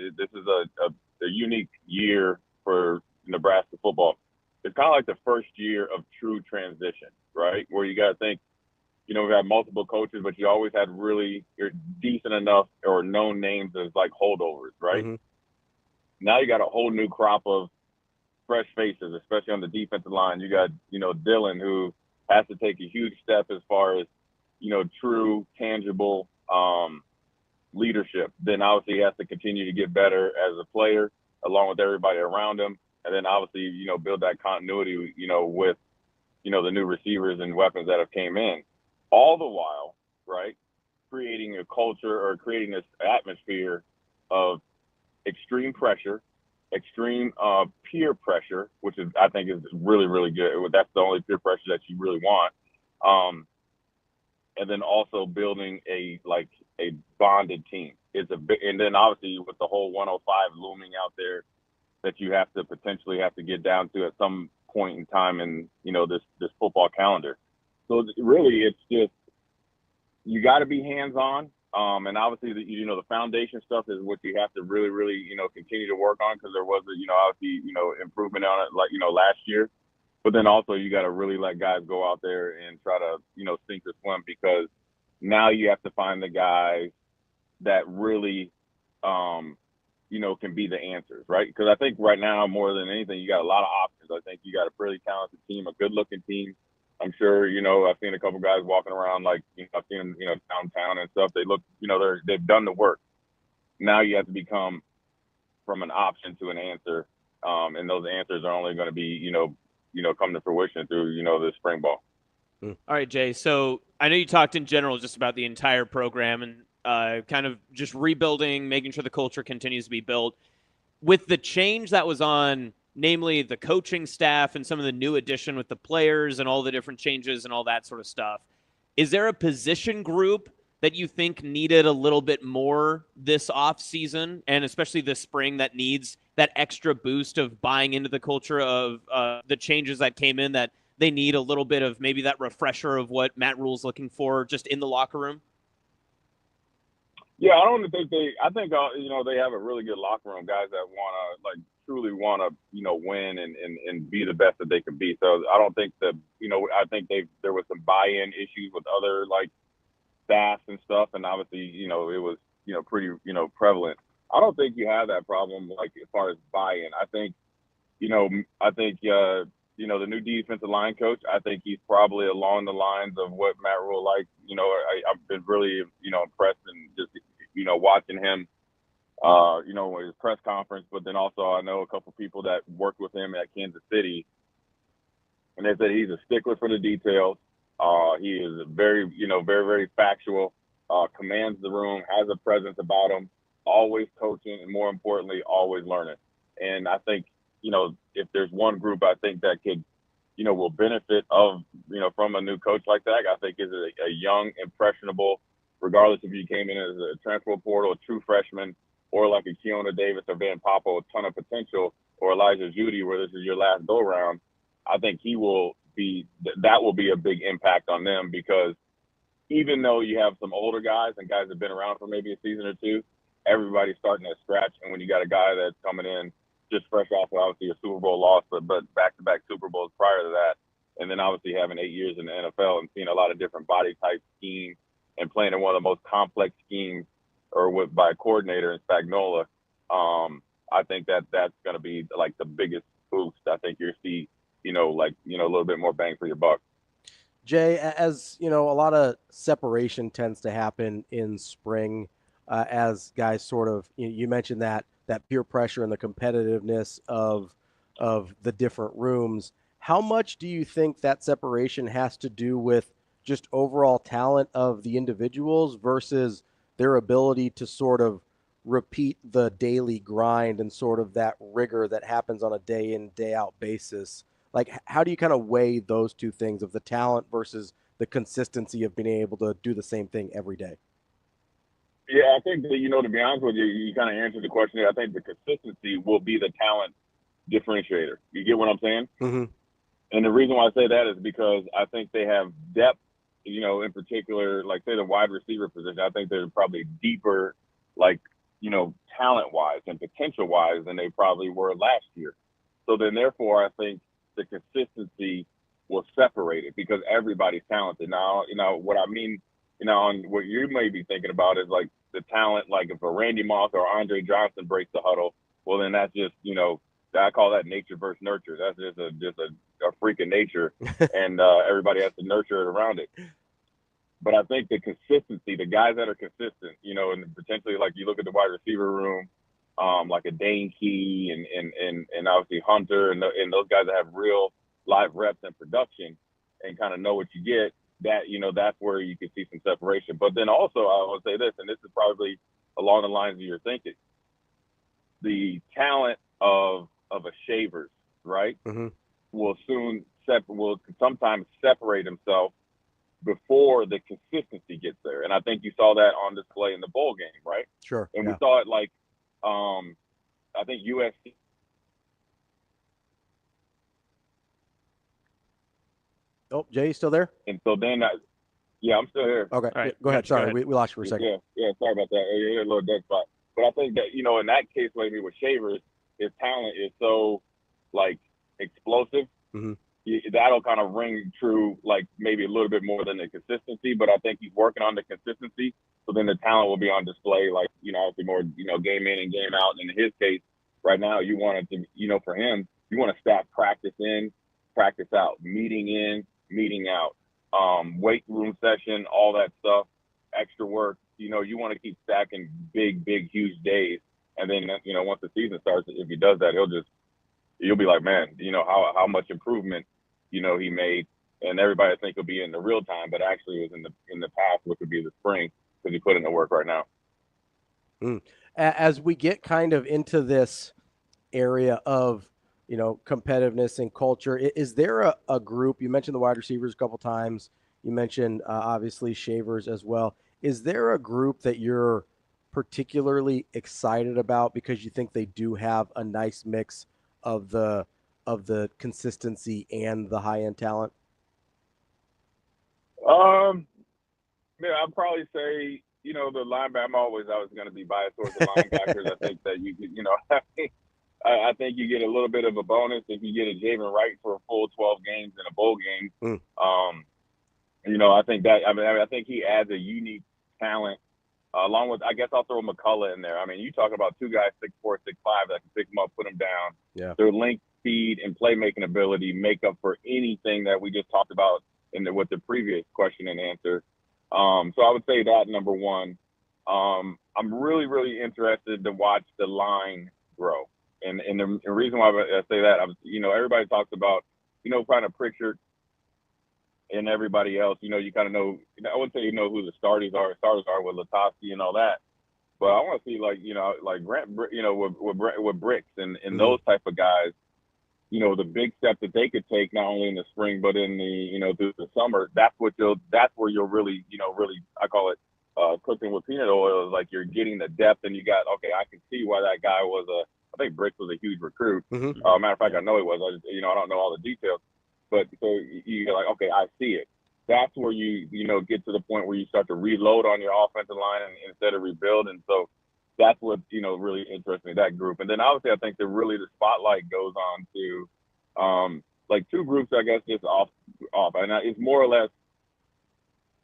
[SPEAKER 14] a unique year for Nebraska football. It's kind of like the first year of true transition, right? Where you got to think, we've had multiple coaches, but you always had really decent enough or known names as like holdovers, right? Mm-hmm. Now you got a whole new crop of fresh faces, especially on the defensive line. You got, Dylan, who has to take a huge step as far as, true, tangible leadership. Then obviously he has to continue to get better as a player along with everybody around him. And then obviously, build that continuity, with, the new receivers and weapons that have came in. All the while, right, creating a culture or creating this atmosphere of extreme pressure, extreme peer pressure, which is, I think, is really, really good. That's the only peer pressure that you really want. And then also building a bonded team. And then obviously with the whole 105 looming out there that you have to potentially get down to at some point in time in, this football calendar. So really it's just, you got to be hands-on. And obviously the foundation stuff is what you have to really, really, continue to work on, because there was obviously, improvement on it, last year. But then also you got to really let guys go out there and try to, sink or swim, because now you have to find the guys that really, can be the answers, right? Because I think right now, more than anything, you got a lot of options. I think you got a pretty talented team, a good-looking team. I'm sure, I've seen a couple guys walking around, I've seen them, downtown and stuff. They look, they've done the work. Now you have to become from an option to an answer, and those answers are only going to be, come to fruition through, the spring ball.
[SPEAKER 5] All right, Jay. So I know you talked in general just about the entire program and kind of just rebuilding, making sure the culture continues to be built. With the change that was on, namely the coaching staff and some of the new addition with the players and all the different changes and all that sort of stuff, is there a position group that you think needed a little bit more this off season, and especially this spring, that needs that extra boost of buying into the culture of the changes that came in, that they need a little bit of maybe that refresher of what Matt Rule's looking for just in the locker room?
[SPEAKER 14] Yeah, I think they have a really good locker room, guys that want to truly want to, win and be the best that they can be. So I don't think that, I think there was some buy-in issues with other staffs and stuff. And obviously, it was, pretty, prevalent. I don't think you have that problem, as far as buy-in. I think, the new defensive line coach, I think he's probably along the lines of what Matt Rule likes. I've been really, impressed and just, watching him, his press conference. But then also I know a couple people that worked with him at Kansas City. And they said he's a stickler for the details. He is very, very, very factual, commands the room, has a presence about him, always coaching, and more importantly, always learning. And I think, if there's one group I think that could, will benefit of, from a new coach like that, I think is a young, impressionable, regardless if you came in as a transfer portal, a true freshman, or like a Keona Davis or Van Poppel, a ton of potential, or Elijah Judy, where this is your last go round. I think that will be a big impact on them, because even though you have some older guys and guys that have been around for maybe a season or two, everybody's starting at scratch. And when you got a guy that's coming in just fresh off of obviously a Super Bowl loss, but back-to-back Super Bowls prior to that, and then obviously having 8 years in the NFL and seeing a lot of different body type schemes and playing in one of the most complex schemes by a coordinator in Spagnuolo, I think that's going to be like the biggest boost. I think you'll see, a little bit more bang for your buck.
[SPEAKER 3] Jay, as you know, a lot of separation tends to happen in spring as guys sort of, you mentioned that peer pressure and the competitiveness of the different rooms. How much do you think that separation has to do with just overall talent of the individuals versus their ability to sort of repeat the daily grind and sort of that rigor that happens on a day in, day out basis? Like, how do you kind of weigh those two things of the talent versus the consistency of being able to do the same thing every day?
[SPEAKER 14] Yeah, I think that, to be honest with you, you kind of answered the question here. I think the consistency will be the talent differentiator. You get what I'm saying?
[SPEAKER 3] Mm-hmm.
[SPEAKER 14] And the reason why I say that is because I think they have depth, in particular, like say the wide receiver position. I think they're probably deeper, talent-wise and potential-wise than they probably were last year. So then, therefore, I think the consistency will separate it because everybody's talented. Now, what I mean, on what you may be thinking about is like the talent, like if a Randy Moss or Andre Johnson breaks the huddle, well, then that's just, I call that nature versus nurture. That's just a freak of nature, and everybody has to nurture it around it. But I think the consistency, the guys that are consistent, and potentially like you look at the wide receiver room, like a Dane Key and obviously Hunter and those guys that have real live reps and production and kind of know what you get, that, that's where you can see some separation. But then also I will say this, and this is probably along the lines of your thinking, the talent of a Shavers, right,
[SPEAKER 3] mm-hmm.
[SPEAKER 14] will sometimes separate himself before the consistency gets there. And I think you saw that on display in the bowl game, right?
[SPEAKER 3] Sure.
[SPEAKER 14] And we saw it like, I think USC.
[SPEAKER 3] Oh, Jay, you still there?
[SPEAKER 14] And so then, I'm still here.
[SPEAKER 3] Okay,
[SPEAKER 5] right.
[SPEAKER 3] Go ahead.
[SPEAKER 5] Go
[SPEAKER 3] Sorry,
[SPEAKER 5] ahead.
[SPEAKER 3] we lost you for a second.
[SPEAKER 14] Yeah, sorry about that. You're a little dead spot. But I think that, in that case, maybe with Shavers, his talent is so, explosive.
[SPEAKER 3] Mm-hmm.
[SPEAKER 14] That'll kind of ring true, maybe a little bit more than the consistency. But I think he's working on the consistency. So then the talent will be on display, obviously more, game in and game out. And in his case, right now, you want it to, for him, you want to stack practice in, practice out, meeting in, meeting out, weight room session, all that stuff, extra work. You want to keep stacking big, huge days. And then, once the season starts, if he does that, you'll be like, man, how much improvement, he made. And everybody I think will be in the real time, but actually it was in the past, which would be the spring, because he put in the work right now.
[SPEAKER 3] As we get kind of into this area of, competitiveness and culture, is there a group, you mentioned the wide receivers a couple times, you mentioned obviously Shavers as well. Is there a group that you're particularly excited about because you think they do have a nice mix of the consistency and the high-end talent?
[SPEAKER 14] I'd probably say, the linebacker. I was going to be biased towards the linebackers. I think that you could, I think you get a little bit of a bonus if you get a Javen Wright for a full 12 games in a bowl game. I think that, I think he adds a unique talent along with, I guess I'll throw McCullough in there. You talk about two guys, 6'4", 6'5", that can pick them up, put them down.
[SPEAKER 3] Yeah.
[SPEAKER 14] Their length, speed, and playmaking ability make up for anything that we just talked about with the previous question and answer. So I would say that number one. I'm really, really interested to watch the line grow. And the reason why I say that, everybody talks about kind of Pritchard and everybody else, you kind of know, I wouldn't say you know who the starters are with Latowski and all that, but I want to see like Grant, with Bricks and those type of guys, the big step that they could take not only in the spring but in the through the summer. That's where you'll really I call it cooking with peanut oil. Is like you're getting the depth, and you got I can see why that guy was I think Bricks was a huge recruit.
[SPEAKER 3] Mm-hmm.
[SPEAKER 14] Matter of fact, I know he was. I don't know all the details, but so you're like, okay, I see it. That's where you get to the point where you start to reload on your offensive line instead of rebuild, and so that's what really interests me, that group. And then obviously I think the spotlight goes on to like two groups, I guess, just off, and it's more or less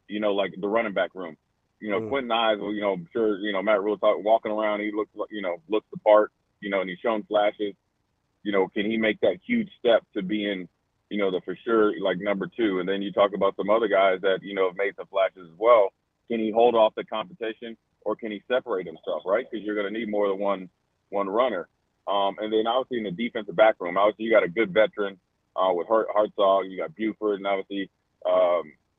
[SPEAKER 14] like the running back room. Quentin Eyes, I'm sure Matt Rule walking around, he looks the part, and he's shown flashes. Can he make that huge step to being the for sure like number two? And then you talk about some other guys that have made some flashes as well. Can he hold off the competition, or can he separate himself, right? Because you're going to need more than one runner. And then obviously in the defensive back room, obviously you got a good veteran with Hartzog, you got Buford, and obviously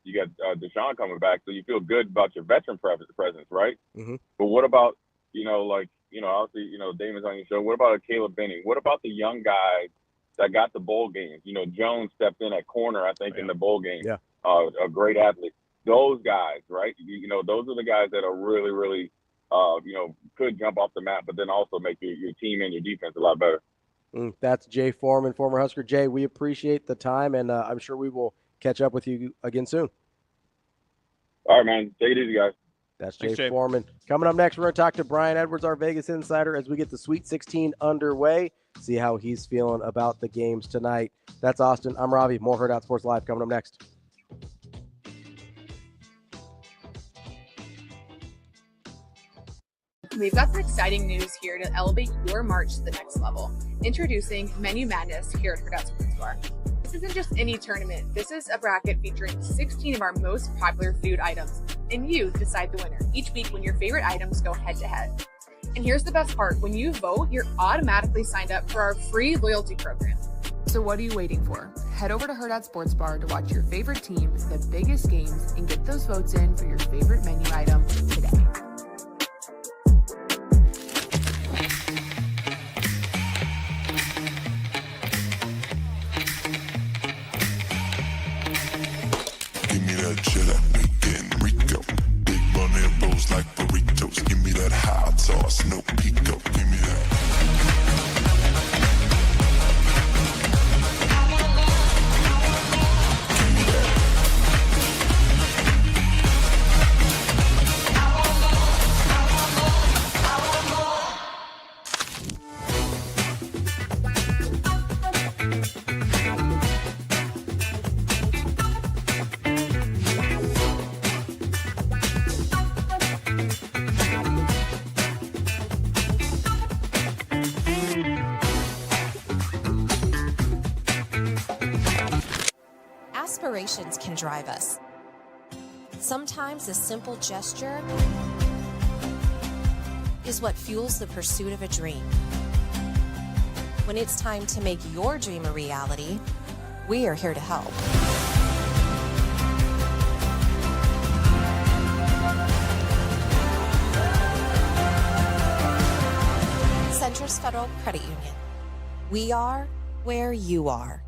[SPEAKER 14] you got Deshaun coming back, so you feel good about your veteran presence, right?
[SPEAKER 3] Mm-hmm.
[SPEAKER 14] But what about obviously Damon's on your show. What about a Caleb Benning? What about the young guys that got the bowl games? Jones stepped in at corner, I think, in the bowl game.
[SPEAKER 3] Yeah.
[SPEAKER 14] A great athlete. Those guys, right? Those are the guys that are really, really, could jump off the map, but then also make your team and your defense a lot better.
[SPEAKER 3] That's Jay Forman, former Husker. Jay, we appreciate the time, and I'm sure we will catch up with you again soon.
[SPEAKER 14] All right, man. Take it easy, guys.
[SPEAKER 3] That's Jay Forman. Coming up next, we're going to talk to Brian Edwards, our Vegas insider, as we get the Sweet 16 underway, see how he's feeling about the games tonight. That's Austin. I'm Ravi. More Hurrdat Sports Live coming up next.
[SPEAKER 6] We've got some exciting news here to elevate your March to the next level. Introducing Menu Madness here at Hurrdat Sports Bar. This isn't just any tournament. This is a bracket featuring 16 of our most popular food items, and you decide the winner each week when your favorite items go head-to-head. And here's the best part. When you vote, you're automatically signed up for our free loyalty program. So what are you waiting for? Head over to Hurrdat Sports Bar to watch your favorite team, the biggest games, and get those votes in for your favorite menu item today.
[SPEAKER 7] Give me that cheddar, bacon, Rico. Big money rolls like burritos. Give me that hot sauce, no pico. Give me that.
[SPEAKER 8] Aspirations can drive us. Sometimes a simple gesture is what fuels the pursuit of a dream. When it's time to make your dream a reality, we are here to help. Centris Federal Credit Union. We are where you are.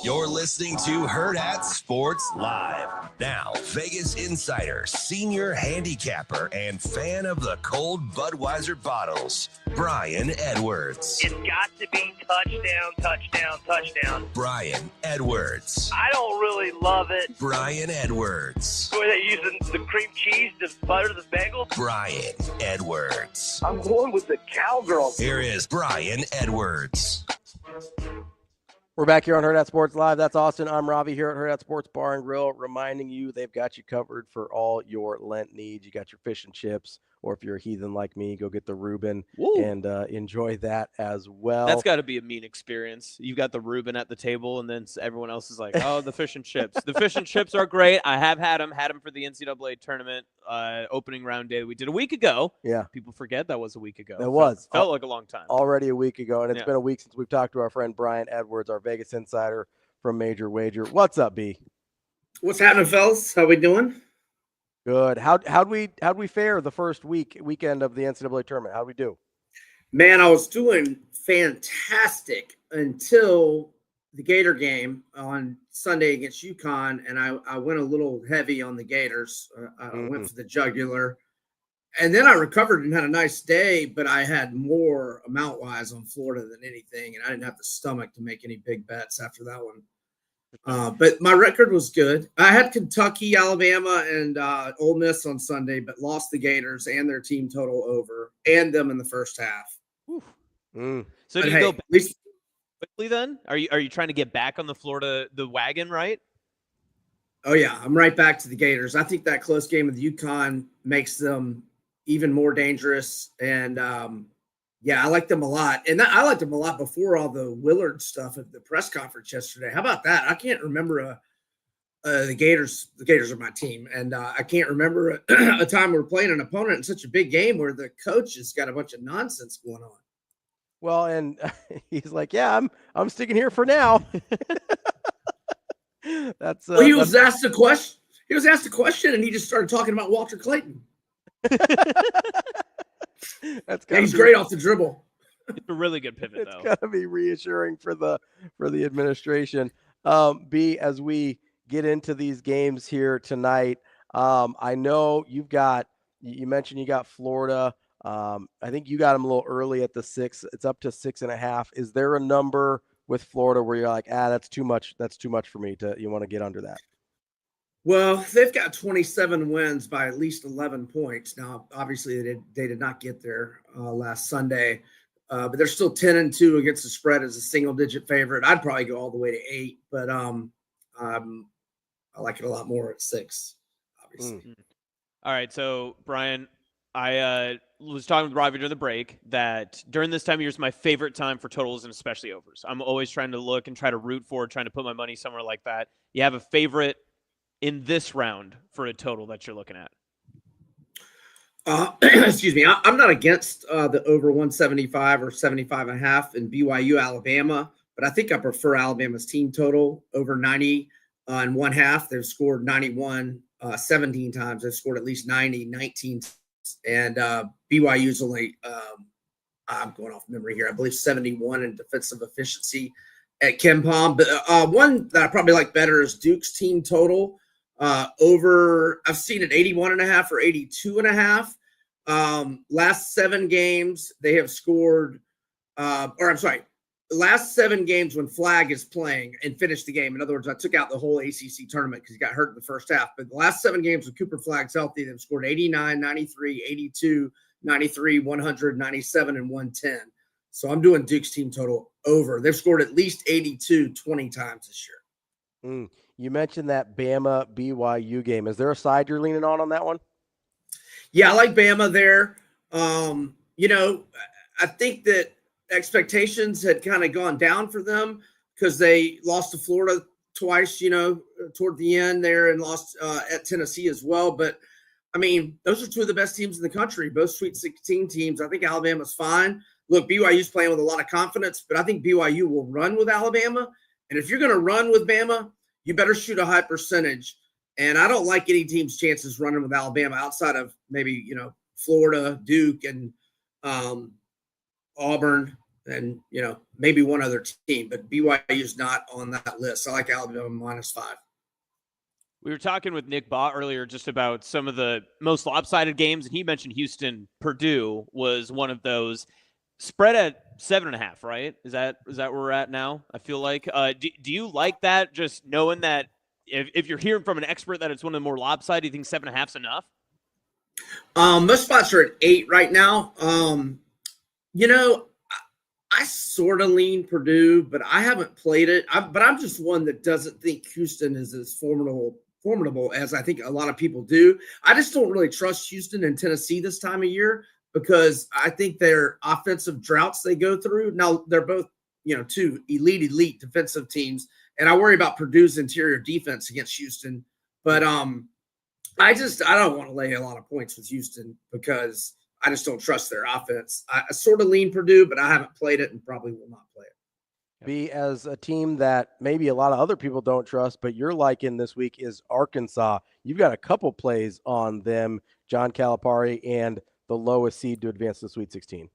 [SPEAKER 1] You're listening to Hurrdat Sports Live. Now, Vegas insider, senior handicapper, and fan of the cold Budweiser bottles, Brian Edwards.
[SPEAKER 15] It's got to be touchdown, touchdown, touchdown.
[SPEAKER 1] Brian Edwards.
[SPEAKER 15] I don't really love it.
[SPEAKER 1] Brian Edwards.
[SPEAKER 15] Were they using the cream cheese to butter the bagel?
[SPEAKER 1] Brian Edwards.
[SPEAKER 15] I'm going with the cowgirl.
[SPEAKER 1] Here is Brian Edwards.
[SPEAKER 3] We're back here on Hurrdat Sports Live. That's Austin. I'm Ravi here at Hurrdat Sports Bar and Grill, reminding you they've got you covered for all your Lent needs. You got your fish and chips, or if you're a heathen like me, go get the Reuben and enjoy that as well.
[SPEAKER 5] That's got to be a mean experience. You've got the Reuben at the table, and then everyone else is like, oh, the fish and chips. The fish and chips are great. I have had them for the NCAA tournament opening round day we did a week ago.
[SPEAKER 3] Yeah.
[SPEAKER 5] People forget that was a week ago.
[SPEAKER 3] It was.
[SPEAKER 5] Felt like a long time.
[SPEAKER 3] Already a week ago, and it's been a week since we've talked to our friend Brian Edwards, our Vegas insider from Major Wager. What's up, B?
[SPEAKER 16] What's happening, fellas? How we doing?
[SPEAKER 3] Good. How'd we fare the first weekend of the NCAA tournament? How'd we do?
[SPEAKER 16] Man, I was doing fantastic until the Gator game on Sunday against UConn, and I went a little heavy on the Gators. I went for the jugular. And then I recovered and had a nice day, but I had more amount-wise on Florida than anything, and I didn't have the stomach to make any big bets after that one. But my record was good. I had Kentucky, Alabama, and Ole Miss on Sunday, but lost the Gators and their team total over, and them in the first half.
[SPEAKER 5] So do you go back quickly then? Are you trying to get back on the wagon, right?
[SPEAKER 16] Oh, yeah. I'm right back to the Gators. I think that close game with UConn makes them even more dangerous. And, I like them a lot. And I liked them a lot before all the Willard stuff at the press conference yesterday. How about that? I can't remember the Gators. The Gators are my team. And I can't remember a time we're playing an opponent in such a big game where the coach has got a bunch of nonsense going on.
[SPEAKER 3] Well, and he's like, yeah, I'm sticking here for now. That's
[SPEAKER 16] he was asked a question. He was asked a question, and he just started talking about Walter Clayton. He's great off the dribble.
[SPEAKER 5] It's a really good pivot,
[SPEAKER 3] though. It's got to be reassuring for the administration. B, as we get into these games here tonight, I know you mentioned you got Florida. I think you got them a little early at the 6. It's up to 6.5. Is there a number with Florida where you're like, that's too much? That's too much for me you want to get under that?
[SPEAKER 16] Well, they've got 27 wins by at least 11 points. Now, obviously, they did not get there last Sunday, but they're still 10-2 against the spread as a single-digit favorite. I'd probably go all the way to 8, but I like it a lot more at 6, obviously.
[SPEAKER 5] All right, so, Brian, I was talking with Ravi during the break that during this time of year is my favorite time for totals and especially overs. I'm always trying to look and try to root for, trying to put my money somewhere like that. You have a favorite in this round for a total that you're looking at?
[SPEAKER 16] Excuse me. I'm not against the over 175 or 75.5 in BYU, Alabama, but I think I prefer Alabama's team total over 90 and 1/2. They've scored 91 17 times. They've scored at least 90, 19 times. And BYU's only, I'm going off memory here, I believe 71 in defensive efficiency at KenPom. But one that I probably like better is Duke's team total over, I've seen it 81.5 or 82.5. Last 7 games, they have scored, last 7 games when Flag is playing and finished the game. In other words, I took out the whole ACC tournament because he got hurt in the first half. But the last 7 games when Cooper Flag's healthy, they've scored 89, 93, 82, 93, 100, 97, and 110. So I'm doing Duke's team total over. They've scored at least 82 20 times this year.
[SPEAKER 3] You mentioned that Bama BYU game. Is there a side you're leaning on that one?
[SPEAKER 16] Yeah, I like Bama there. I think that expectations had kind of gone down for them because they lost to Florida twice, toward the end there, and lost at Tennessee as well. But, I mean, those are 2 of the best teams in the country, both Sweet 16 teams. I think Alabama's fine. Look, BYU's playing with a lot of confidence, but I think BYU will run with Alabama. And if you're going to run with Bama, you better shoot a high percentage. And I don't like any team's chances running with Alabama outside of maybe, Florida, Duke, and Auburn, and, maybe one other team. But BYU is not on that list. I like Alabama -5.
[SPEAKER 5] We were talking with Nick Bahe earlier just about some of the most lopsided games, and he mentioned Houston-Purdue was one of those. Spread at 7.5, right? Is that where we're at now? I feel like. Do you like that? Just knowing that if you're hearing from an expert that it's one of the more lopsided, do you think 7.5 is enough?
[SPEAKER 16] Most spots are at 8 right now. I I sort of lean Purdue, but I haven't played it. But I'm just one that doesn't think Houston is as formidable as I think a lot of people do. I just don't really trust Houston and Tennessee this time of year because I think their offensive droughts they go through. Now, they're both, two elite defensive teams, and I worry about Purdue's interior defense against Houston. But I don't want to lay a lot of points with Houston because I just don't trust their offense. I sort of lean Purdue, but I haven't played it and probably will not play it.
[SPEAKER 3] Be as a team that maybe a lot of other people don't trust, but you're liking this week is Arkansas. You've got a couple plays on them, John Calipari, and the lowest seed to advance to the Sweet 16.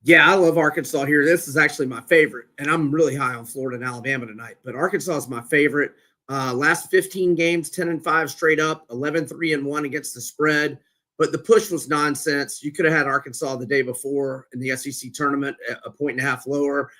[SPEAKER 16] Yeah, I love Arkansas here. This is actually my favorite, and I'm really high on Florida and Alabama tonight, but Arkansas is my favorite. Last 15 games, 10-5 straight up, 11-3-1 against the spread. But the push was nonsense. You could have had Arkansas the day before in the SEC tournament at a 1.5 lower.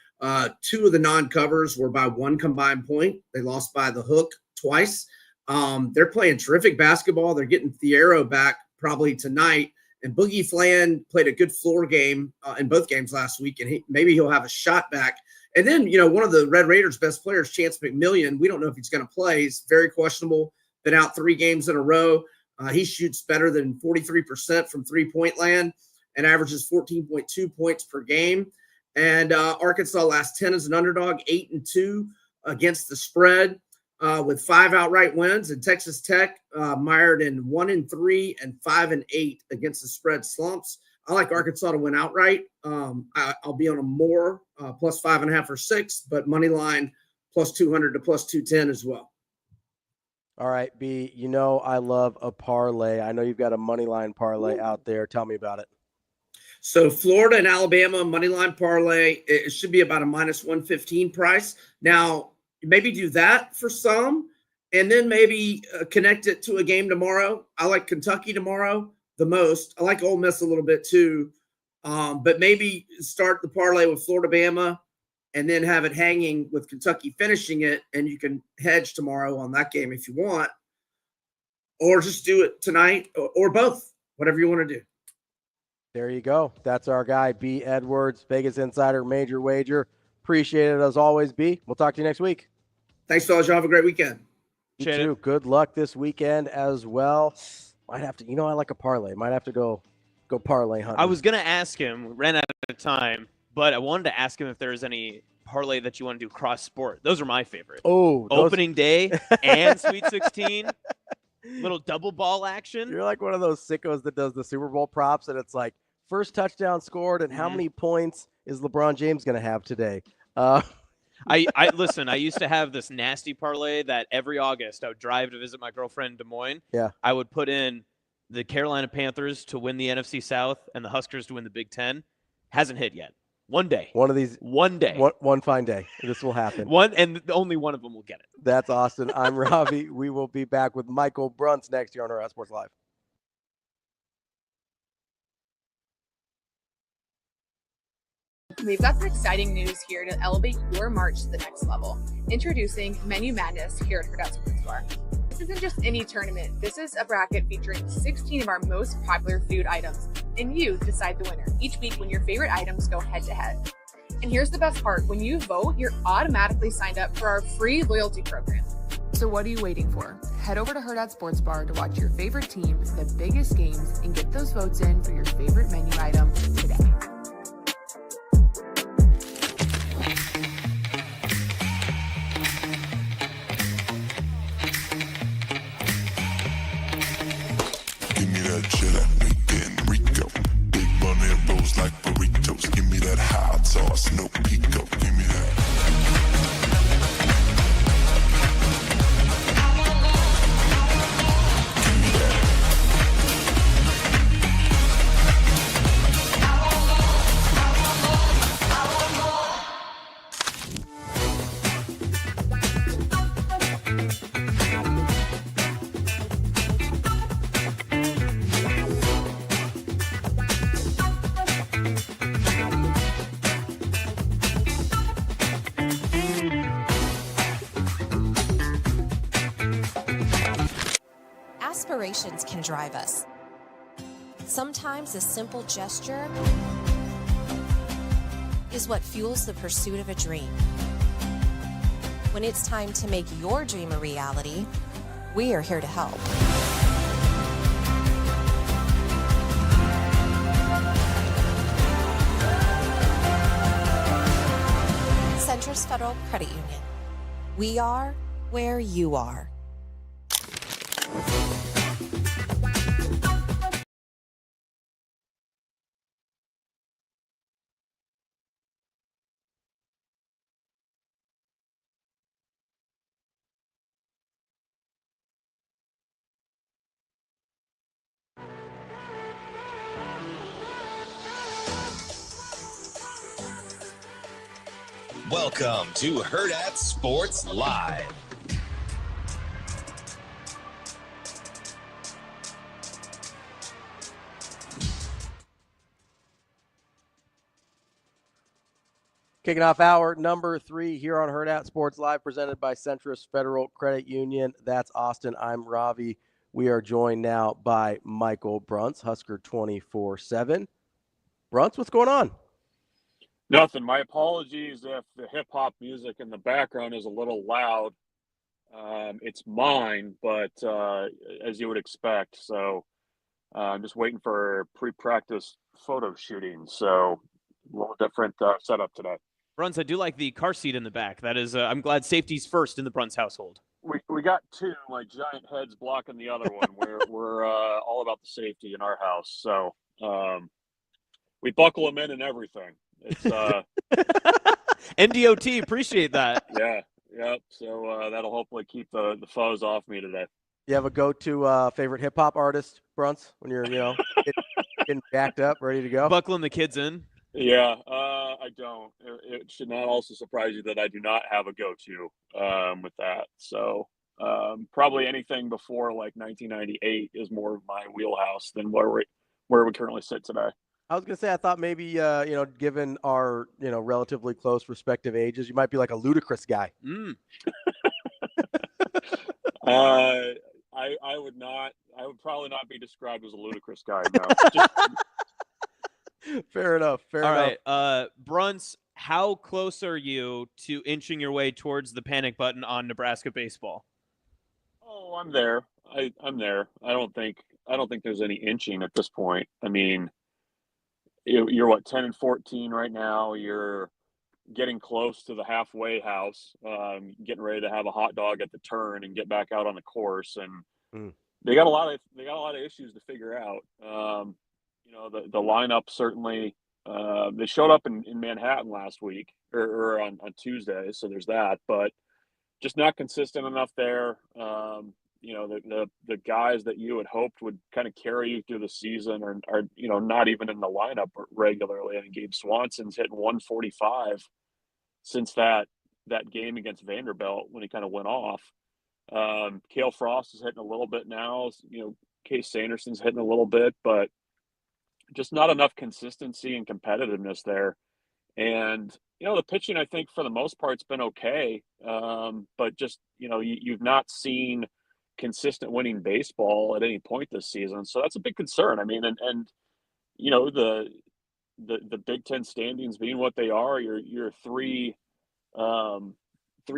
[SPEAKER 16] Two of the non-covers were by one combined point. They lost by the hook twice. They're playing terrific basketball. They're getting Thiero back probably tonight. And Boogie Flan played a good floor game in both games last week, and maybe he'll have a shot back. And then, one of the Red Raiders' best players, Chance McMillian, we don't know if he's going to play. He's very questionable. Been out 3 games in a row. He shoots better than 43% from three-point land and averages 14.2 points per game. And Arkansas last 10 as an underdog, 8-2 against the spread with 5 outright wins. And Texas Tech mired in 1-3 and 5-8 against the spread slumps. I like Arkansas to win outright. I'll be on a more plus 5.5 or 6, but money line plus 200 to plus 210 as well.
[SPEAKER 3] All right, B, I love a parlay. I know you've got a money line parlay out there. Tell me about it.
[SPEAKER 16] So Florida and Alabama money line parlay, it should be about a minus 115 price. Now, maybe do that for some, and then maybe connect it to a game tomorrow. I like Kentucky tomorrow the most. I like Ole Miss a little bit too, but maybe start the parlay with Florida, Bama, and then have it hanging with Kentucky finishing it, and you can hedge tomorrow on that game if you want, or just do it tonight, or both, whatever you want to do.
[SPEAKER 3] There you go. That's our guy, B. Edwards, Vegas Insider, Major Wager. Appreciate it as always, B. We'll talk to you next week.
[SPEAKER 16] Thanks, fellas. Y'all have a great weekend.
[SPEAKER 3] You too. Good luck this weekend as well. Might have to, I like a parlay. Might have to go parlay hunting.
[SPEAKER 5] I was going to ask him, ran out of time, but I wanted to ask him if there's any parlay that you want to do cross sport. Those are my favorite.
[SPEAKER 3] Oh,
[SPEAKER 5] opening day and Sweet 16, little double ball action.
[SPEAKER 3] You're like one of those sickos that does the Super Bowl props, and it's like first touchdown scored and how many points is LeBron James going to have today?
[SPEAKER 5] I listen. I used to have this nasty parlay that every August I would drive to visit my girlfriend in Des Moines.
[SPEAKER 3] Yeah,
[SPEAKER 5] I would put in the Carolina Panthers to win the NFC South and the Huskers to win the Big Ten. Hasn't hit yet. One day.
[SPEAKER 3] One day. One fine day. This will happen.
[SPEAKER 5] And only one of them will get it.
[SPEAKER 3] That's Austin. I'm Ravi. We will be back with Michael Bruntz next year on Hurrdat Sports Live.
[SPEAKER 6] We've got some exciting news here to elevate your March to the next level. Introducing Menu Madness here at Hurrdat Sports Bar. This isn't just any tournament. This is a bracket featuring 16 of our most popular food items, and you decide the winner each week when your favorite items go head-to-head. And here's the best part. When you vote, you're automatically signed up for our free loyalty program. So what are you waiting for? Head over to Hurrdat Sports Bar to watch your favorite team, the biggest games, and get those votes in for your favorite menu item today.
[SPEAKER 7] Give me that cheddar, bacon, Rico. Big money rolls like burritos. Give me that hot sauce, no pico. Give me that.
[SPEAKER 8] Aspirations can drive us. Sometimes a simple gesture is what fuels the pursuit of a dream. When it's time to make your dream a reality, we are here to help. Centris Federal Credit Union. We are where you are.
[SPEAKER 1] Welcome to Hurrdat Sports Live.
[SPEAKER 3] Kicking off hour number 3 here on Hurrdat Sports Live, presented by Centris Federal Credit Union. That's Austin. I'm Ravi. We are joined now by Michael Bruntz, Husker 24/7. Bruntz, what's going on?
[SPEAKER 2] Nothing. My apologies if the hip-hop music in the background is a little loud. It's mine, but as you would expect. So I'm just waiting for pre-practice photo shooting. So a little different setup today.
[SPEAKER 5] Bruntz, I do like the car seat in the back. That is, I'm glad safety's first in the Bruntz household.
[SPEAKER 2] We got two, like giant heads blocking the other one. We're all about the safety in our house. So we buckle them in and everything. It's
[SPEAKER 5] NDOT, appreciate that.
[SPEAKER 2] Yeah, yep. So that'll hopefully keep the foes off me today.
[SPEAKER 3] You have a go-to favorite hip-hop artist, Bruntz, when you're, getting jacked up, ready to go?
[SPEAKER 5] Buckling the kids in?
[SPEAKER 2] Yeah, I don't. It should not also surprise you that I do not have a go-to with that. So probably anything before like 1998 is more of my wheelhouse than where we currently sit today.
[SPEAKER 3] I was going to say, I thought maybe, given our, relatively close respective ages, you might be like a ludicrous guy.
[SPEAKER 2] I would probably not be described as a ludicrous guy. No.
[SPEAKER 3] Fair enough.
[SPEAKER 5] All right. Bruntz, how close are you to inching your way towards the panic button on Nebraska baseball?
[SPEAKER 2] Oh, I'm there. I'm there. I don't think there's any inching at this point. I mean, you're what, 10-14 right now. You're getting close to the halfway house, getting ready to have a hot dog at the turn and get back out on the course. And they got a lot of issues to figure out. The lineup certainly, they showed up in Manhattan last week or on Tuesday. So there's that, but just not consistent enough there. The guys that you had hoped would kind of carry you through the season are not even in the lineup regularly. I think Gabe Swanson's hitting 145 since that game against Vanderbilt when he kind of went off. Cale Frost is hitting a little bit now. Case Sanderson's hitting a little bit, but just not enough consistency and competitiveness there. And the pitching, I think for the most part, has been okay. But just you've not seen consistent winning baseball at any point this season, so that's a big concern. I mean, and the Big Ten standings being what they are, you're three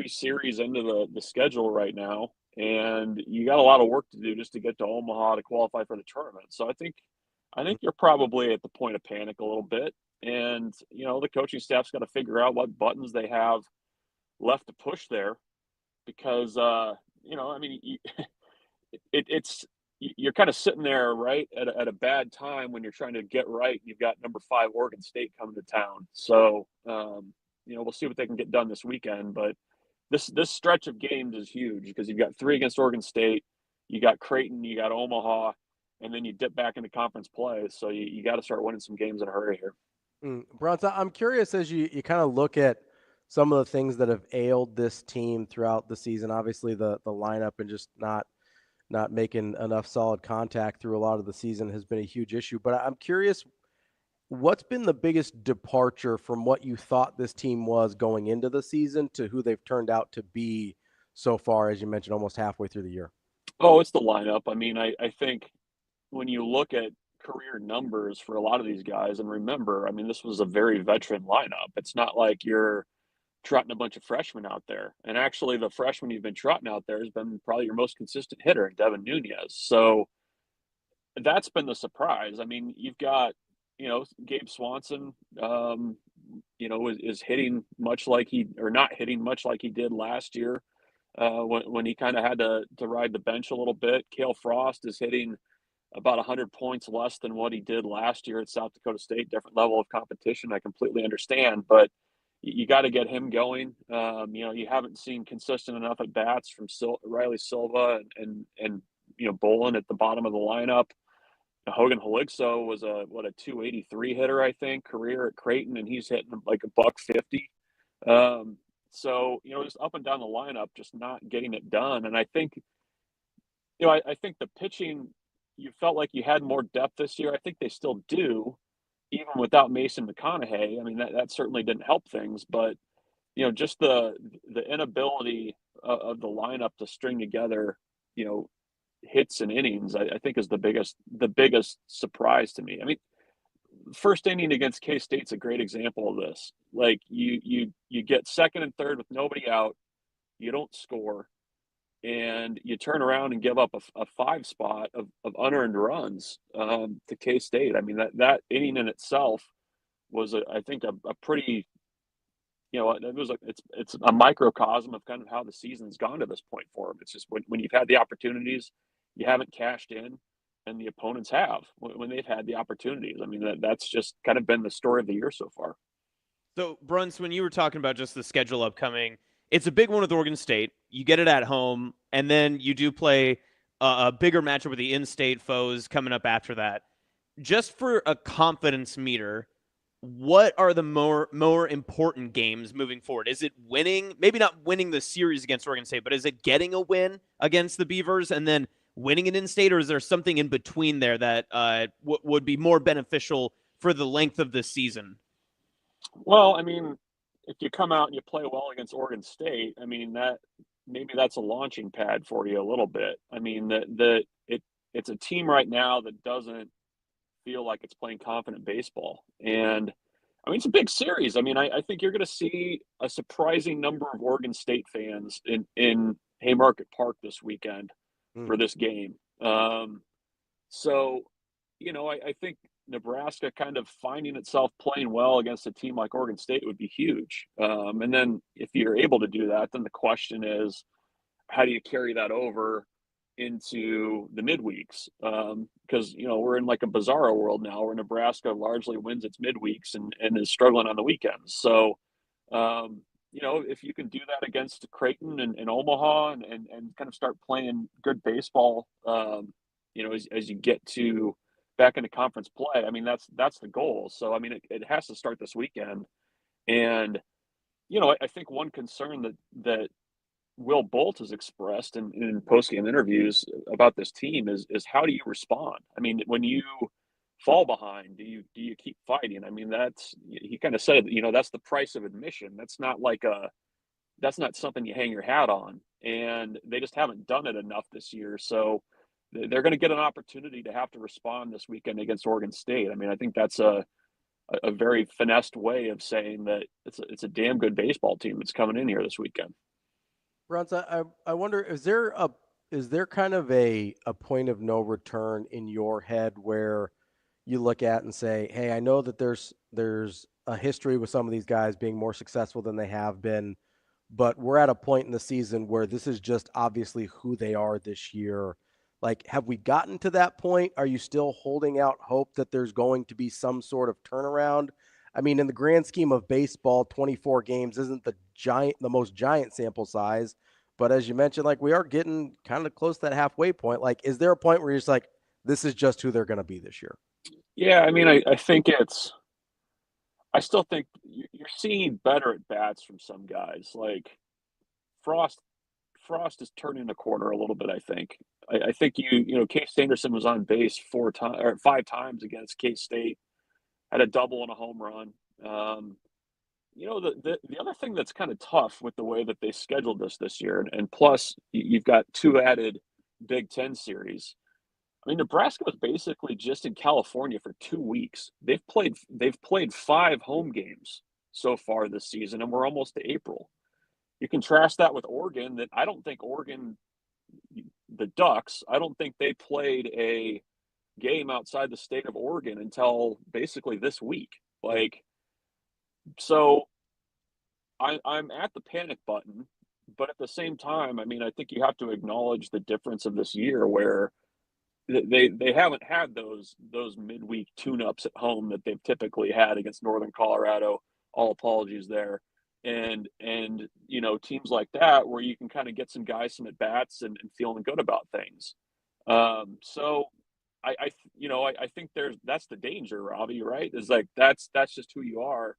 [SPEAKER 2] series into the schedule right now, and you got a lot of work to do just to get to Omaha to qualify for the tournament. So I think you're probably at the point of panic a little bit, and the coaching staff's got to figure out what buttons they have left to push there, because you're kind of sitting there, right, at a bad time when you're trying to get right. You've got number 5 Oregon State coming to town. So, we'll see what they can get done this weekend. But this stretch of games is huge because you've got 3 against Oregon State, you got Creighton, you got Omaha, and then you dip back into conference play. So you got to start winning some games in a hurry here.
[SPEAKER 3] Bruntz, I'm curious as you kind of look at some of the things that have ailed this team throughout the season. Obviously, the lineup and just not making enough solid contact through a lot of the season has been a huge issue. But I'm curious, what's been the biggest departure from what you thought this team was going into the season to who they've turned out to be so far, as you mentioned, almost halfway through the year?
[SPEAKER 2] Oh, it's the lineup. I mean, I think when you look at career numbers for a lot of these guys. And remember, I mean, this was a very veteran lineup. It's not like you're trotting a bunch of freshmen out there. And actually, the freshman you've been trotting out there has been probably your most consistent hitter, Devin Nunez. So that's been the surprise. I mean, you've got, Gabe Swanson, is hitting much like not hitting much like he did last year when he kind of had to ride the bench a little bit. Cale Frost is hitting about 100 points less than what he did last year at South Dakota State. Different level of competition. I completely understand, but you got to get him going. You haven't seen consistent enough at bats from Riley Silva and Bolin at the bottom of the lineup. Hogan Haligso was a 283 hitter, I think, career at Creighton, and he's hitting like $150. So just up and down the lineup, just not getting it done. And I think, I think the pitching, you felt like you had more depth this year. I think they still do, even without Mason McConaughey. I mean, that certainly didn't help things, but just the inability of the lineup to string together, hits and innings, I think is the biggest surprise to me. I mean, first inning against K-State's a great example of this. Like you get second and third with nobody out, you don't score, and you turn around and give up a 5 spot of unearned runs to K-State. I mean, that inning in itself was I think a pretty, it's a microcosm of kind of how the season's gone to this point for them. It's just when you've had the opportunities, you haven't cashed in, and the opponents have when they've had the opportunities. I mean, that's just kind of been the story of the year so far.
[SPEAKER 5] So, Bruntz, when you were talking about just the schedule upcoming, it's a big one with Oregon State. You get it at home, and then you do play a bigger matchup with the in-state foes coming up after that. Just for a confidence meter, what are the more important games moving forward? Is it winning, maybe not winning the series against Oregon State, but is it getting a win against the Beavers and then winning an in-state, or is there something in between there that would be more beneficial for the length of the season?
[SPEAKER 2] Well, I mean, if you come out and you play well against Oregon State, I mean, maybe that's a launching pad for you a little bit. I mean, it's a team right now that doesn't feel like it's playing confident baseball. And I mean, it's a big series. I mean, I think you're going to see a surprising number of Oregon State fans in Haymarket Park this weekend for this game. So, I think Nebraska kind of finding itself playing well against a team like Oregon State would be huge. And then if you're able to do that, then the question is, how do you carry that over into the midweeks? Because, we're in like a bizarro world now where Nebraska largely wins its midweeks and is struggling on the weekends. So, if you can do that against Creighton and Omaha and kind of start playing good baseball, as you get to back into conference play, I mean, that's the goal. So, I mean, it has to start this weekend. And, I think one concern that Will Bolt has expressed in post-game interviews about this team is how do you respond? I mean, when you fall behind, do you keep fighting? I mean, he kind of said, that's the price of admission. That's not something you hang your hat on. And they just haven't done it enough this year. So they're going to get an opportunity to have to respond this weekend against Oregon State. I mean, I think that's a very finessed way of saying that it's a damn good baseball team that's coming in here this weekend.
[SPEAKER 3] Bruntz, I wonder, is there kind of a point of no return in your head where you look at and say, hey, I know that there's a history with some of these guys being more successful than they have been, but we're at a point in the season where this is just obviously who they are this year. Like, have we gotten to that point? Are you still holding out hope that there's going to be some sort of turnaround? I mean, in the grand scheme of baseball, 24 games isn't the most giant sample size, but as you mentioned, like, we are getting kind of close to that halfway point. Like, is there a point where you're just like, this is just who they're going to be this year?
[SPEAKER 2] Yeah, I mean, I think I still think you're seeing better at bats from some guys. Like Frost is turning the corner a little bit, I think. I think Case Sanderson was on base 5 times against K-State, had a double and a home run. The other thing that's kind of tough with the way that they scheduled this year, and plus you've got 2 added Big Ten series. I mean, Nebraska was basically just in California for 2 weeks. They've played 5 home games so far this season, and we're almost to April. You contrast that with Oregon, that I don't think Oregon, the Ducks, I don't think they played a game outside the state of Oregon until basically this week. Like, so I'm at the panic button, but at the same time, I mean, I think you have to acknowledge the difference of this year where they haven't had those midweek tune-ups at home that they've typically had against Northern Colorado. All apologies there. And teams like that where you can kind of get some guys some at bats and feeling good about things. So I think that's the danger, Ravi, right? Is like that's just who you are.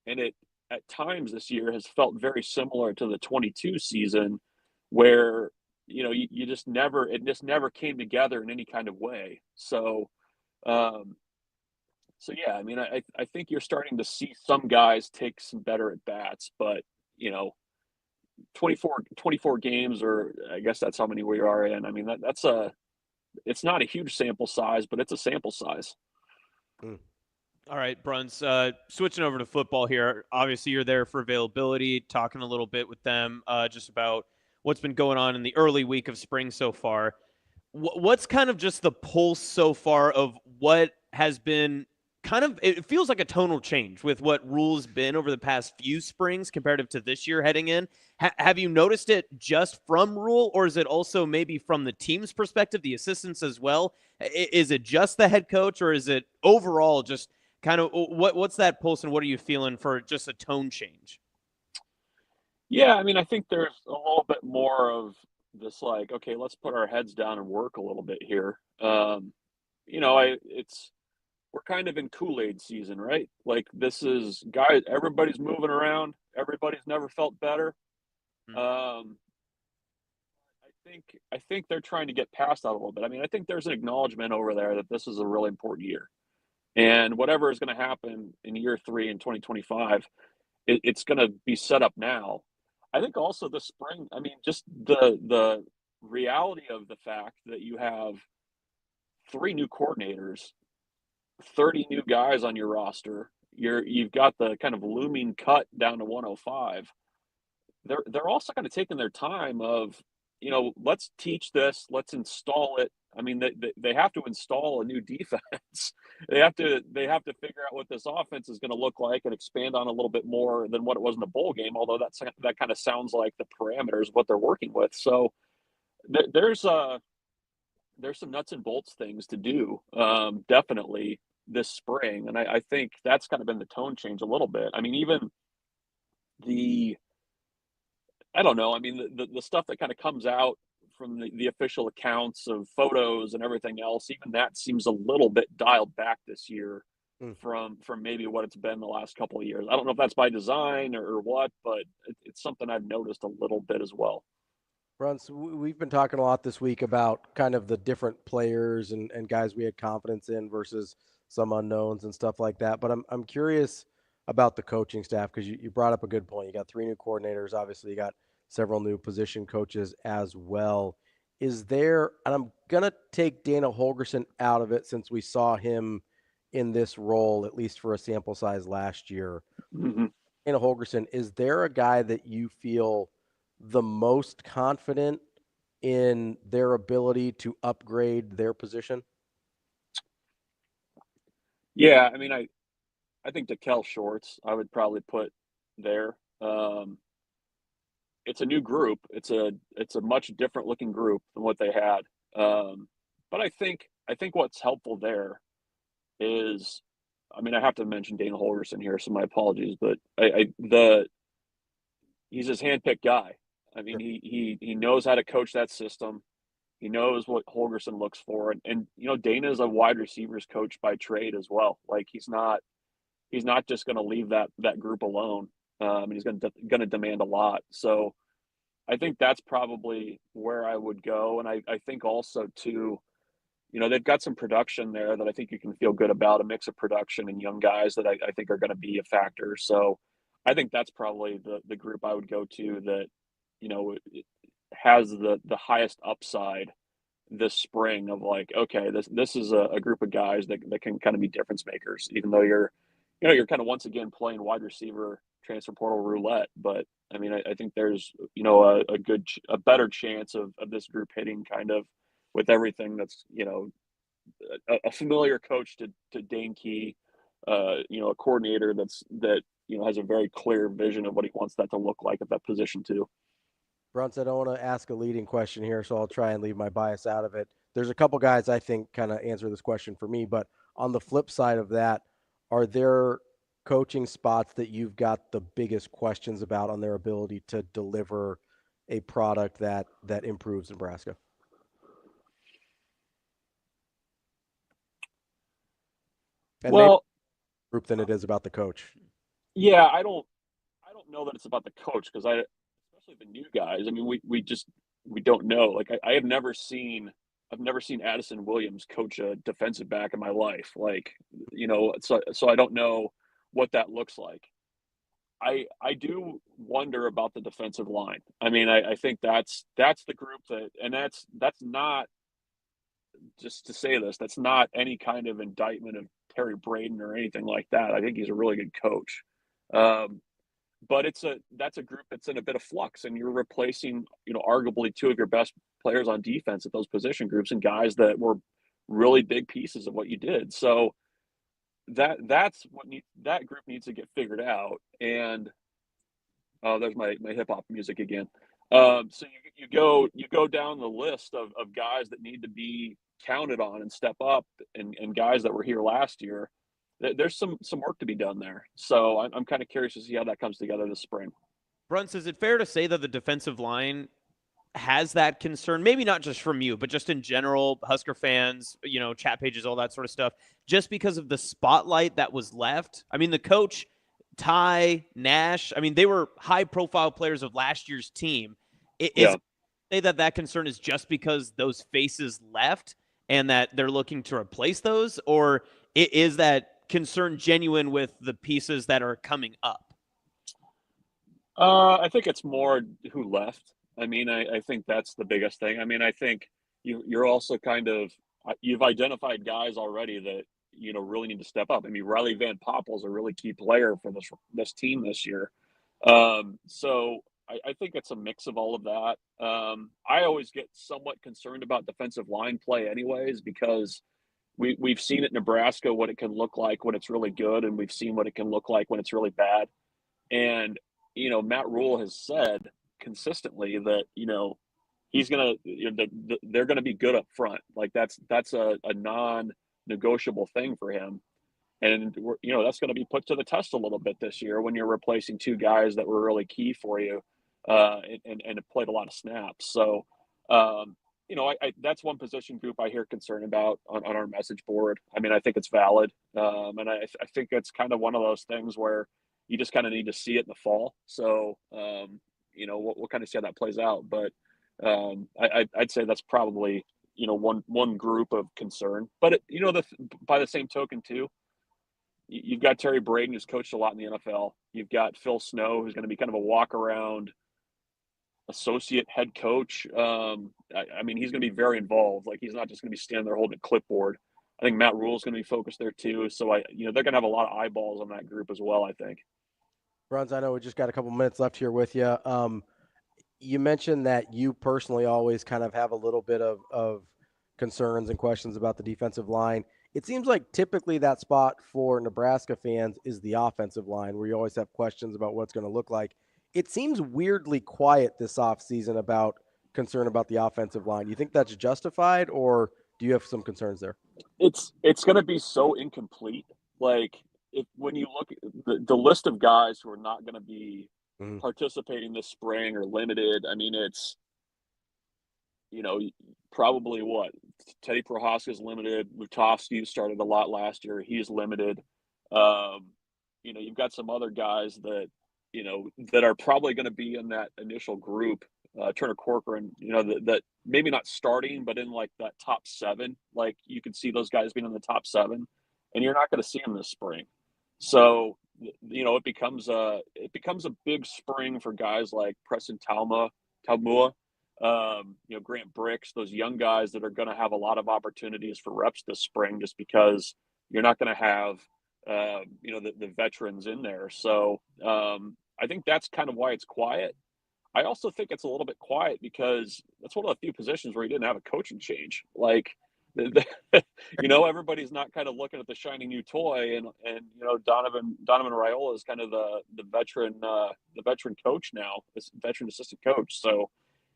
[SPEAKER 2] And it at times this year has felt very similar to the 22 season where it just never came together in any kind of way. So yeah, I mean, I think you're starting to see some guys take some better at bats, but 24 games, or I guess that's how many we are in. I mean, it's not a huge sample size, but it's a sample size.
[SPEAKER 5] All right, Bruntz, switching over to football here. Obviously, you're there for availability, talking a little bit with them just about what's been going on in the early week of spring so far. What's kind of just the pulse so far of what has been it feels like a tonal change with what Rhule's been over the past few springs comparative to this year heading in. Have you noticed it just from Rhule, or is it also maybe from the team's perspective, the assistants as well? Is it just the head coach, or is it overall just kind of what's that pulse, and what are you feeling for just a tone change?
[SPEAKER 2] Yeah, I mean, I think there's a little bit more of this, like, okay, let's put our heads down and work a little bit here. We're kind of in Kool-Aid season, right? Like, this is guys, everybody's moving around, everybody's never felt better. I think they're trying to get past that a little bit. I mean, I think there's an acknowledgement over there that this is a really important year, and whatever is going to happen in year 3 in 2025, it's going to be set up now. I think also this spring, I mean, just the reality of the fact that you have 3 new coordinators, 30 new guys on your roster, you've got the kind of looming cut down to 105. They're also kind of taking their time of, let's teach this, let's install it. I mean, they have to install a new defense. They have to figure out what this offense is going to look like and expand on a little bit more than what it was in the bowl game. Although that kind of sounds like the parameters of what they're working with. So there's some nuts and bolts things to do, definitely this spring, and I think that's kind of been the tone change a little bit. I mean, even I don't know. I mean, the stuff that kind of comes out from the official accounts of photos and everything else, even that seems a little bit dialed back this year from maybe what it's been the last couple of years. I don't know if that's by design or what, but it's something I've noticed a little bit as well.
[SPEAKER 3] Bruntz, we've been talking a lot this week about kind of the different players and guys we had confidence in versus some unknowns and stuff like that. But I'm curious about the coaching staff, because you brought up a good point. You got 3 new coordinators. Obviously, you got several new position coaches as well. Is there, and I'm going to take Dana Holgorsen out of it since we saw him in this role, at least for a sample size last year.
[SPEAKER 2] Mm-hmm.
[SPEAKER 3] Dana Holgorsen, is there a guy that you feel the most confident in their ability to upgrade their position?
[SPEAKER 2] Yeah, I mean, I think DeKel Shorts I would probably put there. It's a new group. It's a much different looking group than what they had. But I think what's helpful there is, I mean, I have to mention Dana Holgorsen here, so my apologies, but he's his handpicked guy. I mean, he knows how to coach that system. He knows what Holgorsen looks for, and Dana is a wide receivers coach by trade as well. Like, he's not just going to leave that group alone. He's going to demand a lot. So I think that's probably where I would go. And I think also too, they've got some production there that I think you can feel good about, a mix of production and young guys that I think are going to be a factor. So I think that's probably the group I would go to that, it has the highest upside
[SPEAKER 17] this spring of like, okay, this is a group of guys that can kind of be difference makers, even though you're kind of once again playing wide receiver transfer portal roulette. But I mean, I think there's, a better chance of this group hitting kind of with everything that's, a familiar coach to Dane Key, a coordinator that has a very clear vision of what he wants that to look like at that position too.
[SPEAKER 3] Bruntz, I don't want to ask a leading question here, so I'll try and leave my bias out of it. There's a couple guys I think kind of answer this question for me, but on the flip side of that, are there coaching spots that you've got the biggest questions about on their ability to deliver a product that improves Nebraska? And
[SPEAKER 17] well,
[SPEAKER 3] group than it is about the coach.
[SPEAKER 17] Yeah, I don't know that it's about the coach, because especially the new guys. I mean, we don't know. Like I've never seen Addison Williams coach a defensive back in my life. Like, so I don't know what that looks like. I do wonder about the defensive line. I mean, I think that's the group and that's not, just to say this, that's not any kind of indictment of Terry Braden or anything like that. I think he's a really good coach. But that's a group that's in a bit of flux, and you're replacing, arguably two of your best players on defense at those position groups and guys that were really big pieces of what you did. So that's what that group needs to get figured out. And there's my hip hop music again. So you go down the list of guys that need to be counted on and step up, and guys that were here last year. There's some work to be done there. So I'm kind of curious to see how that comes together this spring.
[SPEAKER 5] Bruntz, is it fair to say that the defensive line has that concern? Maybe not just from you, but just in general, Husker fans, chat pages, all that sort of stuff, just because of the spotlight that was left. I mean, the coach, Ty, Nash, I mean, they were high-profile players of last year's team. Say that concern is just because those faces left and that they're looking to replace those, or is that concern genuine with the pieces that are coming up?
[SPEAKER 17] I think it's more who left. I mean, I think that's the biggest thing. I mean, I think you're also you've identified guys already that, really need to step up. I mean, Riley Van Poppel's a really key player for this team this year. So I think it's a mix of all of that. I always get somewhat concerned about defensive line play anyways, because we've seen at Nebraska what it can look like when it's really good, and we've seen what it can look like when it's really bad. And, Matt Rule has said consistently that, he's going to, they're going to be good up front. Like that's a non-negotiable thing for him. And, that's going to be put to the test a little bit this year when you're replacing two guys that were really key for you and have played a lot of snaps. So, that's one position group I hear concern about on our message board. I mean, I think it's valid. And I think it's kind of one of those things where you just kind of need to see it in the fall. So, we'll kind of see how that plays out. But I'd say that's probably, one group of concern. But, by the same token, too, you've got Terry Braden, who's coached a lot in the NFL. You've got Phil Snow, who's going to be kind of a walk-around associate head coach. I mean, he's going to be very involved. Like, he's not just going to be standing there holding a clipboard. I think Matt Rule's going to be focused there too. So they're going to have a lot of eyeballs on that group as well, I think.
[SPEAKER 3] Bruntz, I know we just got a couple minutes left here with you. You mentioned that you personally always kind of have a little bit of concerns and questions about the defensive line. It seems like typically that spot for Nebraska fans is the offensive line, where you always have questions about what it's going to look like. It seems weirdly quiet this offseason about concern about the offensive line. You think that's justified, or do you have some concerns there?
[SPEAKER 17] It's going to be so incomplete. Like, when you look at the list of guys who are not going to be participating this spring or limited, I mean, it's, probably Teddy Prohaska's limited. Lutovsky started a lot last year. He's limited. You've got some other guys that, that are probably going to be in that initial group. Turner Corcoran, that maybe not starting, but in like that top 7, like you could see those guys being in the top 7, and you're not going to see them this spring. So, it becomes a big spring for guys like Preston Taumua, Grant Bricks, those young guys that are going to have a lot of opportunities for reps this spring, just because you're not going to have, the veterans in there. So I think that's kind of why it's quiet. I also think it's a little bit quiet because that's one of the few positions where you didn't have a coaching change. Like, everybody's not kind of looking at the shiny new toy, and Donovan Raiola is kind of the veteran coach now, this veteran assistant coach. So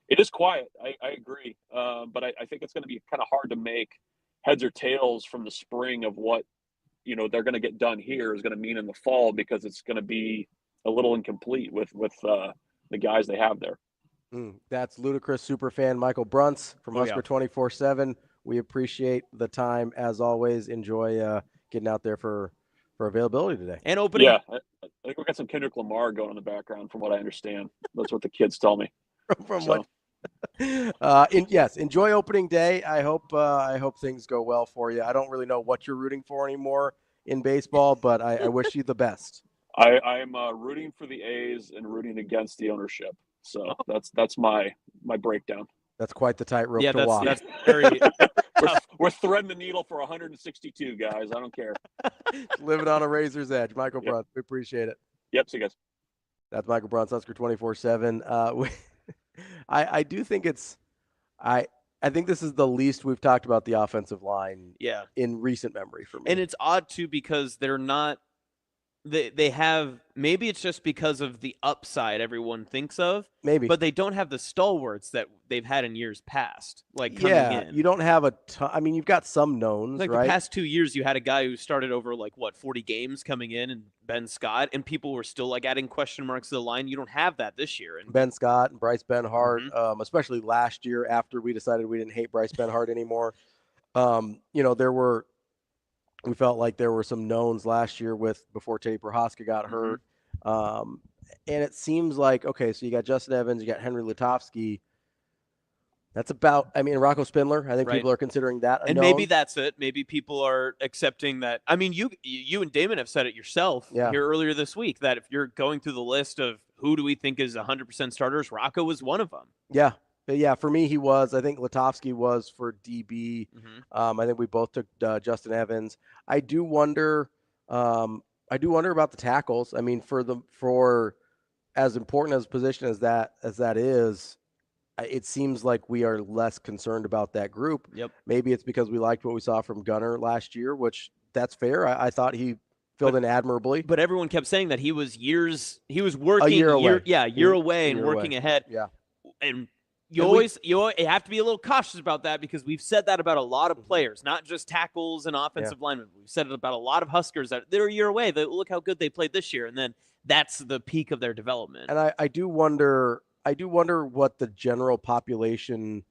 [SPEAKER 17] it is quiet. I agree, but I think it's going to be kind of hard to make heads or tails from the spring of what they're going to get done here is going to mean in the fall, because it's going to be a little incomplete with the guys they have there.
[SPEAKER 3] That's ludicrous super fan Michael Bruntz from Husker 24/7. We appreciate the time as always. Enjoy getting out there for availability today.
[SPEAKER 5] And opening.
[SPEAKER 17] Yeah, I think we got some Kendrick Lamar going in the background, from what I understand. That's what the kids tell me.
[SPEAKER 3] What? Yes, enjoy opening day. I hope things go well for you. I don't really know what you're rooting for anymore in baseball, but I wish you the best.
[SPEAKER 17] I'm rooting for the A's and rooting against the ownership. So that's my breakdown.
[SPEAKER 3] That's quite the tightrope to walk.
[SPEAKER 5] That's very.
[SPEAKER 17] We're threading the needle for 162 guys. I don't care.
[SPEAKER 3] Living on a razor's edge. Michael Bruntz, we appreciate it.
[SPEAKER 17] Yep, see you guys.
[SPEAKER 3] That's Michael Bruntz, Husker 24/7. I do think I think this is the least we've talked about the offensive line in recent memory for me.
[SPEAKER 5] And it's odd too, because they're not they have, maybe it's just because of the upside everyone thinks of, but they don't have the stalwarts that they've had in years past, like coming in.
[SPEAKER 3] You don't have a ton. I mean, you've got some knowns,
[SPEAKER 5] like
[SPEAKER 3] right?
[SPEAKER 5] The past 2 years, you had a guy who started over 40 games coming in, and Ben Scott, and people were still adding question marks to the line. You don't have that this year. And
[SPEAKER 3] Ben Scott and Bryce Benhart, especially last year after we decided we didn't hate Bryce Benhart anymore. We felt like there were some knowns last year before Teddy Prohaska got hurt. And it seems like, okay, so you got Justin Evans, you got Henry Lutovsky. That's about, Rocco Spindler. I think people are considering that a known.
[SPEAKER 5] Maybe that's it. Maybe people are accepting that. I mean, you and Damon have said it yourself here earlier this week, that if you're going through the list of who do we think is 100% starters, Rocco was one of them.
[SPEAKER 3] Yeah. Yeah, for me, he was. I think Lutovsky was for DB. I think we both took Justin Evans. I do wonder about the tackles. I mean, for as important as a position as that is, it seems like we are less concerned about that group.
[SPEAKER 5] Yep.
[SPEAKER 3] Maybe it's because we liked what we saw from Gunner last year, which that's fair. I thought he filled in admirably.
[SPEAKER 5] But everyone kept saying that he was working
[SPEAKER 3] a year away.
[SPEAKER 5] Year away and working ahead.
[SPEAKER 3] Yeah.
[SPEAKER 5] And you have to be a little cautious about that, because we've said that about a lot of players, not just tackles and offensive linemen. We've said it about a lot of Huskers that they're a year away. Look how good they played this year, and then that's the peak of their development.
[SPEAKER 3] And I do wonder what the general population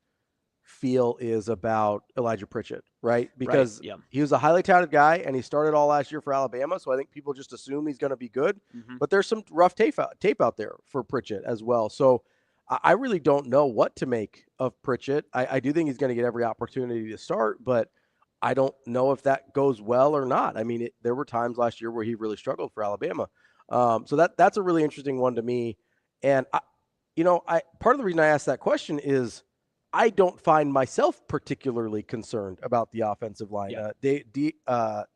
[SPEAKER 3] feel is about Elijah Pritchett, right? Because he was a highly touted guy, and he started all last year for Alabama, so I think people just assume he's going to be good. But there's some rough tape out there for Pritchett as well. So I really don't know what to make of Pritchett. I do think he's going to get every opportunity to start, but I don't know if that goes well or not. I mean, there were times last year where he really struggled for Alabama. So that's a really interesting one to me. And, part of the reason I asked that question is I don't find myself particularly concerned about the offensive line. Yeah.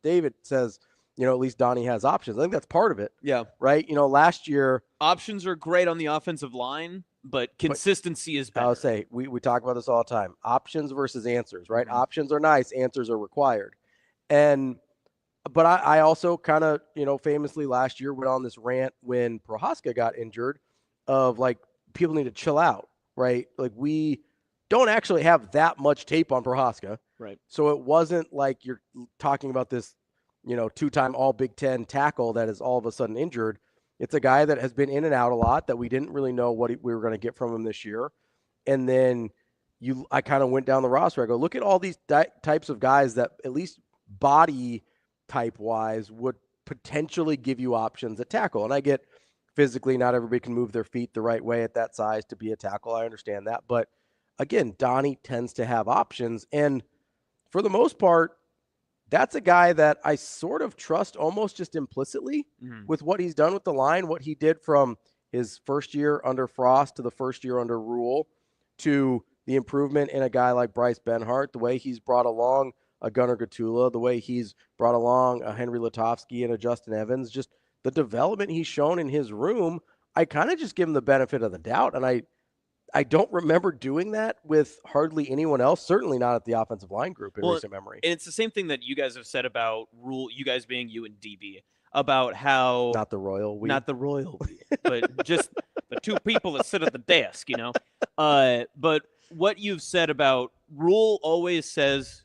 [SPEAKER 3] David says, at least Donnie has options. I think that's part of it.
[SPEAKER 5] Yeah.
[SPEAKER 3] Right? Last year.
[SPEAKER 5] Options are great on the offensive line, but consistency is better.
[SPEAKER 3] I'll say, we talk about this all the time. Options versus answers, right? Options are nice. Answers are required. But I also kind of, famously last year went on this rant when Prohaska got injured of people need to chill out, right? We don't actually have that much tape on Prohaska.
[SPEAKER 5] Right.
[SPEAKER 3] So it wasn't like you're talking about this, two-time all Big Ten tackle that is all of a sudden injured. It's a guy that has been in and out a lot that we didn't really know what we were going to get from him this year. And then I kind of went down the roster. I go, look at all these types of guys that at least body type-wise would potentially give you options at tackle. And I get physically not everybody can move their feet the right way at that size to be a tackle. I understand that. But, again, Donnie tends to have options. And for the most part, that's a guy that I sort of trust almost just implicitly with what he's done with the line, what he did from his first year under Frost to the first year under Rule to the improvement in a guy like Bryce Benhart, the way he's brought along a Gunnar Gatula, the way he's brought along a Henry Lutovsky and a Justin Evans, just the development he's shown in his room, I kind of just give him the benefit of the doubt. And I don't remember doing that with hardly anyone else, certainly not at the offensive line group in recent memory.
[SPEAKER 5] And it's the same thing that you guys have said about Rule, you guys being you and DB, about how
[SPEAKER 3] not the royal we,
[SPEAKER 5] but just the two people that sit at the desk, but what you've said about Rule always says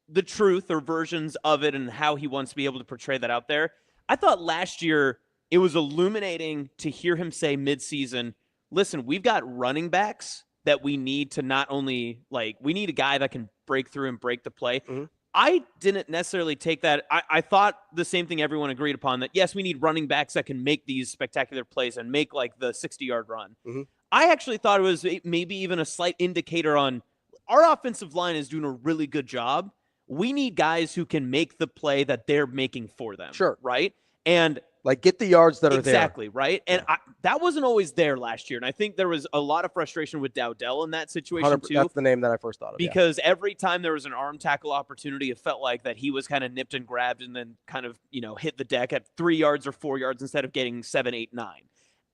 [SPEAKER 5] the truth or versions of it and how he wants to be able to portray that out there. I thought last year it was illuminating to hear him say midseason, listen, we've got running backs that we need to not only we need a guy that can break through and break the play. Mm-hmm. I didn't necessarily take that. I thought the same thing everyone agreed upon, that yes, we need running backs that can make these spectacular plays and make the 60-yard run. Mm-hmm. I actually thought it was maybe even a slight indicator on our offensive line is doing a really good job. We need guys who can make the play that they're making for them.
[SPEAKER 3] Sure.
[SPEAKER 5] Right? And
[SPEAKER 3] get the yards that are there.
[SPEAKER 5] Exactly, right? And that wasn't always there last year. And I think there was a lot of frustration with Dowdell in that situation too.
[SPEAKER 3] That's the name that I first thought of.
[SPEAKER 5] Because every time there was an arm tackle opportunity, it felt like that he was kind of nipped and grabbed and then kind of, hit the deck at 3 yards or 4 yards instead of getting 7, 8, 9.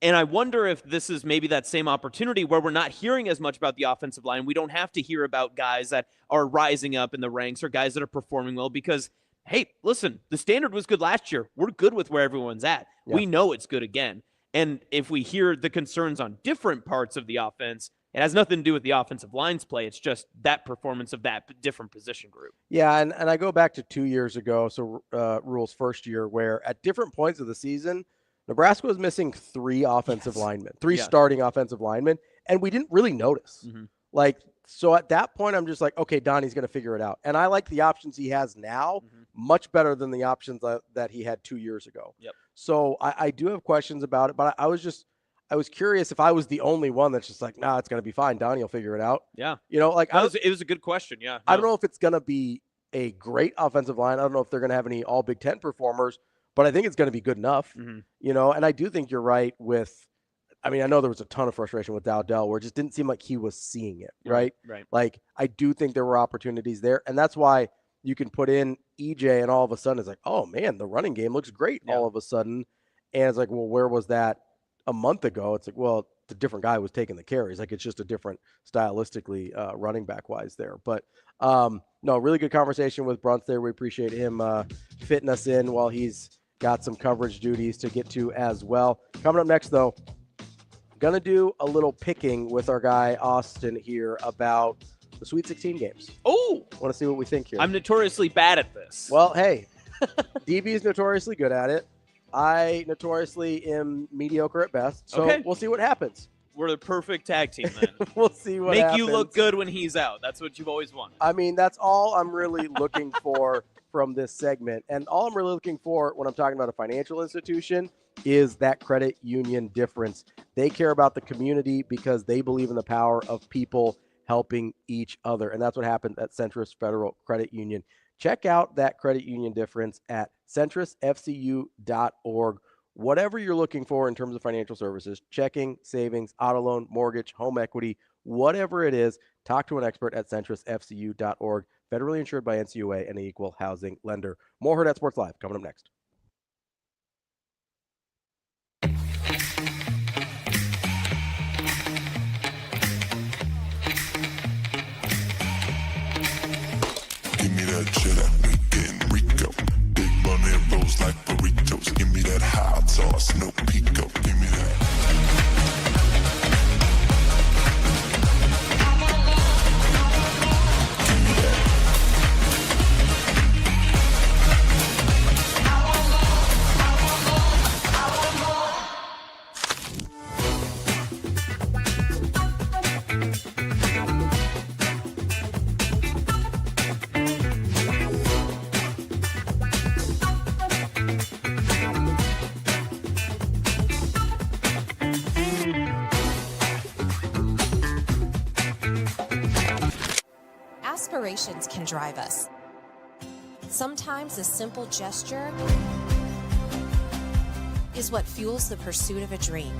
[SPEAKER 5] And I wonder if this is maybe that same opportunity where we're not hearing as much about the offensive line. We don't have to hear about guys that are rising up in the ranks or guys that are performing well because, hey, listen, the standard was good last year. We're good with where everyone's at. Yeah. We know it's good again. And if we hear the concerns on different parts of the offense, it has nothing to do with the offensive line's play. It's just that performance of that different position group.
[SPEAKER 3] Yeah, and I go back to 2 years ago, so Rule's first year, where at different points of the season, Nebraska was missing 3 offensive linemen, 3 starting offensive linemen, and we didn't really notice. Mm-hmm. So at that point, I'm just like, okay, Donnie's going to figure it out. And I like the options he has now much better than the options that he had 2 years ago.
[SPEAKER 5] Yep.
[SPEAKER 3] So I do have questions about it, but I was curious if I was the only one that's just like, nah, it's going to be fine. Donnie will figure it out.
[SPEAKER 5] Yeah.
[SPEAKER 3] It
[SPEAKER 5] was a good question. Yeah. No.
[SPEAKER 3] I don't know if it's going to be a great offensive line. I don't know if they're going to have any all Big Ten performers, but I think it's going to be good enough, and I do think you're right I know there was a ton of frustration with Dowdell where it just didn't seem like he was seeing it, right?
[SPEAKER 5] Right.
[SPEAKER 3] I do think there were opportunities there, and that's why you can put in EJ and all of a sudden it's like, oh man, the running game looks great all of a sudden. And it's like, well, where was that a month ago? It's like, well, the different guy was taking the carries. It's just a different stylistically running back wise there. But no, really good conversation with Bruntz there. We appreciate him fitting us in while he's got some coverage duties to get to as well. Coming up next, though, going to do a little picking with our guy Austin here about the Sweet 16 games.
[SPEAKER 5] Oh!
[SPEAKER 3] Want to see what we think here.
[SPEAKER 5] I'm notoriously bad at this.
[SPEAKER 3] Well, hey, DB is notoriously good at it. I notoriously am mediocre at best. So we'll see what happens.
[SPEAKER 5] We're the perfect tag team then.
[SPEAKER 3] We'll see what happens.
[SPEAKER 5] Make you look good when he's out. That's what you've always wanted.
[SPEAKER 3] That's all I'm really looking for from this segment. And all I'm really looking for when I'm talking about a financial institution is that credit union difference. They care about the community because they believe in the power of people helping each other. And that's what happened at Centris Federal Credit Union. Check out that credit union difference at centrisfcu.org. Whatever you're looking for in terms of financial services, checking, savings, auto loan, mortgage, home equity, whatever it is, talk to an expert at centrisfcu.org. Federally insured by NCUA and an equal housing lender. More Hurrdat Sports Live coming up next.
[SPEAKER 7] Give me that cheddar, we getting Rico. Big money rolls like burritos. Give me that hot sauce, no pico. Give me that.
[SPEAKER 8] Aspirations can drive us. Sometimes a simple gesture is what fuels the pursuit of a dream.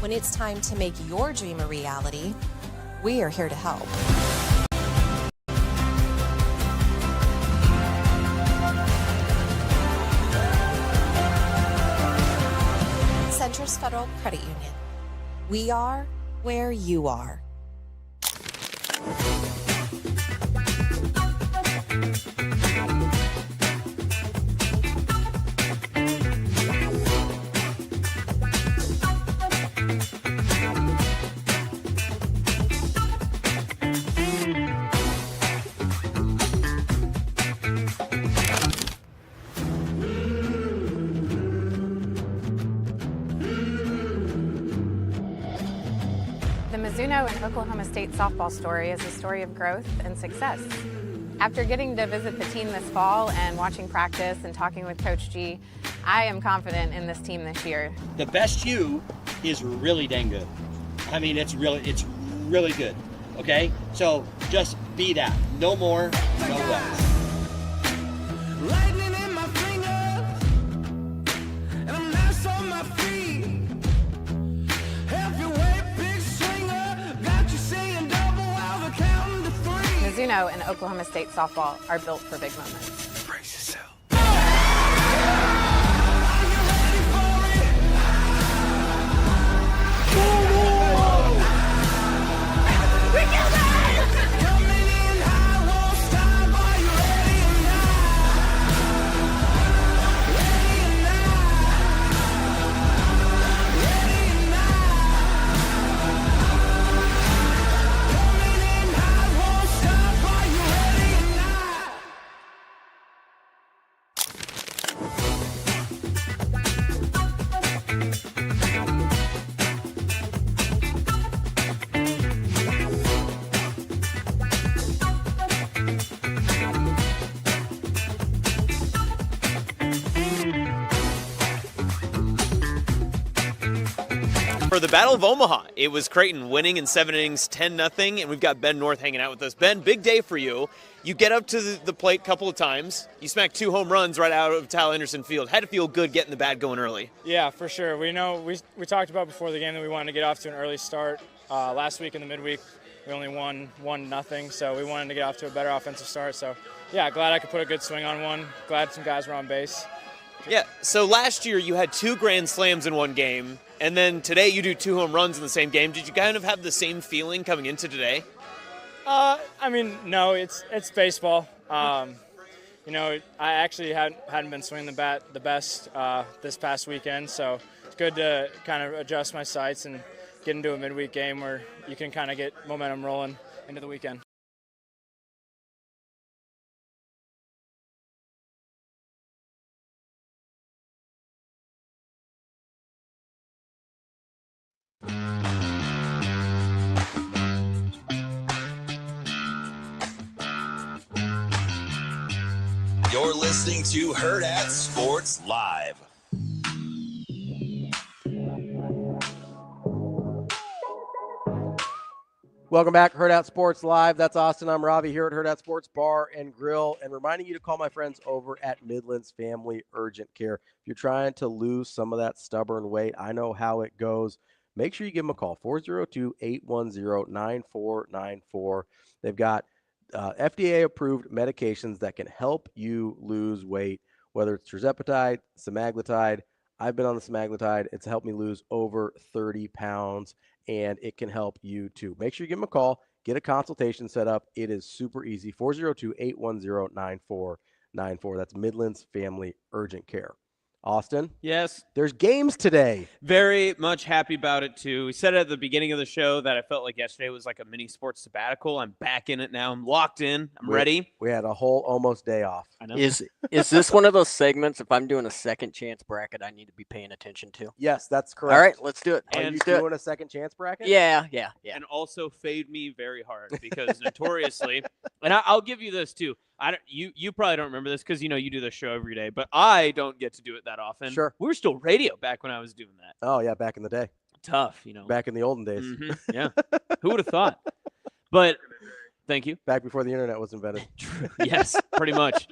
[SPEAKER 8] When it's time to make your dream a reality, we are here to help. Centris Federal Credit Union. We are where you are.
[SPEAKER 18] The Mizuno and Oklahoma State softball story is a story of growth and success. After getting to visit the team this fall and watching practice and talking with Coach G, I am confident in this team this year.
[SPEAKER 19] The best you is really dang good. I mean, it's really good. Okay? So just be that. No more, no less.
[SPEAKER 20] Lightning in my fingers, and I'm nice on my feet. Heavyweight big swinger, got you saying double while we're counting to three.
[SPEAKER 18] Mizuno and Oklahoma State softball are built for big moments.
[SPEAKER 20] Brace yourself.
[SPEAKER 5] For the Battle of Omaha, it was Creighton winning in 7 innings, 10-0, and we've got Ben North hanging out with us. Ben, big day for you. You get up to the plate a couple of times. You smack 2 home runs right out of Tal Anderson Field. Had to feel good getting the bat going early.
[SPEAKER 21] Yeah, for sure. We know we talked about before the game that we wanted to get off to an early start. Last week in the midweek, we only won 1-0, so we wanted to get off to a better offensive start. So, yeah, glad I could put a good swing on one. Glad some guys were on base.
[SPEAKER 5] Yeah, so last year you had 2 grand slams in one game, and then today you do 2 home runs in the same game. Did you kind of have the same feeling coming into today?
[SPEAKER 21] I mean, no, it's baseball. You know, I actually hadn't been swinging the bat the best this past weekend, so it's good to kind of adjust my sights and get into a midweek game where you can kind of get momentum rolling into the weekend.
[SPEAKER 1] You're listening to Hurrdat Sports Live.
[SPEAKER 3] Welcome back, Hurrdat Sports Live. That's Austin. I'm Ravi here at Hurrdat Sports Bar and Grill, and reminding you to call my friends over at Midland's Family Urgent Care. If you're trying to lose some of that stubborn weight, I know how it goes. Make sure you give them a call, 402-810-9494. They've got FDA-approved medications that can help you lose weight, whether it's tirzepatide, semaglutide. I've been on the semaglutide. It's helped me lose over 30 pounds, and it can help you too. Make sure you give them a call. Get a consultation set up. It is super easy, 402-810-9494. That's Midland's Family Urgent Care. Austin?
[SPEAKER 5] Yes.
[SPEAKER 3] There's games today.
[SPEAKER 5] Very much happy about it, too. We said at the beginning of the show that I felt like yesterday was like a mini sports sabbatical. I'm back in it now. I'm locked in. I'm ready.
[SPEAKER 3] We had a whole almost day off.
[SPEAKER 4] I know. Is this one of those segments, if I'm doing a second chance bracket, I need to be paying attention to?
[SPEAKER 3] Yes, that's correct.
[SPEAKER 4] All right, let's do it.
[SPEAKER 3] Are you doing a second chance bracket?
[SPEAKER 4] Yeah.
[SPEAKER 5] And also fade me very hard because notoriously, and I'll give you this, too. You probably don't remember this because you do this show every day, but I don't get to do it that often.
[SPEAKER 3] Sure.
[SPEAKER 5] We were still radio back when I was doing that.
[SPEAKER 3] Oh yeah, back in the day.
[SPEAKER 5] Tough,
[SPEAKER 3] Back in the olden days.
[SPEAKER 5] Mm-hmm. Yeah. Who would have thought? But thank you.
[SPEAKER 3] Back before the internet was invented.
[SPEAKER 5] Yes, pretty much.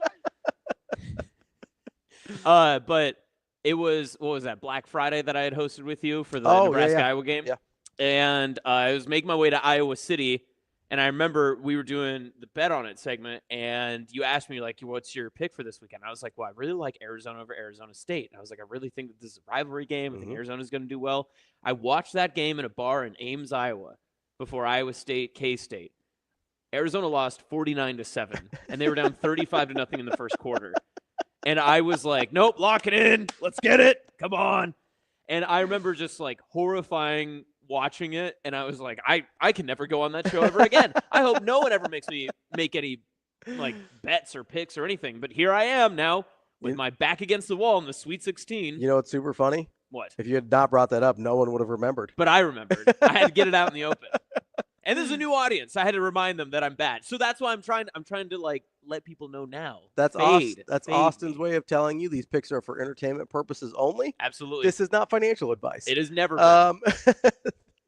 [SPEAKER 5] But It was, what was that, Black Friday that I had hosted with you for the
[SPEAKER 3] Oh,
[SPEAKER 5] Nebraska-Iowa game?
[SPEAKER 3] Yeah.
[SPEAKER 5] And I was making my way to Iowa City, and I remember we were doing the Bet on It segment, and you asked me, like, what's your pick for this weekend? I was like, well, I really like Arizona over Arizona State. And I was like, I really think that this is a rivalry game. I think Arizona's going to do well. I watched that game in a bar in Ames, Iowa, before Iowa State, K-State. Arizona lost 49-7, and they were down 35-0 in the first quarter. And I was like, nope, lock it in. Let's get it. Come on. And I remember just like horrifying watching it. And I was like, I can never go on that show ever again. I hope no one ever makes me make any like bets or picks or anything. But here I am now with my back against the wall in the Sweet 16.
[SPEAKER 3] You know what's super funny?
[SPEAKER 5] What?
[SPEAKER 3] If you had not brought that up, no one would have remembered.
[SPEAKER 5] But I remembered. I had to get it out in the open. And this is a new audience. I had to remind them that I'm bad. So that's why I'm trying to like let people know now.
[SPEAKER 3] That's
[SPEAKER 5] Fade
[SPEAKER 3] Austin's way of telling you these picks are for entertainment purposes only.
[SPEAKER 5] Absolutely.
[SPEAKER 3] This is not financial advice.
[SPEAKER 5] It has never been.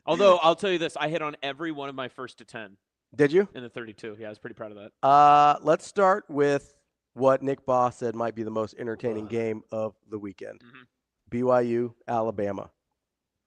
[SPEAKER 5] Although I'll tell you this, I hit on every one of my first to 10.
[SPEAKER 3] Did you?
[SPEAKER 5] In the 32. Yeah, I was pretty proud of that.
[SPEAKER 3] Let's start with what Nick Bahe said might be the most entertaining game of the weekend. BYU, Alabama,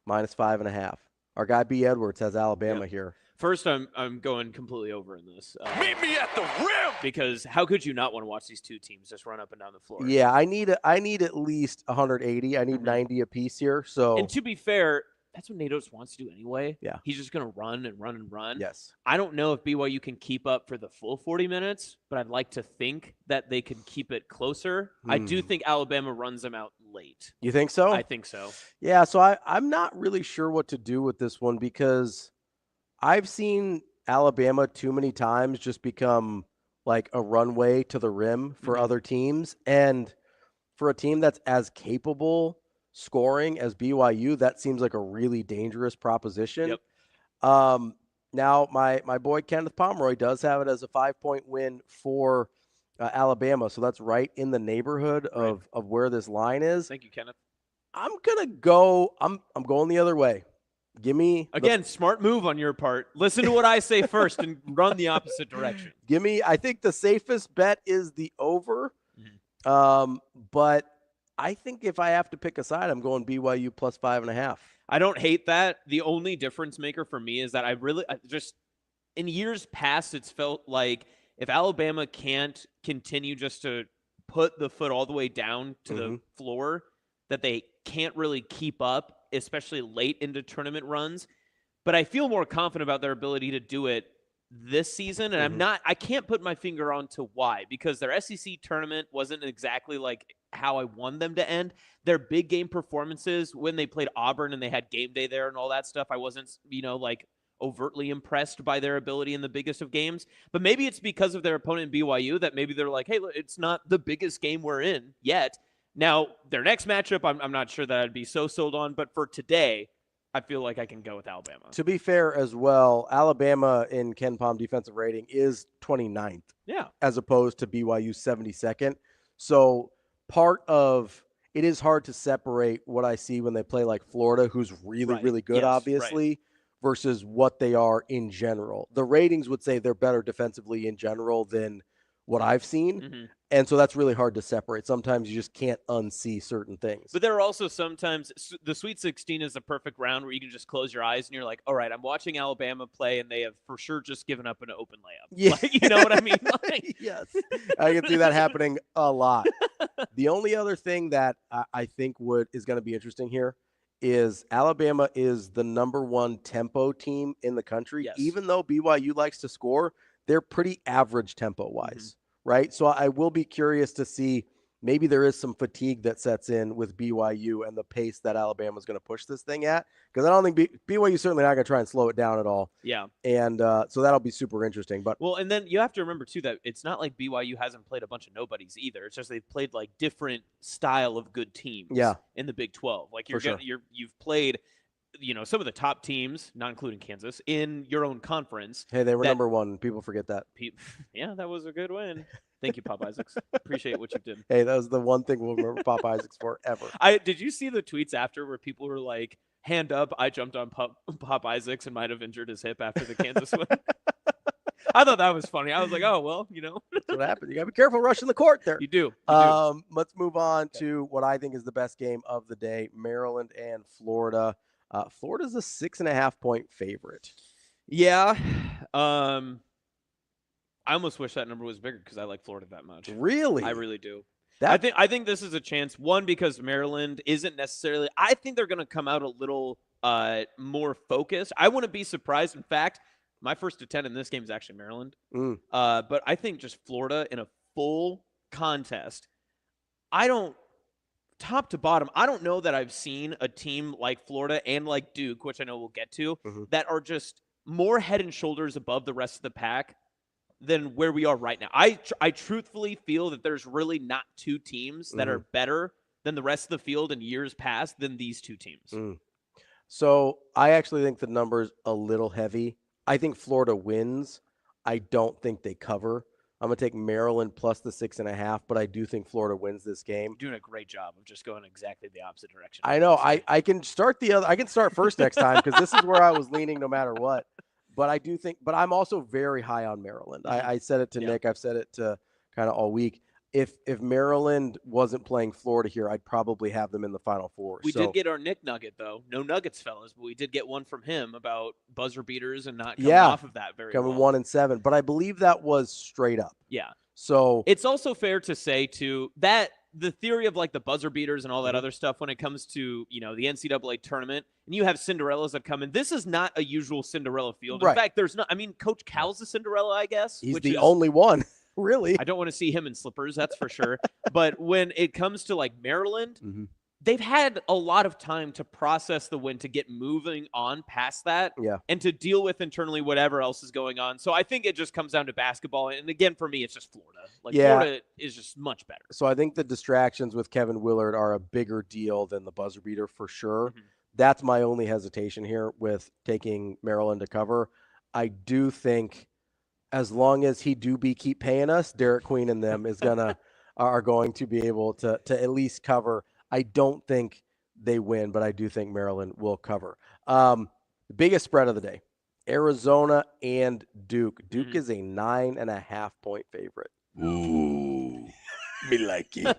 [SPEAKER 3] -5.5. Our guy B. Edwards has Alabama here.
[SPEAKER 5] First, I'm going completely over in this.
[SPEAKER 20] Meet me at the rim.
[SPEAKER 5] Because how could you not want to watch these two teams just run up and down the floor?
[SPEAKER 3] Yeah, I need at least 180. I need 90 apiece here. So,
[SPEAKER 5] and to be fair, that's what Nate Oates wants to do anyway.
[SPEAKER 3] Yeah.
[SPEAKER 5] He's just going to run and run and run.
[SPEAKER 3] Yes.
[SPEAKER 5] I don't know if BYU can keep up for the full 40 minutes, but I'd like to think that they can keep it closer. I do think Alabama runs them out late.
[SPEAKER 3] You think so?
[SPEAKER 5] I think so.
[SPEAKER 3] Yeah, so I'm not really sure what to do with this one because I've seen Alabama too many times just become like a runway to the rim for other teams. And for a team that's as capable scoring as BYU, that seems like a really dangerous proposition.
[SPEAKER 5] Yep.
[SPEAKER 3] Now, my boy Kenneth Pomeroy does have it as a 5-point win for Alabama. So that's right in the neighborhood of where this line is.
[SPEAKER 5] Thank you, Kenneth.
[SPEAKER 3] I'm going the other way. Give me
[SPEAKER 5] again, smart move on your part. Listen to what I say first and run the opposite direction.
[SPEAKER 3] I think the safest bet is the over. But I think if I have to pick a side, I'm going BYU +5.5.
[SPEAKER 5] I don't hate that. The only difference maker for me is that I just in years past, it's felt like if Alabama can't continue just to put the foot all the way down to the floor, that they can't really keep up, especially late into tournament runs. But I feel more confident about their ability to do it this season. And I can't put my finger on to why, because their SEC tournament wasn't exactly like how I want them to end. Their big game performances when they played Auburn and they had game day there and all that stuff, I wasn't, like overtly impressed by their ability in the biggest of games. But maybe it's because of their opponent BYU that maybe they're like, hey, look, it's not the biggest game we're in yet. Now, their next matchup, I'm not sure that I'd be so sold on, but for today, I feel like I can go with Alabama.
[SPEAKER 3] To be fair as well, Alabama in Ken Pom defensive rating is 29th.
[SPEAKER 5] Yeah.
[SPEAKER 3] As opposed to BYU 72nd. So part of it is hard to separate what I see when they play like Florida, who's really good, obviously, versus what they are in general. The ratings would say they're better defensively in general than what I've seen. And so that's really hard to separate. Sometimes you just can't unsee certain things.
[SPEAKER 5] But there are also sometimes the Sweet 16 is a perfect round where you can just close your eyes and you're like, all right, I'm watching Alabama play and they have for sure just given up an open layup.
[SPEAKER 3] Yeah.
[SPEAKER 5] Like, you know what I mean? Like,
[SPEAKER 3] yes. I can see that happening a lot. The only other thing that I think is going to be interesting here is Alabama is the #1 tempo team in the country.
[SPEAKER 5] Yes.
[SPEAKER 3] Even though BYU likes to score, they're pretty average tempo-wise. Right? So I will be curious to see maybe there is some fatigue that sets in with BYU and the pace that Alabama is going to push this thing at. Because I don't think BYU is certainly not going to try and slow it down at all.
[SPEAKER 5] Yeah.
[SPEAKER 3] And so that'll be super interesting. But
[SPEAKER 5] well, and then you have to remember, too, that it's not like BYU hasn't played a bunch of nobodies either. It's just they've played like different style of good teams in the Big 12. Like you've played some of the top teams, not including Kansas, in your own conference.
[SPEAKER 3] Hey, they were #1. People forget that.
[SPEAKER 5] Yeah, that was a good win. Thank you, Pop Isaacs. Appreciate what you did.
[SPEAKER 3] Hey, that was the one thing we'll remember Pop Isaacs forever.
[SPEAKER 5] Did you see the tweets after where people were like, hand up, I jumped on Pop Isaacs and might have injured his hip after the Kansas win? I thought that was funny. I was like, oh, well,
[SPEAKER 3] That's what happened. You got to be careful rushing the court there.
[SPEAKER 5] You do.
[SPEAKER 3] Let's move on to what I think is the best game of the day, Maryland and Florida. Florida's a 6.5-point favorite.
[SPEAKER 5] Yeah. I almost wish that number was bigger because I like Florida that much.
[SPEAKER 3] Really?
[SPEAKER 5] I really do. I think this is a chance, one, because Maryland isn't necessarily – I think they're going to come out a little more focused. I wouldn't be surprised. In fact, my first attempt in this game is actually Maryland. But I think just Florida in a full contest, top to bottom, I don't know that I've seen a team like Florida and like Duke, which I know we'll get to, that are just more head and shoulders above the rest of the pack than where we are right now. I truthfully feel that there's really not two teams that are better than the rest of the field in years past than these two teams.
[SPEAKER 3] So I actually think the number's a little heavy. I think Florida wins. I don't think they cover. I'm going to take Maryland plus the 6.5, but I do think Florida wins this game.
[SPEAKER 5] You're doing a great job of just going exactly the opposite direction.
[SPEAKER 3] I know. I can start I can start first next time because this is where I was leaning no matter what. But I do think – but I'm also very high on Maryland. I said it to Nick. I've said it to kind of all week. If Maryland wasn't playing Florida here, I'd probably have them in the Final Four.
[SPEAKER 5] We did get our Nick nugget, though. No nuggets, fellas, but we did get one from him about buzzer beaters and not coming off of that very
[SPEAKER 3] coming
[SPEAKER 5] well.
[SPEAKER 3] 1-7. But I believe that was straight up.
[SPEAKER 5] Yeah.
[SPEAKER 3] So
[SPEAKER 5] it's also fair to say, too, that the theory of like the buzzer beaters and all that other stuff when it comes to, the NCAA tournament, and you have Cinderellas that come in. This is not a usual Cinderella field. In fact, there's not. I mean, Coach Cal's a Cinderella, I guess.
[SPEAKER 3] He's the only one. Really?
[SPEAKER 5] I don't want to see him in slippers, that's for sure. But when it comes to like Maryland, they've had a lot of time to process the win, to get moving on past that, and to deal with internally whatever else is going on. So I think it just comes down to basketball. And again, for me, it's just Florida. Florida is just much better.
[SPEAKER 3] So I think the distractions with Kevin Willard are a bigger deal than the buzzer beater for sure. That's my only hesitation here with taking Maryland to cover. I do think, as long as he keep paying us, Derek Queen and them are going to be able to at least cover. I don't think they win, but I do think Maryland will cover. The biggest spread of the day, Arizona and Duke. Duke is a 9.5-point favorite.
[SPEAKER 1] Ooh, me like it.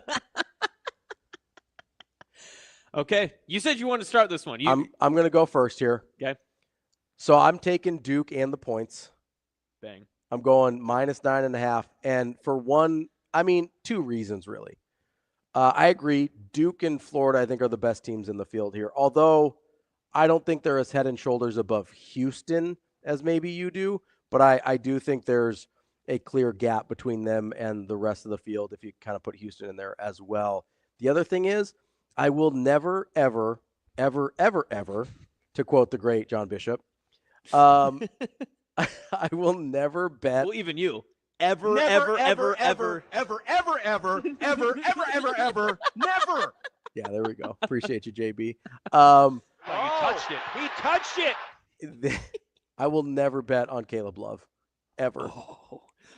[SPEAKER 5] Okay, you said you want to start this one.
[SPEAKER 3] I'm going to go first here.
[SPEAKER 5] Okay.
[SPEAKER 3] So I'm taking Duke and the points.
[SPEAKER 5] Bang.
[SPEAKER 3] I'm going minus 9.5. And for two reasons, really. I agree. Duke and Florida, I think, are the best teams in the field here. Although I don't think they're as head and shoulders above Houston as maybe you do. But I do think there's a clear gap between them and the rest of the field if you kind of put Houston in there as well. The other thing is, I will never, ever, ever, ever, ever, to quote the great John Bishop, I will never bet.
[SPEAKER 5] Well, even you. Ever,
[SPEAKER 12] Never,
[SPEAKER 5] ever,
[SPEAKER 12] ever, never.
[SPEAKER 3] Yeah, there we go. Appreciate you, JB.
[SPEAKER 12] He touched it. He touched it.
[SPEAKER 3] I will never bet on Caleb Love, ever.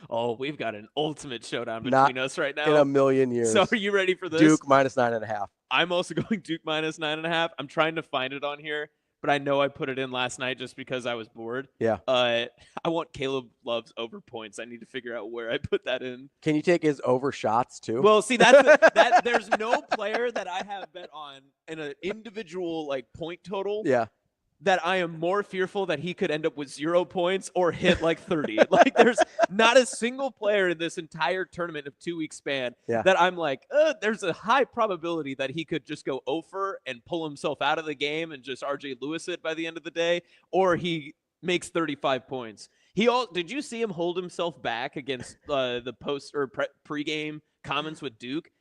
[SPEAKER 5] Oh, we've got an ultimate showdown between us right now.
[SPEAKER 3] In a million years.
[SPEAKER 5] So are you ready for this?
[SPEAKER 3] Duke minus 9.5.
[SPEAKER 5] I'm also going Duke minus 9.5. I'm trying to find it on here, but I know I put it in last night just because I was bored.
[SPEAKER 3] Yeah.
[SPEAKER 5] I want Caleb Love's over points. I need to figure out where I put that in.
[SPEAKER 3] Can you take his over shots too?
[SPEAKER 5] Well, see, that there's no player that I have bet on in an individual point total.
[SPEAKER 3] Yeah.
[SPEAKER 5] That I am more fearful that he could end up with 0 points or hit 30. There's not a single player in this entire tournament of 2-week span that I'm there's a high probability that he could just go over and pull himself out of the game and just RJ Lewis it by the end of the day, or he makes 35 points. Did you see him hold himself back against the post or pregame comments with Duke?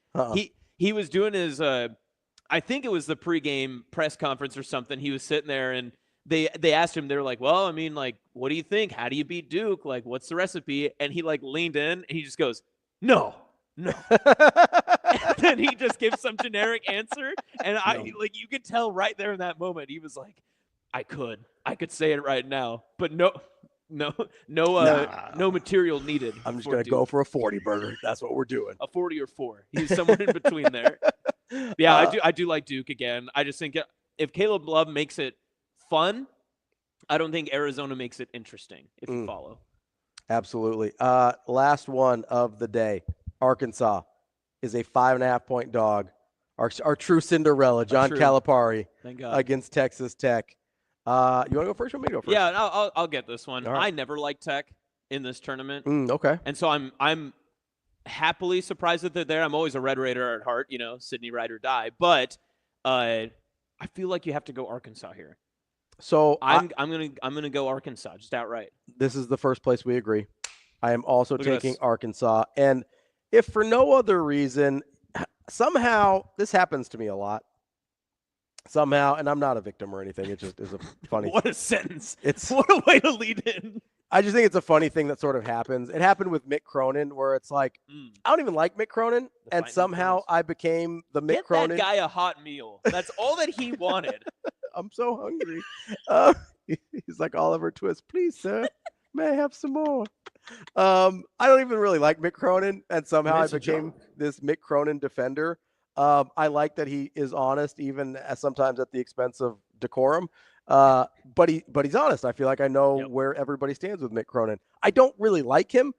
[SPEAKER 5] He was doing his I think it was the pregame press conference or something. He was sitting there and they asked him, they're like, well, I mean, what do you think? How do you beat Duke? What's the recipe? And he leaned in and he just goes, no. And then he just gives some generic answer. And you could tell right there in that moment, he was like, I could say it right now, but no material needed.
[SPEAKER 3] I'm just going to go for a 40 burger. That's what we're doing.
[SPEAKER 5] A 40 or 4. He's somewhere in between there. Yeah, I do like Duke again. I just think if Caleb Love makes it fun, I don't think Arizona makes it interesting, if you follow.
[SPEAKER 3] Absolutely. Last one of the day. Arkansas is a 5.5-point dog. Our true Cinderella, John Calipari,
[SPEAKER 5] Thank God.
[SPEAKER 3] against Texas Tech. You want to go first? Or want me to go first?
[SPEAKER 5] Yeah, I'll get this one.
[SPEAKER 3] All right.
[SPEAKER 5] I never liked Tech in this tournament.
[SPEAKER 3] Okay.
[SPEAKER 5] And so I'm happily surprised that they're there. I'm always a Red Raider at heart, Sydney ride or die. But I feel like you have to go Arkansas here.
[SPEAKER 3] So
[SPEAKER 5] I'm gonna go Arkansas just outright.
[SPEAKER 3] This is the first place we agree. I am also taking Arkansas, and if for no other reason, somehow this happens to me a lot. Somehow, and I'm not a victim or anything. It just is a funny.
[SPEAKER 5] What a sentence!
[SPEAKER 3] It's
[SPEAKER 5] what a way to lead in.
[SPEAKER 3] I just think it's a funny thing that sort of happens. It happened with Mick Cronin, where it's like I don't even like Mick Cronin, and somehow I became the Mick
[SPEAKER 5] Get
[SPEAKER 3] Cronin.
[SPEAKER 5] that guy a hot meal. That's all that he wanted.
[SPEAKER 3] I'm so hungry. He's like Oliver Twist. Please, sir, may I have some more? I don't even really like Mick Cronin, and somehow I became this Mick Cronin defender. I like that he is honest, even sometimes at the expense of decorum. But he's honest. I feel like I know where everybody stands with Mick Cronin. I don't really like him.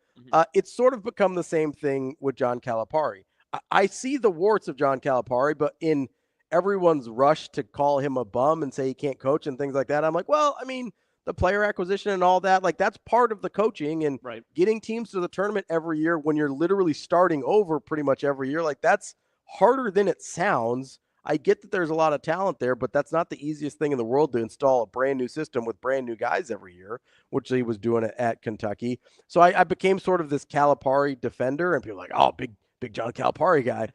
[SPEAKER 3] It's sort of become the same thing with John Calipari. I see the warts of John Calipari, but in everyone's rush to call him a bum and say he can't coach and things like that, I'm like, well, I mean, the player acquisition and all that, like that's part of the coaching and getting teams to the tournament every year when you're literally starting over pretty much every year. Like that's harder than it sounds. I get that there's a lot of talent there, but that's not the easiest thing in the world to install a brand new system with brand new guys every year, which he was doing it at Kentucky. So I became sort of this Calipari defender, and people are like, oh, big John Calipari guy.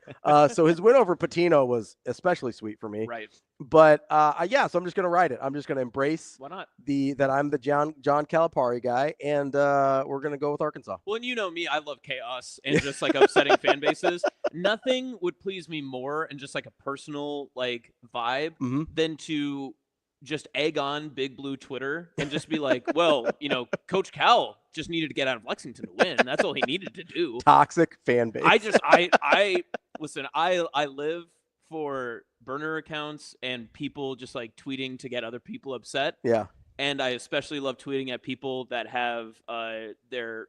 [SPEAKER 3] So his win over Patino was especially sweet for me.
[SPEAKER 5] Right.
[SPEAKER 3] But so I'm just going to ride it. I'm just going to embrace
[SPEAKER 5] Why not?
[SPEAKER 3] that I'm the John Calipari guy, and we're going to go with Arkansas.
[SPEAKER 5] Well, and you know me, I love chaos and just like upsetting fan bases. Nothing would please me more and just like a personal like vibe than to just egg on Big Blue Twitter and just be like, well, Coach Cal just needed to get out of Lexington to win. And that's all he needed to do.
[SPEAKER 3] Toxic fan base.
[SPEAKER 5] I listen, I live for burner accounts and people just like tweeting to get other people upset.
[SPEAKER 3] Yeah.
[SPEAKER 5] And I especially love tweeting at people that have their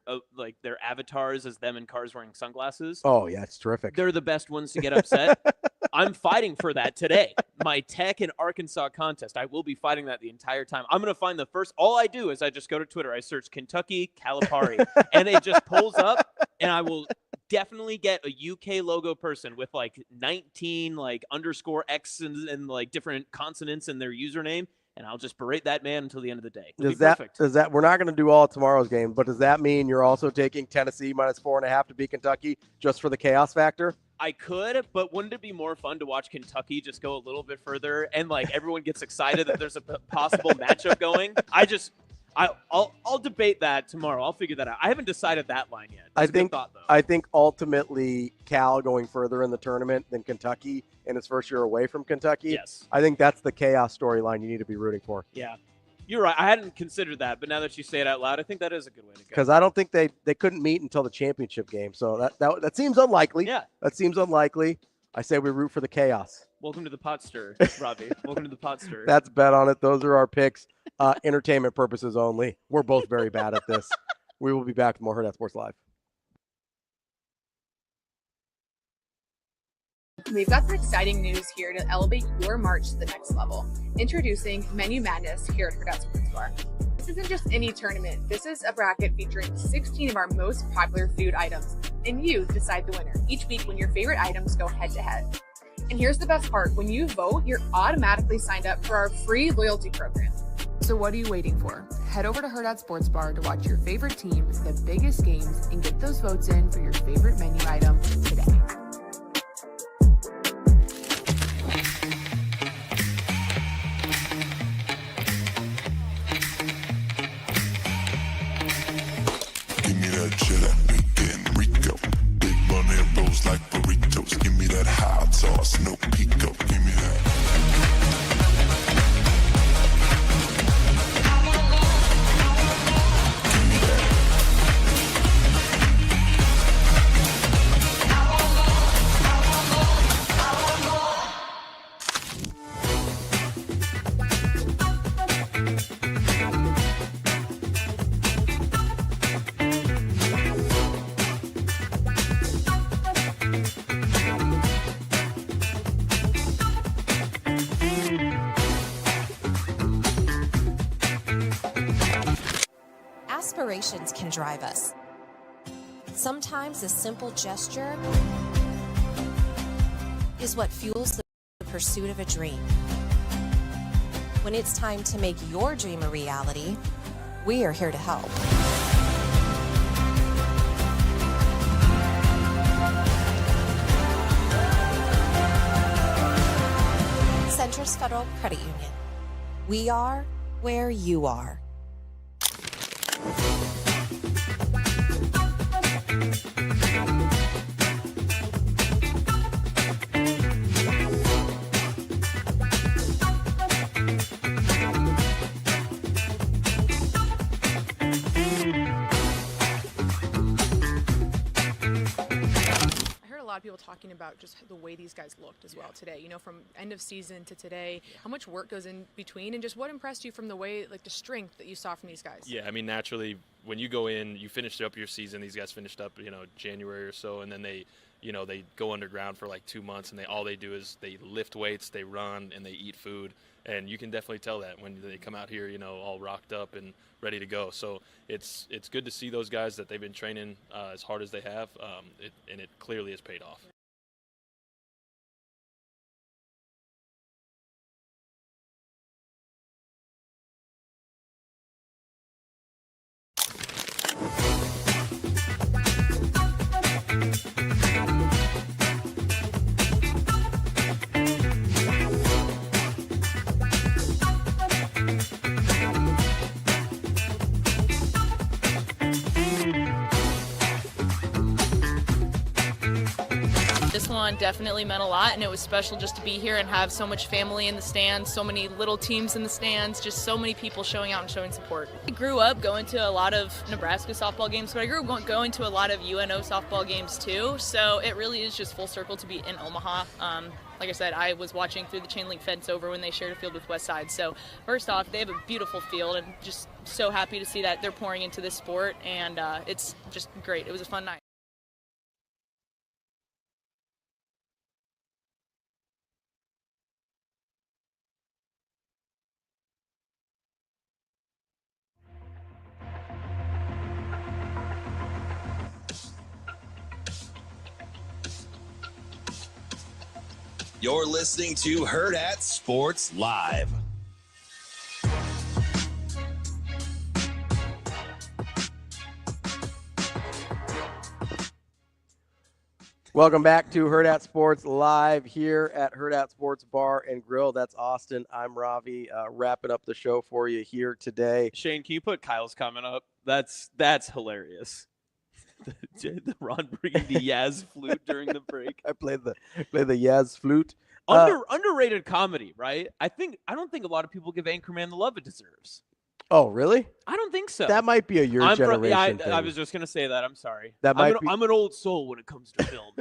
[SPEAKER 5] avatars as them in cars wearing sunglasses.
[SPEAKER 3] Oh, yeah, it's terrific.
[SPEAKER 5] They're the best ones to get upset. I'm fighting for that today. My Tech and Arkansas contest. I will be fighting that the entire time. I'm going to find the first. All I do is I just go to Twitter. I search Kentucky Calipari, and it just pulls up, and I will definitely get a UK logo person with like 19 like underscore X and like different consonants in their username. And I'll just berate that man until the end of the day.
[SPEAKER 3] Does that we're not going to do all of tomorrow's game, but does that mean you're also taking Tennessee -4.5 to beat Kentucky just for the chaos factor?
[SPEAKER 5] I could, but wouldn't it be more fun to watch Kentucky just go a little bit further and like everyone gets excited that there's a possible matchup going? I'll debate that tomorrow. I'll figure that out. I haven't decided that line yet. That's a good thought, though.
[SPEAKER 3] I think ultimately Cal going further in the tournament than Kentucky in his first year away from Kentucky.
[SPEAKER 5] Yes.
[SPEAKER 3] I think that's the chaos storyline you need to be rooting for.
[SPEAKER 5] Yeah. You're right. I hadn't considered that, but now that you say it out loud, I think that is a good way to go.
[SPEAKER 3] Because I don't think they couldn't meet until the championship game. So that seems unlikely.
[SPEAKER 5] Yeah.
[SPEAKER 3] That seems unlikely. I say we root for the chaos.
[SPEAKER 5] Welcome to the pot stir, Ravi. Welcome to the pot stir.
[SPEAKER 3] That's bet on it. Those are our picks. Entertainment purposes only. We're both very bad at this. We will be back with more Hurrdat Sports Live.
[SPEAKER 6] We've got some exciting news here to elevate your March to the next level. Introducing Menu Madness here at Hurrdat Sports Bar. This isn't just any tournament. This is a bracket featuring 16 of our most popular food items, and you decide the winner each week when your favorite items go head-to-head. And here's the best part. When you vote, you're automatically signed up for our free loyalty program. So what are you waiting for? Head over to Hurrdat Sports Bar to watch your favorite team, the biggest games, and get those votes in for your favorite menu item today.
[SPEAKER 7] Give me that cheddar, weekend Rico. Big money rolls like burritos. Give me that hot sauce, no pico. Give me that.
[SPEAKER 8] frustrations can drive us. Sometimes a simple gesture is what fuels the pursuit of a dream. When it's time to make your dream a reality, we are here to help. Centris Federal Credit Union. We are where you are.
[SPEAKER 6] Of people talking about just the way these guys looked as well today, you know, from end of season to today, how much work goes in between, and just what impressed you from the way, like the strength that you saw from these guys?
[SPEAKER 9] Yeah, I mean, naturally, when you go in, you finished up your season. These guys finished up, January or so, and then they go underground for like 2 months, and all they do is they lift weights, they run, and they eat food. And you can definitely tell that when they come out here, all rocked up and ready to go. So it's good to see those guys that they've been training as hard as they have, and it clearly has paid off.
[SPEAKER 10] This one definitely meant a lot, and it was special just to be here and have so much family in the stands, so many little teams in the stands, just so many people showing out and showing support. I grew up going to a lot of Nebraska softball games, but I grew up going to a lot of UNO softball games too, so it really is just full circle to be in Omaha. Like I said, I was watching through the chain link fence over when they shared a field with Westside. So first off, they have a beautiful field, and just so happy to see that they're pouring into this sport, and it's just great. It was a fun night.
[SPEAKER 1] You're listening to Hurrdat Sports Live.
[SPEAKER 3] Welcome back to Hurrdat Sports Live here at Hurrdat Sports Bar and Grill. That's Austin. I'm Ravi, wrapping up the show for you here today.
[SPEAKER 5] Shane, can you put Kyle's comment up? That's hilarious. the Ron bringing the Yaz flute during the break.
[SPEAKER 3] I played the Yaz flute.
[SPEAKER 5] Underrated comedy, right? I don't think a lot of people give Anchorman the love it deserves.
[SPEAKER 3] Oh, really?
[SPEAKER 5] I don't think so.
[SPEAKER 3] That might be a your generation thing.
[SPEAKER 5] I was just gonna say that. I'm sorry.
[SPEAKER 3] I'm
[SPEAKER 5] an old soul when it comes to film.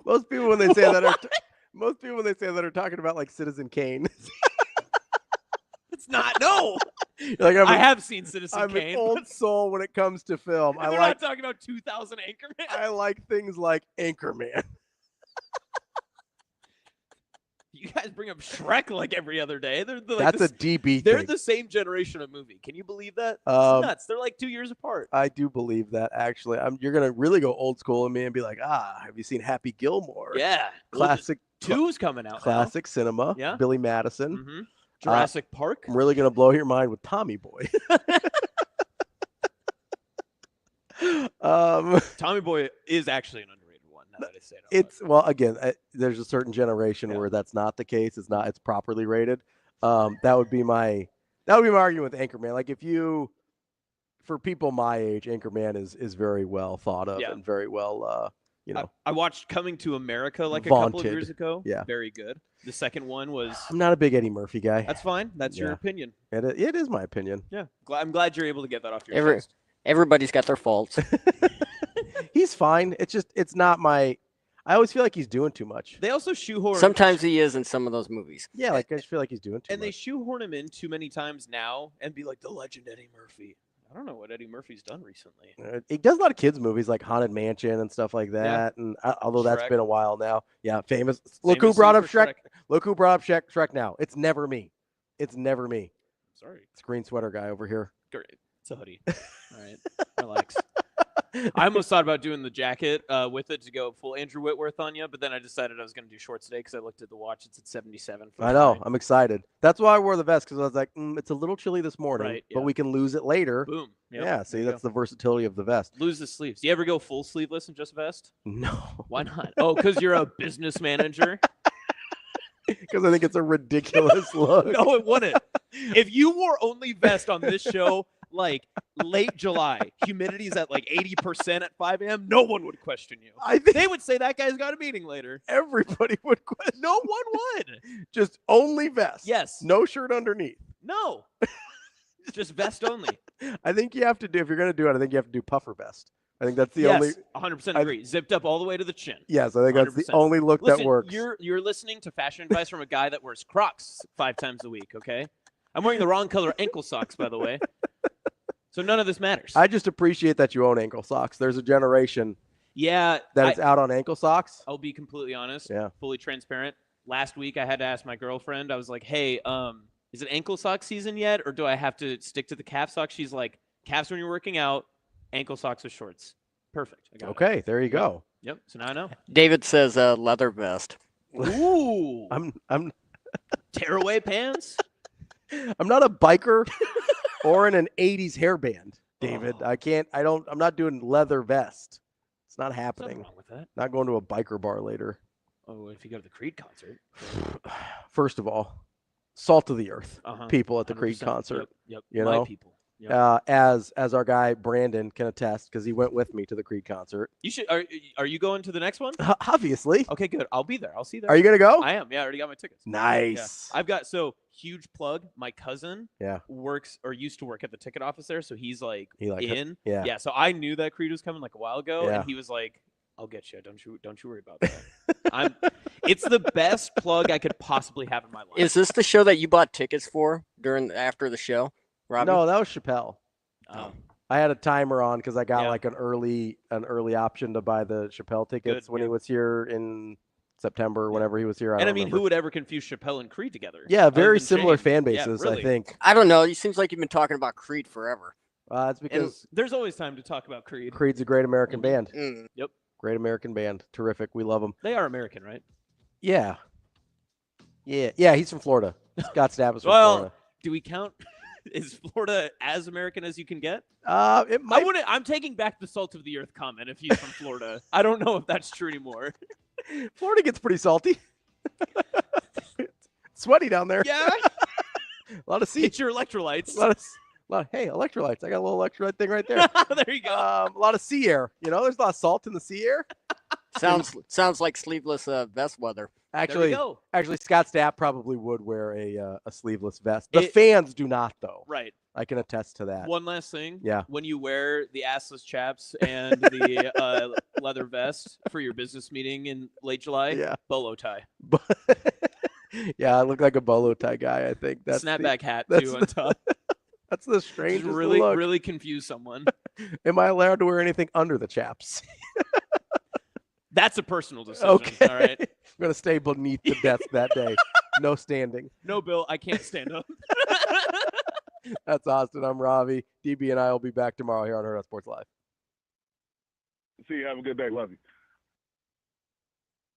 [SPEAKER 3] Most people when they say that are talking about like Citizen Kane.
[SPEAKER 5] It's not. No.
[SPEAKER 3] Like
[SPEAKER 5] I have seen Citizen Kane.
[SPEAKER 3] I'm an old soul when it comes to film.
[SPEAKER 5] They're not talking about 2000 Anchorman.
[SPEAKER 3] I like things like Anchorman.
[SPEAKER 5] You guys bring up Shrek like every other day.
[SPEAKER 3] That's a DB
[SPEAKER 5] They're
[SPEAKER 3] thing.
[SPEAKER 5] the same generation of movie. Can you believe that? It's nuts. They're like 2 years apart.
[SPEAKER 3] I do believe that, actually. You're going to really go old school on me and be like, have you seen Happy Gilmore?
[SPEAKER 5] Yeah.
[SPEAKER 3] Classic.
[SPEAKER 5] Two's coming out
[SPEAKER 3] Classic cinema.
[SPEAKER 5] Yeah.
[SPEAKER 3] Billy Madison.
[SPEAKER 5] Mm-hmm. Jurassic Park.
[SPEAKER 3] I'm really going to blow your mind with Tommy Boy.
[SPEAKER 5] Tommy Boy is actually an underrated one. Now that I say
[SPEAKER 3] it. There's a certain generation where that's not the case. It's properly rated. That would be my argument with Anchorman. Like for people my age, Anchorman is very well thought of and very well.
[SPEAKER 5] I watched Coming to America like
[SPEAKER 3] vaunted.
[SPEAKER 5] a couple of years ago.
[SPEAKER 3] Yeah,
[SPEAKER 5] very good. The second one was.
[SPEAKER 3] I'm not a big Eddie Murphy guy.
[SPEAKER 5] That's fine. That's your opinion.
[SPEAKER 3] It is my opinion.
[SPEAKER 5] Yeah, I'm glad you're able to get that off your chest.
[SPEAKER 4] Everybody's got their faults.
[SPEAKER 3] He's fine. It's not my. I always feel like he's doing too much.
[SPEAKER 5] They also shoehorn.
[SPEAKER 4] Sometimes he is in some of those movies.
[SPEAKER 3] Yeah, like I just feel like he's doing too much.
[SPEAKER 5] And they shoehorn him in too many times now and be like the legend Eddie Murphy. I don't know what Eddie Murphy's done recently.
[SPEAKER 3] He does a lot of kids movies like Haunted Mansion and stuff like that. Yeah. And although that's been a while now, famous. Look who brought up Shrek. Look who brought up Shrek now. It's never me. It's never me.
[SPEAKER 5] Sorry,
[SPEAKER 3] it's green sweater guy over here.
[SPEAKER 5] Great. It's a hoodie. All right, relax. I almost thought about doing the jacket with it to go full Andrew Whitworth on you, but then I decided I was going to do shorts today because I looked at the watch. It's at 77.
[SPEAKER 3] I know. I'm excited. That's why I wore the vest, because I was like, it's a little chilly this morning,
[SPEAKER 5] Right,
[SPEAKER 3] but
[SPEAKER 5] yeah.
[SPEAKER 3] we can lose it later.
[SPEAKER 5] Boom. Yep,
[SPEAKER 3] Yeah, see,
[SPEAKER 5] there you
[SPEAKER 3] that's the versatility of the vest.
[SPEAKER 5] Lose the sleeves. Do you ever go full sleeveless and just vest?
[SPEAKER 3] No.
[SPEAKER 5] Why not? Oh, because you're a business manager?
[SPEAKER 3] Because I think it's a ridiculous look.
[SPEAKER 5] No, it wouldn't. If you wore only vest on this show, like late July, humidity's at like 80% at 5 a.m., no one would question you.
[SPEAKER 3] I think
[SPEAKER 5] They would say that guy's got a meeting later.
[SPEAKER 3] everybody would question.
[SPEAKER 5] No one would.
[SPEAKER 3] Just only vest.
[SPEAKER 5] Yes.
[SPEAKER 3] No shirt underneath.
[SPEAKER 5] No. Just vest only.
[SPEAKER 3] I think you have to do, if you're going to do it, I think you have to do puffer vest. I think that's the
[SPEAKER 5] Yes,
[SPEAKER 3] only.
[SPEAKER 5] 100% agree. Zipped up all the way to the chin.
[SPEAKER 3] Yes, I think that's the
[SPEAKER 5] 100%.
[SPEAKER 3] only look
[SPEAKER 5] Listen,
[SPEAKER 3] that works.
[SPEAKER 5] You're listening to fashion advice from a guy that wears Crocs 5 times a week, okay? I'm wearing the wrong color ankle socks, by the way. So none of this matters.
[SPEAKER 3] I just appreciate that you own ankle socks. There's a generation
[SPEAKER 5] Yeah.
[SPEAKER 3] that it's out on ankle socks.
[SPEAKER 5] I'll be completely honest.
[SPEAKER 3] Yeah.
[SPEAKER 5] Fully transparent. Last week I had to ask my girlfriend. I was like, hey, is it ankle sock season yet, or do I have to stick to the calf socks? She's like, calves when you're working out, ankle socks with shorts. Perfect. I got it.
[SPEAKER 3] Okay, there you go.
[SPEAKER 5] Yep. So now I know.
[SPEAKER 4] David says leather vest.
[SPEAKER 5] Ooh.
[SPEAKER 3] I'm
[SPEAKER 5] Tearaway pants?
[SPEAKER 3] I'm not a biker or in an 80s hairband, David. I'm not doing leather vest. It's not happening.
[SPEAKER 5] Wrong with that.
[SPEAKER 3] Not going to a biker bar later.
[SPEAKER 5] Oh, if you go to the Creed concert.
[SPEAKER 3] First of all, salt of the earth
[SPEAKER 5] Uh-huh.
[SPEAKER 3] people at the Creed
[SPEAKER 5] 100%.
[SPEAKER 3] concert.
[SPEAKER 5] Yep.
[SPEAKER 3] You
[SPEAKER 5] My
[SPEAKER 3] know,
[SPEAKER 5] people. Yep.
[SPEAKER 3] as our guy Brandon can attest, because he went with me to the Creed concert.
[SPEAKER 5] You should. Are you going to the next one?
[SPEAKER 3] Obviously.
[SPEAKER 5] Okay, good. I'll be there. I'll see you there.
[SPEAKER 3] Are you gonna go?
[SPEAKER 5] I am. Yeah, I already got my tickets.
[SPEAKER 3] Nice.
[SPEAKER 5] Yeah. I've got huge plug. My cousin
[SPEAKER 3] Yeah.
[SPEAKER 5] works or used to work at the ticket office there, so he's like
[SPEAKER 3] He like it.
[SPEAKER 5] in.
[SPEAKER 3] Yeah.
[SPEAKER 5] Yeah. So I knew that Creed was coming like a while ago,
[SPEAKER 3] Yeah.
[SPEAKER 5] and he was like, "I'll get you. Don't you worry about that." It's the best plug I could possibly have in my life.
[SPEAKER 4] Is this the show that you bought tickets for after the show, Robbie?
[SPEAKER 3] No, that was Chappelle.
[SPEAKER 5] Oh.
[SPEAKER 3] I had a timer on because I got
[SPEAKER 5] Yeah.
[SPEAKER 3] like an early option to buy the Chappelle tickets
[SPEAKER 5] Good,
[SPEAKER 3] when he was here in September, whenever he was here.
[SPEAKER 5] And I
[SPEAKER 3] don't
[SPEAKER 5] mean,
[SPEAKER 3] remember.
[SPEAKER 5] who would ever confuse Chappelle and Creed together?
[SPEAKER 3] Yeah,
[SPEAKER 5] other
[SPEAKER 3] very
[SPEAKER 5] than
[SPEAKER 3] similar
[SPEAKER 5] Shane?
[SPEAKER 3] fan
[SPEAKER 5] Yeah,
[SPEAKER 3] bases,
[SPEAKER 5] really.
[SPEAKER 3] I think.
[SPEAKER 4] I don't know. It seems like you've been talking about Creed forever.
[SPEAKER 3] It's because
[SPEAKER 5] There's always time to talk about Creed.
[SPEAKER 3] Creed's a great American band.
[SPEAKER 4] Mm.
[SPEAKER 5] Yep.
[SPEAKER 3] Great American band. Terrific. We love them.
[SPEAKER 5] They are American, right?
[SPEAKER 3] Yeah. Yeah, he's from Florida. Scott Stapp is from
[SPEAKER 5] Well,
[SPEAKER 3] Florida.
[SPEAKER 5] do we count? Is Florida as American as you can get?
[SPEAKER 3] It might.
[SPEAKER 5] I wouldn't. I'm taking back the salt of the earth comment. If he's from Florida, I don't know if that's true anymore.
[SPEAKER 3] Florida gets pretty salty. Sweaty down there.
[SPEAKER 5] Yeah.
[SPEAKER 3] A lot of sea.
[SPEAKER 5] Get your electrolytes.
[SPEAKER 3] Hey, electrolytes. I got a little electrolyte thing right there.
[SPEAKER 5] There you go.
[SPEAKER 3] A lot of sea air. There's a lot of salt in the sea air.
[SPEAKER 4] Sounds like sleeveless vest weather.
[SPEAKER 3] Actually,
[SPEAKER 5] go.
[SPEAKER 3] Scott Stapp probably would wear a sleeveless vest. The
[SPEAKER 5] It-
[SPEAKER 3] fans do not, though.
[SPEAKER 5] Right.
[SPEAKER 3] I can attest to that.
[SPEAKER 5] One last thing.
[SPEAKER 3] Yeah.
[SPEAKER 5] When you wear the assless chaps and the leather vest for your business meeting in late July,
[SPEAKER 3] Yeah.
[SPEAKER 5] bolo tie,
[SPEAKER 3] Yeah, I look like a bolo tie guy. I think that's
[SPEAKER 5] snapback hat
[SPEAKER 3] that's
[SPEAKER 5] too on
[SPEAKER 3] the-
[SPEAKER 5] top.
[SPEAKER 3] That's the
[SPEAKER 5] Just
[SPEAKER 3] strangest
[SPEAKER 5] really,
[SPEAKER 3] look.
[SPEAKER 5] really confuse someone.
[SPEAKER 3] Am I allowed to wear anything under the chaps?
[SPEAKER 5] That's a personal decision.
[SPEAKER 3] Okay.
[SPEAKER 5] All right.
[SPEAKER 3] I'm gonna stay beneath the desk that day. No standing.
[SPEAKER 5] No, Bill, I can't stand up.
[SPEAKER 3] That's Austin. I'm Ravi. DB and I will be back tomorrow here on Hurrdat Sports Live.
[SPEAKER 12] See you. Have a good day. Love you.